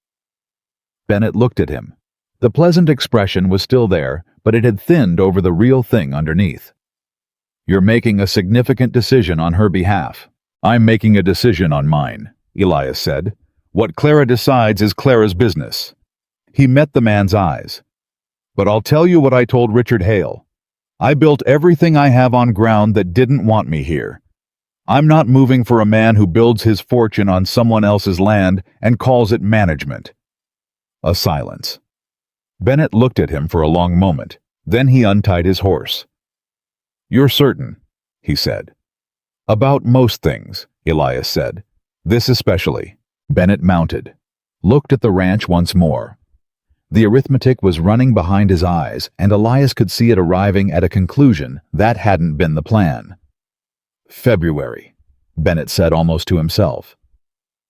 Bennett looked at him. The pleasant expression was still there, but it had thinned over the real thing underneath. "You're making a significant decision on her behalf." "I'm making a decision on mine," Elias said. "What Clara decides is Clara's business." He met the man's eyes. "But I'll tell you what I told Richard Hale. I built everything I have on ground that didn't want me here. I'm not moving for a man who builds his fortune on someone else's land and calls it management." A silence. Bennett looked at him for a long moment. Then he untied his horse. "You're certain," he said. "About most things," Elias said. "This especially." Bennett mounted, looked at the ranch once more. The arithmetic was running behind his eyes, and Elias could see it arriving at a conclusion that hadn't been the plan. "February," Bennett said almost to himself.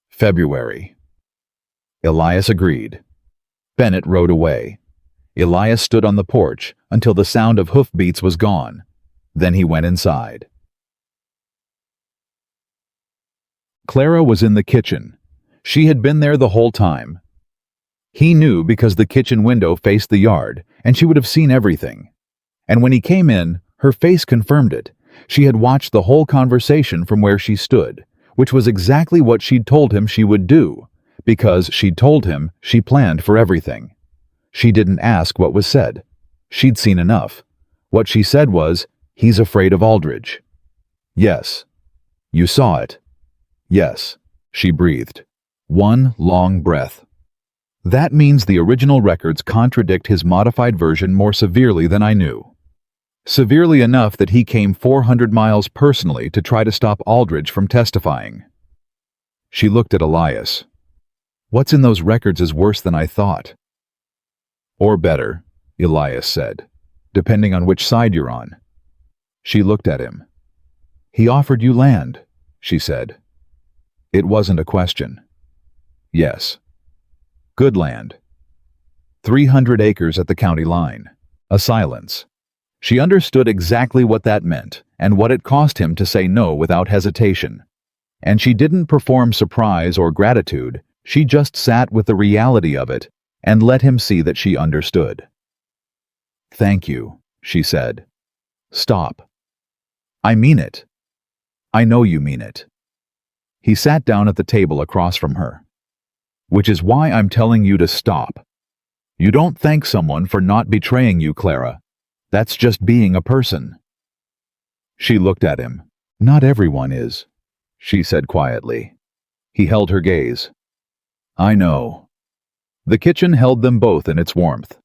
"February." Elias agreed. Bennett rode away. Elias stood on the porch until the sound of hoofbeats was gone. Then he went inside. Clara was in the kitchen. She had been there the whole time. He knew because the kitchen window faced the yard, and she would have seen everything. And when he came in, her face confirmed it. She had watched the whole conversation from where she stood, which was exactly what she'd told him she would do, because she'd told him she planned for everything. She didn't ask what was said. She'd seen enough. What she said was, "He's afraid of Aldridge." "Yes." "You saw it." Yes, she breathed. One long breath. That means the original records contradict his modified version more severely than I knew. Severely enough that he came 400 miles personally to try to stop Aldridge from testifying. She looked at Elias. What's in those records is worse than I thought. Or better, Elias said, depending on which side you're on. She looked at him. He offered you land, she said. It wasn't a question. Yes. Good land. 300 acres at the county line. A silence. She understood exactly what that meant and what it cost him to say no without hesitation. And she didn't perform surprise or gratitude, she just sat with the reality of it and let him see that she understood. Thank you, she said. Stop. I mean it. I know you mean it. He sat down at the table across from her. Which is why I'm telling you to stop. You don't thank someone for not betraying you, Clara. That's just being a person. She looked at him. Not everyone is, she said quietly. He held her gaze. I know. The kitchen held them both in its warmth.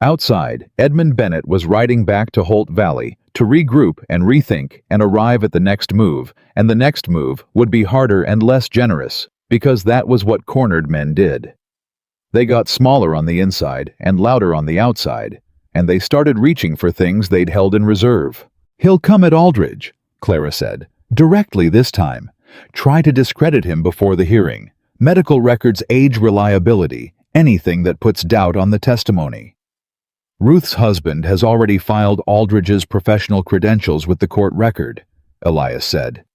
Outside, Edmund Bennett was riding back to Holt Valley to regroup and rethink and arrive at the next move, and the next move would be harder and less generous, because that was what cornered men did. They got smaller on the inside and louder on the outside, and they started reaching for things they'd held in reserve. He'll come at Aldridge, Clara said, directly this time. Try to discredit him before the hearing. Medical records age reliability, anything that puts doubt on the testimony. Ruth's husband has already filed Aldridge's professional credentials with the court record, Elias said.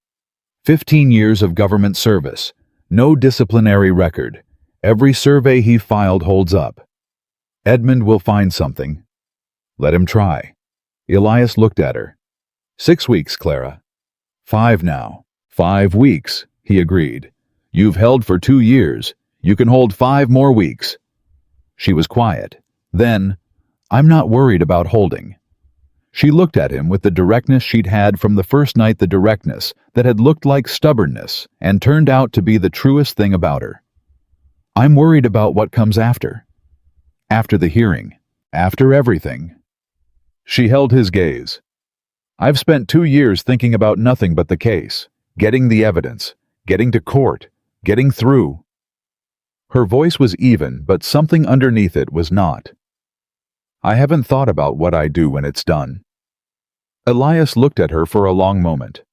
15 years of government service, no disciplinary record. Every survey he filed holds up. Edmund will find something. Let him try. Elias looked at her. 6 weeks, Clara. 5 now. 5 weeks, he agreed. You've held for 2 years. You can hold 5 more weeks. She was quiet. Then, I'm not worried about holding. She looked at him with the directness she'd had from the first night, the directness that had looked like stubbornness and turned out to be the truest thing about her. I'm worried about what comes after. After the hearing. After everything. She held his gaze. I've spent 2 years thinking about nothing but the case, getting the evidence, getting to court, getting through. Her voice was even, but something underneath it was not. I haven't thought about what I do when it's done. Elias looked at her for a long moment.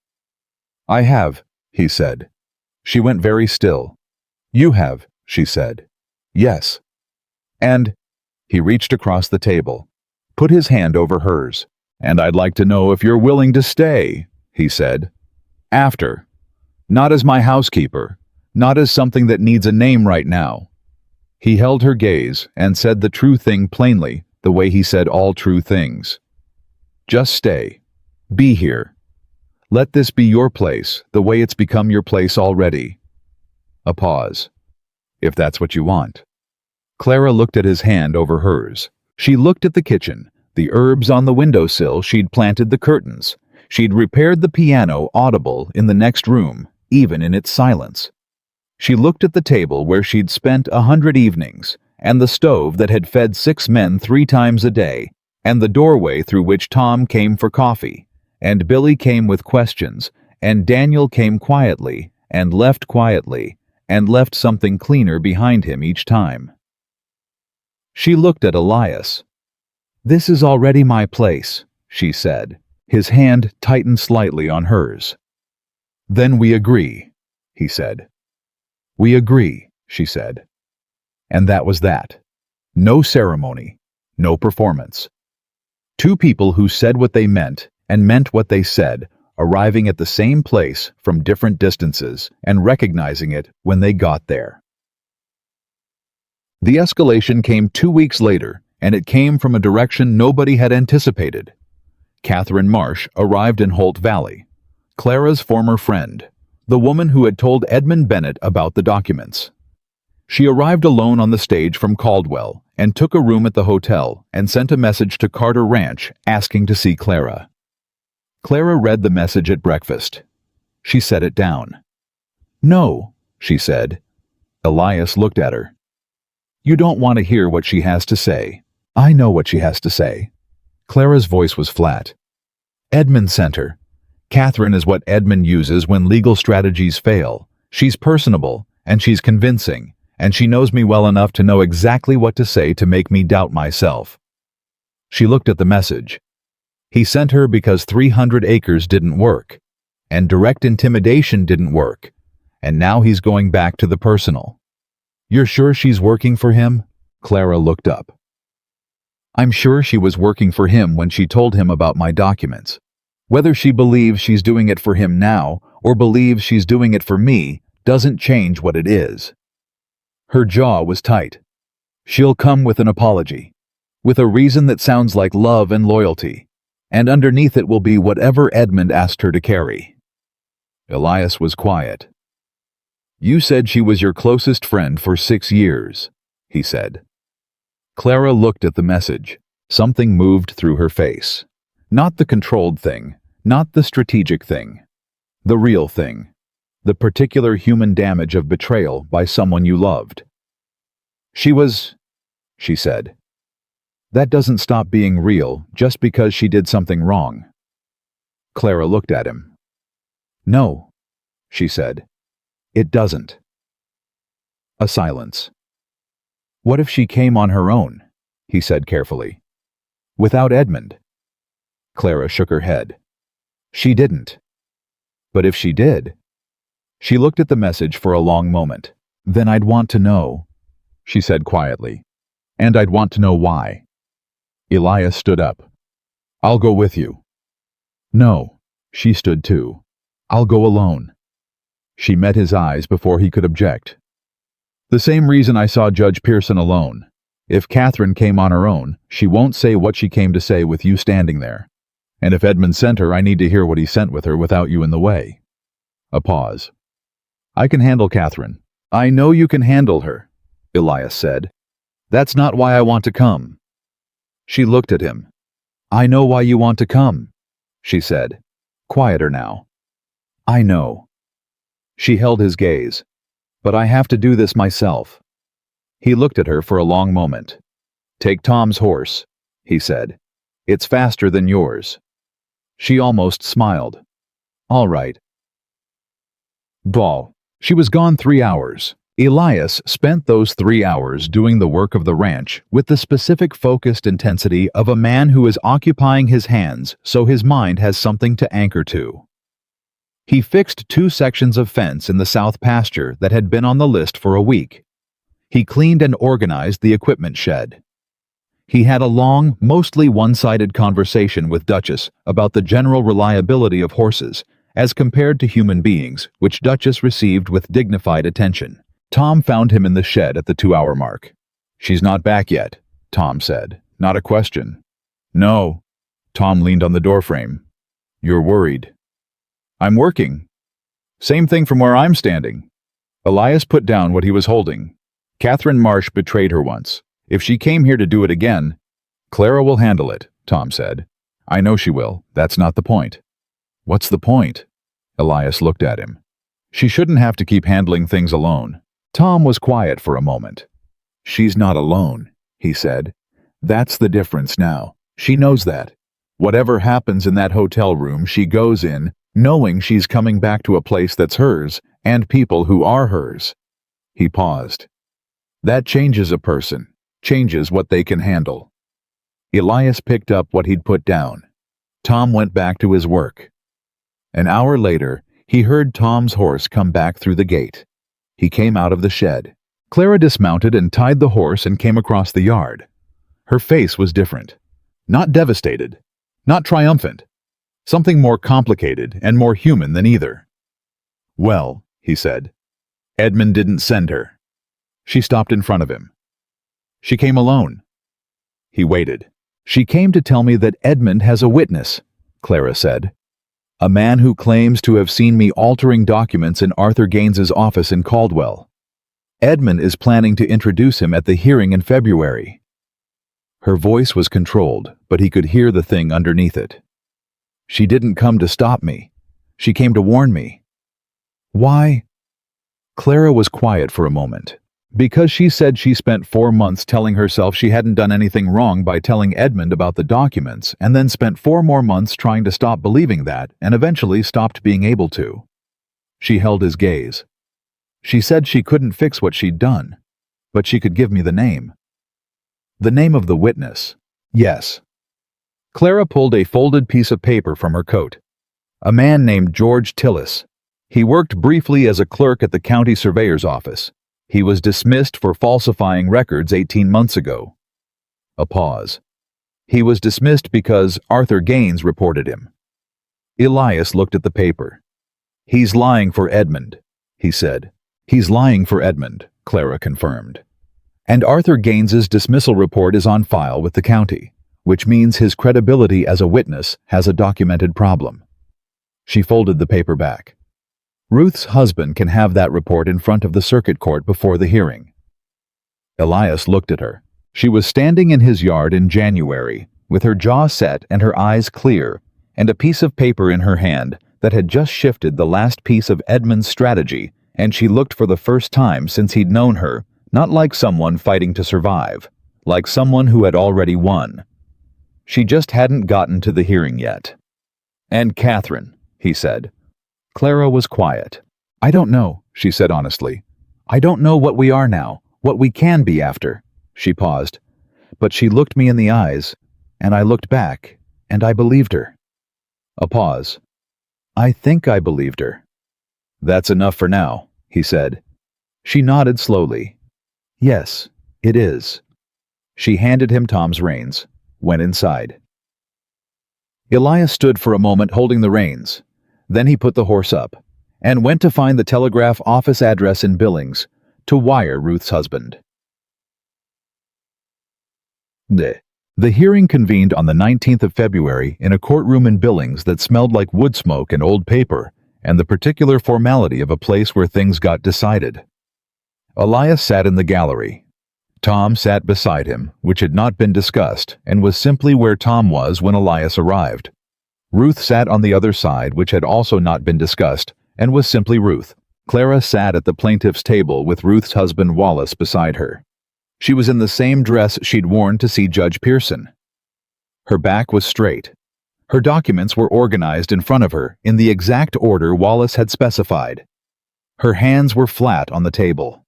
I have, he said. She went very still. You have, she said. Yes. And, he reached across the table, put his hand over hers. And I'd like to know if you're willing to stay, he said. After. Not as my housekeeper, not as something that needs a name right now. He held her gaze and said the true thing plainly, the way he said all true things. Just stay. Be here. Let this be your place, the way it's become your place already. A pause. If that's what you want. Clara looked at his hand over hers. She looked at the kitchen, the herbs on the windowsill. She'd planted the curtains. She'd repaired the piano audible in the next room, even in its silence. She looked at the table where she'd spent 100 evenings, and the stove that had fed 6 men 3 times a day, and the doorway through which Tom came for coffee, and Billy came with questions, and Daniel came quietly, and left something cleaner behind him each time. She looked at Elias. This is already my place, she said. His hand tightened slightly on hers. Then we agree, he said. We agree, she said. And that was that. No ceremony, no performance. 2 people who said what they meant and meant what they said, arriving at the same place from different distances and recognizing it when they got there. The escalation came 2 weeks later, and it came from a direction nobody had anticipated. Catherine Marsh arrived in Holt Valley, Clara's former friend, the woman who had told Edmund Bennett about the documents. She arrived alone on the stage from Caldwell and took a room at the hotel and sent a message to Carter Ranch asking to see Clara. Clara read the message at breakfast. She set it down. No, she said. Elias looked at her. You don't want to hear what she has to say. I know what she has to say. Clara's voice was flat. Edmund sent her. Catherine is what Edmund uses when legal strategies fail. She's personable, and she's convincing, and she knows me well enough to know exactly what to say to make me doubt myself. She looked at the message. He sent her because 300 acres didn't work, and direct intimidation didn't work, and now he's going back to the personal. You're sure she's working for him? Clara looked up. I'm sure she was working for him when she told him about my documents. Whether she believes she's doing it for him now or believes she's doing it for me doesn't change what it is. Her jaw was tight. She'll come with an apology, with a reason that sounds like love and loyalty, and underneath it will be whatever Edmund asked her to carry. Elias was quiet. You said she was your closest friend for 6 years, he said. Clara looked at the message. Something moved through her face. Not the controlled thing, not the strategic thing. The real thing. The particular human damage of betrayal by someone you loved. She said. That doesn't stop being real just because she did something wrong. Clara looked at him. No, she said. It doesn't. A silence. What if she came on her own? He said carefully. Without Edmund. Clara shook her head. She didn't. But if she did? She looked at the message for a long moment. Then I'd want to know, she said quietly. And I'd want to know why. Elias stood up. I'll go with you. No, she stood too. I'll go alone. She met his eyes before he could object. The same reason I saw Judge Pearson alone. If Catherine came on her own, she won't say what she came to say with you standing there. And if Edmund sent her, I need to hear what he sent with her without you in the way. A pause. I can handle Catherine. I know you can handle her, Elias said. That's not why I want to come. She looked at him. I know why you want to come, she said. Quieter now. I know. She held his gaze. But I have to do this myself. He looked at her for a long moment. Take Tom's horse, he said. It's faster than yours. She almost smiled. All right. Ball. She was gone 3 hours. Elias spent those 3 hours doing the work of the ranch with the specific focused intensity of a man who is occupying his hands so his mind has something to anchor to. He fixed 2 sections of fence in the south pasture that had been on the list for a week. He cleaned and organized the equipment shed. He had a long, mostly one-sided conversation with Duchess about the general reliability of horses as compared to human beings, which Duchess received with dignified attention. Tom found him in the shed at the 2-hour mark. She's not back yet, Tom said. Not a question. No. Tom leaned on the doorframe. You're worried. I'm working. Same thing from where I'm standing. Elias put down what he was holding. Catherine Marsh betrayed her once. If she came here to do it again, Clara will handle it, Tom said. I know she will. That's not the point. What's the point? Elias looked at him. She shouldn't have to keep handling things alone. Tom was quiet for a moment. She's not alone, he said. That's the difference now. She knows that. Whatever happens in that hotel room, she goes in, knowing she's coming back to a place that's hers, and people who are hers. He paused. That changes a person, changes what they can handle. Elias picked up what he'd put down. Tom went back to his work. An hour later, he heard Tom's horse come back through the gate. He came out of the shed. Clara dismounted and tied the horse and came across the yard. Her face was different. Not devastated. Not triumphant. Something more complicated and more human than either. Well, he said. Edmund didn't send her. She stopped in front of him. She came alone. He waited. She came to tell me that Edmund has a witness, Clara said. A man who claims to have seen me altering documents in Arthur Gaines's office in Caldwell. Edmund is planning to introduce him at the hearing in February. Her voice was controlled, but he could hear the thing underneath it. She didn't come to stop me. She came to warn me. Why? Clara was quiet for a moment. Because she said she spent 4 months telling herself she hadn't done anything wrong by telling Edmund about the documents, and then spent 4 more months trying to stop believing that, and eventually stopped being able to. She held his gaze. She said she couldn't fix what she'd done, but she could give me the name. The name of the witness. Yes. Clara pulled a folded piece of paper from her coat. A man named George Tillis. He worked briefly as a clerk at the county surveyor's office. He was dismissed for falsifying records 18 months ago. A pause. He was dismissed because Arthur Gaines reported him. Elias looked at the paper. He's lying for Edmund, he said. He's lying for Edmund, Clara confirmed. And Arthur Gaines's dismissal report is on file with the county, which means his credibility as a witness has a documented problem. She folded the paper back. Ruth's husband can have that report in front of the circuit court before the hearing. Elias looked at her. She was standing in his yard in January, with her jaw set and her eyes clear, and a piece of paper in her hand that had just shifted the last piece of Edmund's strategy, and she looked for the first time since he'd known her, not like someone fighting to survive, like someone who had already won. She just hadn't gotten to the hearing yet. "And Catherine," he said. Clara was quiet. "I don't know," she said honestly. "I don't know what we are now, what we can be after." She paused. But she looked me in the eyes, and I looked back, and I believed her. A pause. "I think I believed her." "That's enough for now," he said. She nodded slowly. "Yes, it is." She handed him Tom's reins, went inside. Elias stood for a moment holding the reins. Then he put the horse up, and went to find the telegraph office address in Billings, to wire Ruth's husband. The hearing convened on the 19th of February in a courtroom in Billings that smelled like wood smoke and old paper, and the particular formality of a place where things got decided. Elias sat in the gallery. Tom sat beside him, which had not been discussed, and was simply where Tom was when Elias arrived. Ruth sat on the other side, which had also not been discussed, and was simply Ruth. Clara sat at the plaintiff's table with Ruth's husband Wallace beside her. She was in the same dress she'd worn to see Judge Pearson. Her back was straight. Her documents were organized in front of her in the exact order Wallace had specified. Her hands were flat on the table.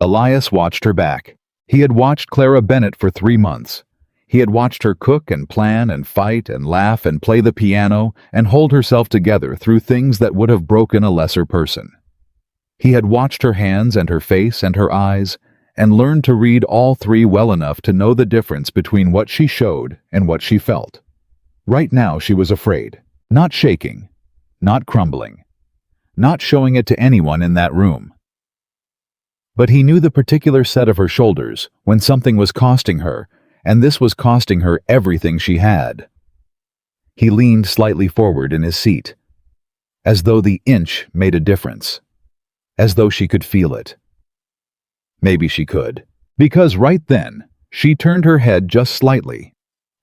Elias watched her back. He had watched Clara Bennett for 3 months. He had watched her cook and plan and fight and laugh and play the piano and hold herself together through things that would have broken a lesser person. He had watched her hands and her face and her eyes and learned to read all three well enough to know the difference between what she showed and what she felt. Right now she was afraid, not shaking, not crumbling, not showing it to anyone in that room. But he knew the particular set of her shoulders when something was costing her, and this was costing her everything she had. He leaned slightly forward in his seat, as though the inch made a difference, as though she could feel it. Maybe she could, because right then, she turned her head just slightly.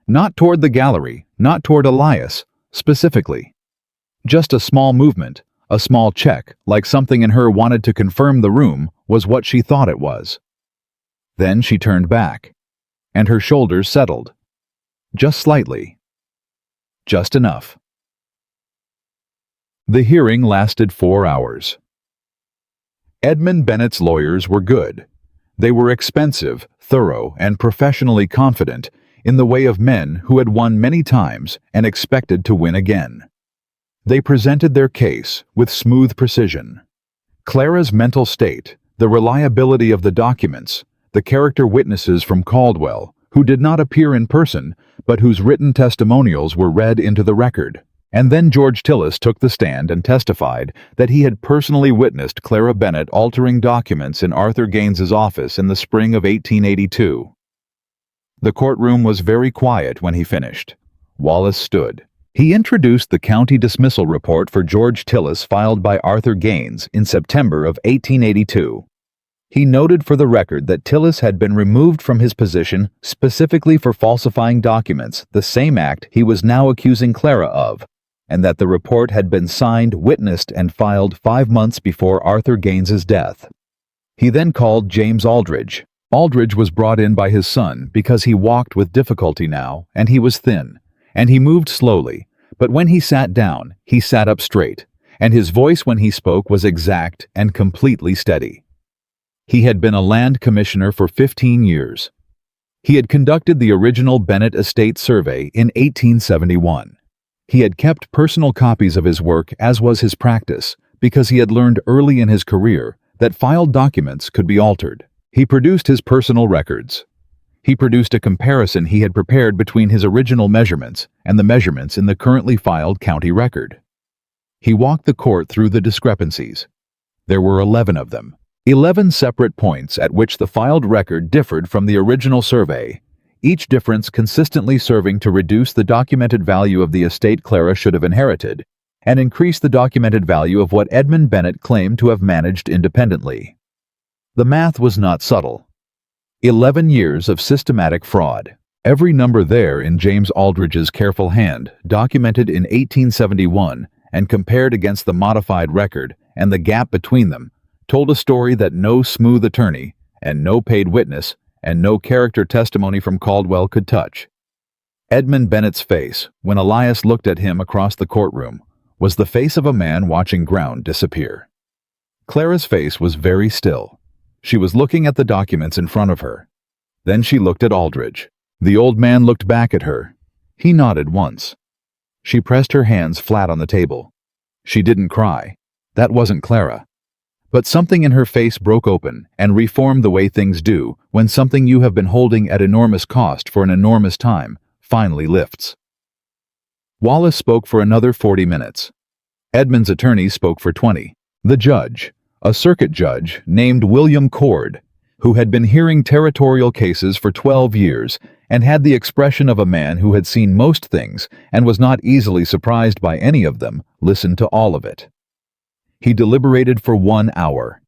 Not toward the gallery, not toward Elias, specifically. Just a small movement, a small check, like something in her wanted to confirm the room was what she thought it was. Then she turned back, and her shoulders settled. Just slightly. Just enough. The hearing lasted 4 hours. Edmund Bennett's lawyers were good. They were expensive, thorough, and professionally confident in the way of men who had won many times and expected to win again. They presented their case with smooth precision. Clara's mental state, the reliability of the documents, the character witnesses from Caldwell, who did not appear in person, but whose written testimonials were read into the record. And then George Tillis took the stand and testified that he had personally witnessed Clara Bennett altering documents in Arthur Gaines's office in the spring of 1882. The courtroom was very quiet when he finished. Wallace stood. He introduced the county dismissal report for George Tillis filed by Arthur Gaines in September of 1882. He noted for the record that Tillis had been removed from his position specifically for falsifying documents, the same act he was now accusing Clara of, and that the report had been signed, witnessed, and filed 5 months before Arthur Gaines's death. He then called James Aldridge. Aldridge was brought in by his son because he walked with difficulty now, and he was thin, and he moved slowly, but when he sat down, he sat up straight, and his voice when he spoke was exact and completely steady. He had been a land commissioner for 15 years. He had conducted the original Bennett estate survey in 1871. He had kept personal copies of his work, as was his practice, because he had learned early in his career that filed documents could be altered. He produced his personal records. He produced a comparison he had prepared between his original measurements and the measurements in the currently filed county record. He walked the court through the discrepancies. There were 11 of them. 11 separate points at which the filed record differed from the original survey, each difference consistently serving to reduce the documented value of the estate Clara should have inherited and increase the documented value of what Edmund Bennett claimed to have managed independently. The math was not subtle. 11 years of systematic fraud. Every number there in James Aldridge's careful hand, documented in 1871 and compared against the modified record and the gap between them, told a story that no smooth attorney, and no paid witness, and no character testimony from Caldwell could touch. Edmund Bennett's face, when Elias looked at him across the courtroom, was the face of a man watching ground disappear. Clara's face was very still. She was looking at the documents in front of her. Then she looked at Aldridge. The old man looked back at her. He nodded once. She pressed her hands flat on the table. She didn't cry. That wasn't Clara. But something in her face broke open and reformed the way things do when something you have been holding at enormous cost for an enormous time finally lifts. Wallace spoke for another 40 minutes. Edmund's attorney spoke for 20. The judge, a circuit judge named William Cord, who had been hearing territorial cases for 12 years and had the expression of a man who had seen most things and was not easily surprised by any of them, listened to all of it. He deliberated for 1 hour.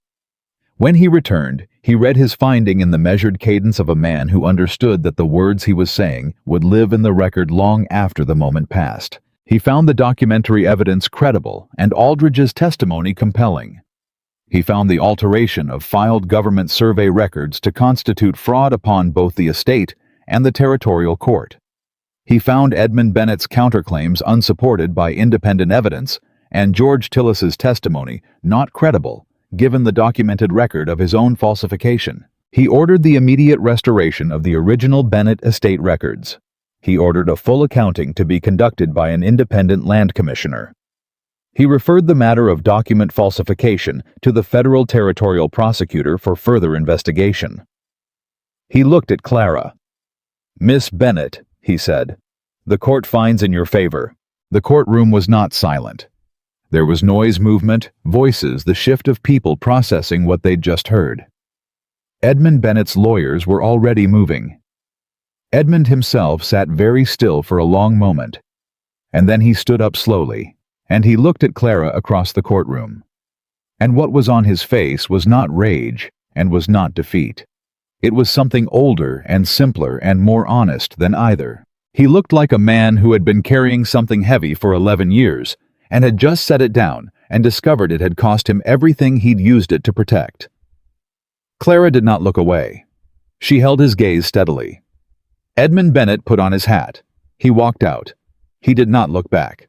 When he returned, he read his finding in the measured cadence of a man who understood that the words he was saying would live in the record long after the moment passed. He found the documentary evidence credible and Aldridge's testimony compelling. He found the alteration of filed government survey records to constitute fraud upon both the estate and the territorial court. He found Edmund Bennett's counterclaims unsupported by independent evidence and George Tillis's testimony not credible, given the documented record of his own falsification. He ordered the immediate restoration of the original Bennett estate records. He ordered a full accounting to be conducted by an independent land commissioner. He referred the matter of document falsification to the federal territorial prosecutor for further investigation. He looked at Clara. "Miss Bennett," he said, "the court finds in your favor." The courtroom was not silent. There was noise, movement, voices, the shift of people processing what they'd just heard. Edmund Bennett's lawyers were already moving. Edmund himself sat very still for a long moment, and then he stood up slowly, and he looked at Clara across the courtroom. And what was on his face was not rage, and was not defeat. It was something older and simpler and more honest than either. He looked like a man who had been carrying something heavy for 11 years, and had just set it down and discovered it had cost him everything he'd used it to protect. Clara did not look away. She held his gaze steadily. Edmund Bennett put on his hat. He walked out. He did not look back.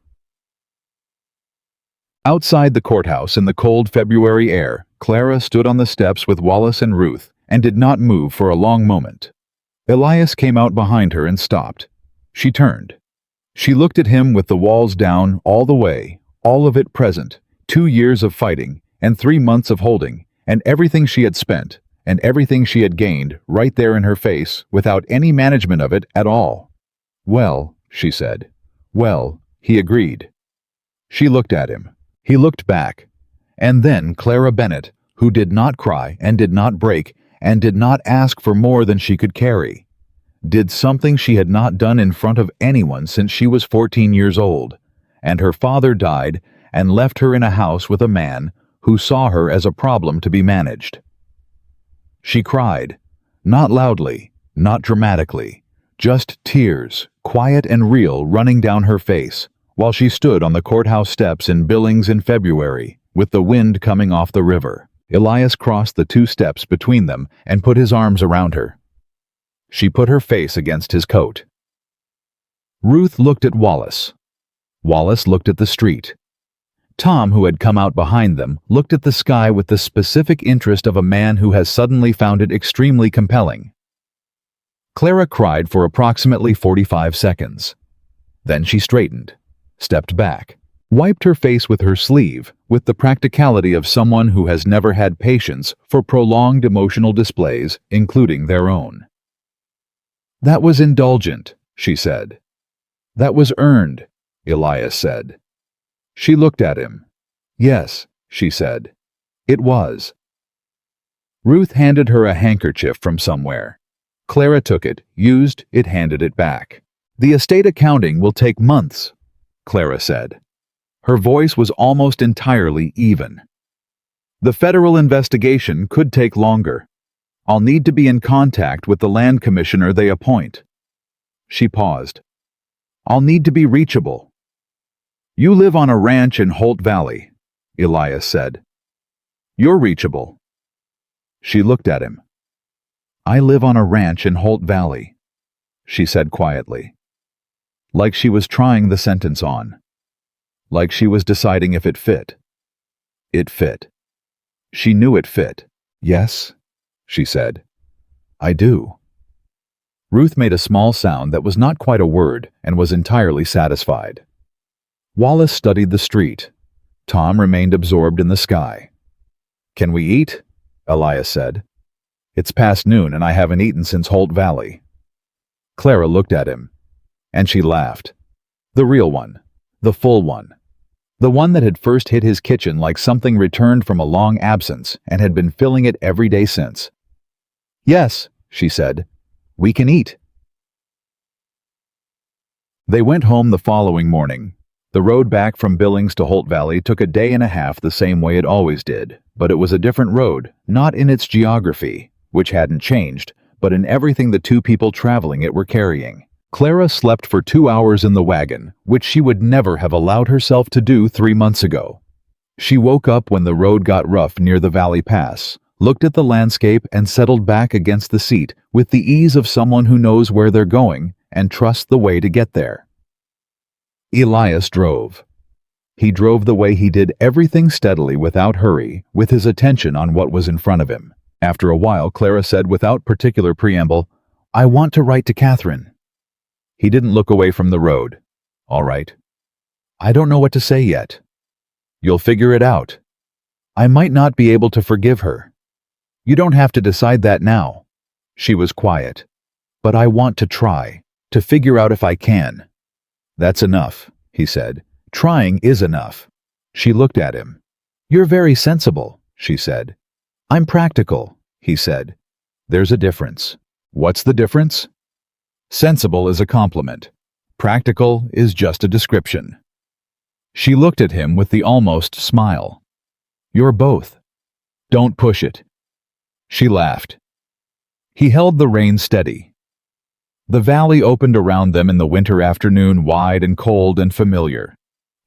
Outside the courthouse in the cold February air, Clara stood on the steps with Wallace and Ruth and did not move for a long moment. Elias came out behind her and stopped. She turned. She looked at him with the walls down all the way, all of it present, 2 years of fighting, and 3 months of holding, and everything she had spent, and everything she had gained, right there in her face, without any management of it at all. "Well," she said. "Well," he agreed. She looked at him. He looked back. And then Clara Bennett, who did not cry and did not break and did not ask for more than she could carry, did something she had not done in front of anyone since she was 14 years old, and her father died and left her in a house with a man who saw her as a problem to be managed. She cried, not loudly, not dramatically, just tears, quiet and real, running down her face, while she stood on the courthouse steps in Billings in February, with the wind coming off the river. Elias crossed the 2 steps between them and put his arms around her. She put her face against his coat. Ruth looked at Wallace. Wallace looked at the street. Tom, who had come out behind them, looked at the sky with the specific interest of a man who has suddenly found it extremely compelling. Clara cried for approximately 45 seconds. Then she straightened, stepped back, wiped her face with her sleeve with the practicality of someone who has never had patience for prolonged emotional displays, including their own. "That was indulgent," she said. "That was earned," Elias said. She looked at him. "Yes," she said. "It was." Ruth handed her a handkerchief from somewhere. Clara took it, used it, handed it back. "The estate accounting will take months," Clara said. Her voice was almost entirely even. "The federal investigation could take longer. I'll need to be in contact with the land commissioner they appoint." She paused. "I'll need to be reachable." "You live on a ranch in Holt Valley," Elias said. "You're reachable." She looked at him. "I live on a ranch in Holt Valley," she said quietly. Like she was trying the sentence on. Like she was deciding if it fit. It fit. She knew it fit. "Yes," she said. "I do." Ruth made a small sound that was not quite a word and was entirely satisfied. Wallace studied the street. Tom remained absorbed in the sky. "Can we eat?" Elias said. "It's past noon and I haven't eaten since Holt Valley." Clara looked at him, and she laughed. The real one. The full one. The one that had first hit his kitchen like something returned from a long absence and had been filling it every day since. "Yes," she said. "We can eat." They went home the following morning. The road back from Billings to Holt Valley took a day and a half the same way it always did, but it was a different road, not in its geography, which hadn't changed, but in everything the 2 people traveling it were carrying. Clara slept for 2 hours in the wagon, which she would never have allowed herself to do 3 months ago. She woke up when the road got rough near the Valley Pass, looked at the landscape and settled back against the seat with the ease of someone who knows where they're going and trusts the way to get there. Elias drove. He drove the way he did everything steadily without hurry, with his attention on what was in front of him. After a while, Clara said without particular preamble, "I want to write to Catherine." He didn't look away from the road. "All right." "I don't know what to say yet." "You'll figure it out." "I might not be able to forgive her." "You don't have to decide that now." She was quiet. "But I want to try, to figure out if I can." "That's enough," he said. "Trying is enough." She looked at him. "You're very sensible," she said. "I'm practical," he said. "There's a difference." "What's the difference?" "Sensible is a compliment. Practical is just a description." She looked at him with the almost smile. "You're both. Don't push it." She laughed. He held the reins steady. The valley opened around them in the winter afternoon, wide and cold and familiar.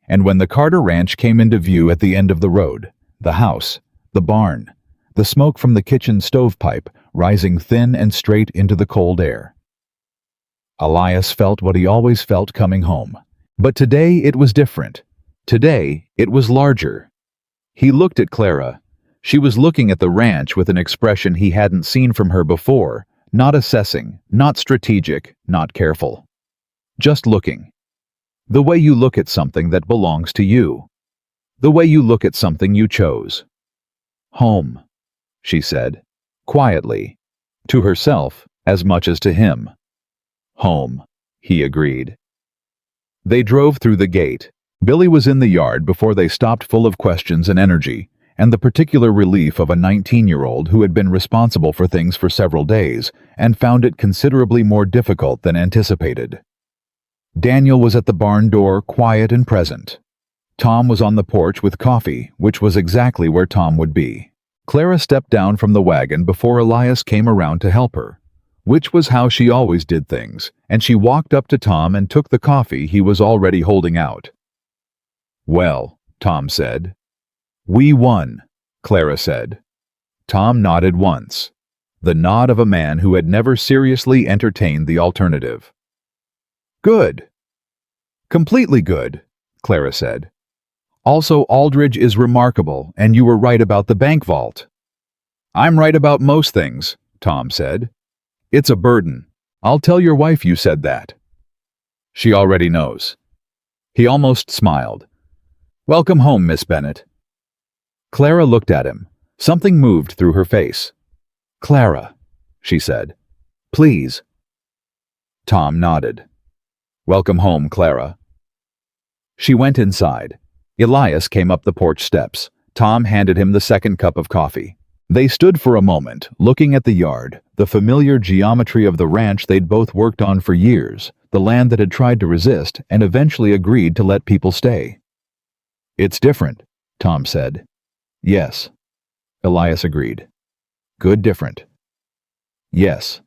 And when the Carter ranch came into view at the end of the road, the house, the barn, the smoke from the kitchen stovepipe rising thin and straight into the cold air. Elias felt what he always felt coming home. But today it was different. Today it was larger. He looked at Clara. She was looking at the ranch with an expression he hadn't seen from her before, not assessing, not strategic, not careful. Just looking. The way you look at something that belongs to you. The way you look at something you chose. "Home," she said, quietly, to herself as much as to him. "Home," he agreed. They drove through the gate. Billy was in the yard before they stopped, full of questions and energy, and the particular relief of a 19-year-old who had been responsible for things for several days and found it considerably more difficult than anticipated. Daniel was at the barn door, quiet and present. Tom was on the porch with coffee, which was exactly where Tom would be. Clara stepped down from the wagon before Elias came around to help her, which was how she always did things, and she walked up to Tom and took the coffee he was already holding out. Well, Tom said. We won, Clara said. Tom nodded once, the nod of a man who had never seriously entertained the alternative. Good. Completely good, Clara said. Also, Aldridge is remarkable, and you were right about the bank vault. I'm right about most things, Tom said. It's a burden. I'll tell your wife you said that. She already knows. He almost smiled. Welcome home, Miss Bennett. Clara looked at him. Something moved through her face. Clara, she said. Please. Tom nodded. Welcome home, Clara. She went inside. Elias came up the porch steps. Tom handed him the second cup of coffee. They stood for a moment, looking at the yard, the familiar geometry of the ranch they'd both worked on for years, the land that had tried to resist and eventually agreed to let people stay. It's different, Tom said. Yes, Elias agreed. Good different. Yes.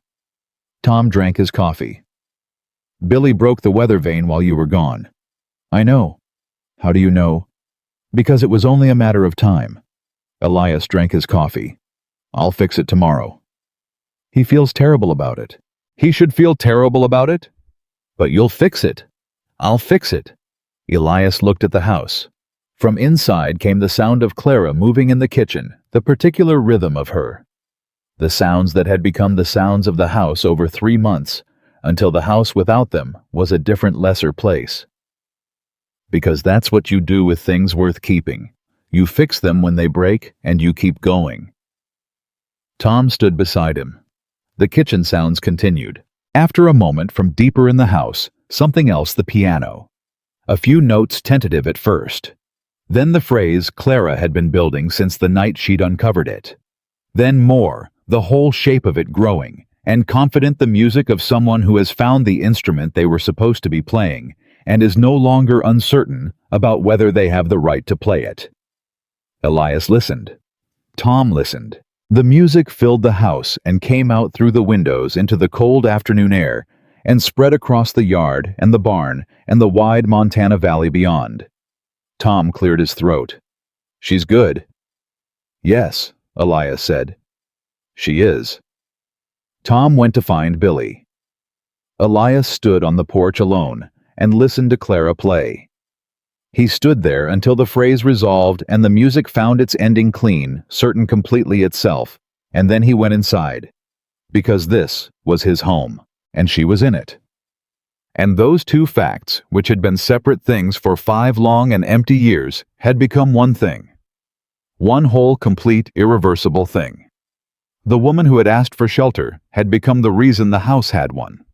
Tom drank his coffee. Billy broke the weather vane while you were gone. I know. How do you know? Because it was only a matter of time. Elias drank his coffee. I'll fix it tomorrow. He feels terrible about it. He should feel terrible about it? But you'll fix it. I'll fix it. Elias looked at the house. From inside came the sound of Clara moving in the kitchen, the particular rhythm of her. The sounds that had become the sounds of the house over 3 months, until the house without them was a different, lesser place. Because that's what you do with things worth keeping. You fix them when they break, and you keep going. Tom stood beside him. The kitchen sounds continued. After a moment, from deeper in the house, something else, the piano. A few notes, tentative at first. Then the phrase Clara had been building since the night she'd uncovered it. Then more, the whole shape of it growing, and confident, the music of someone who has found the instrument they were supposed to be playing, and is no longer uncertain about whether they have the right to play it. Elias listened. Tom listened. The music filled the house and came out through the windows into the cold afternoon air and spread across the yard and the barn and the wide Montana valley beyond. Tom cleared his throat. She's good. Yes, Elias said. She is. Tom went to find Billy. Elias stood on the porch alone and listened to Clara play. He stood there until the phrase resolved and the music found its ending clean, certain completely itself, and then he went inside. Because this was his home, and she was in it. And those two facts, which had been separate things for 5 long and empty years, had become one thing. One whole, complete, irreversible thing. The woman who had asked for shelter had become the reason the house had one.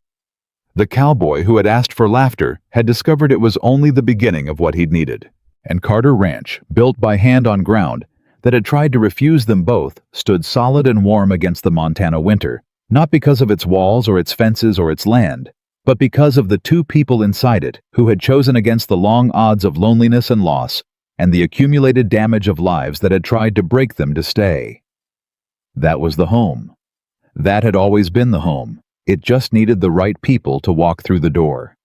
The cowboy who had asked for laughter had discovered it was only the beginning of what he'd needed. And Carter Ranch, built by hand on ground that had tried to refuse them both, stood solid and warm against the Montana winter, not because of its walls or its fences or its land, but because of the 2 people inside it who had chosen against the long odds of loneliness and loss and the accumulated damage of lives that had tried to break them to stay. That was the home. That had always been the home. It just needed the right people to walk through the door.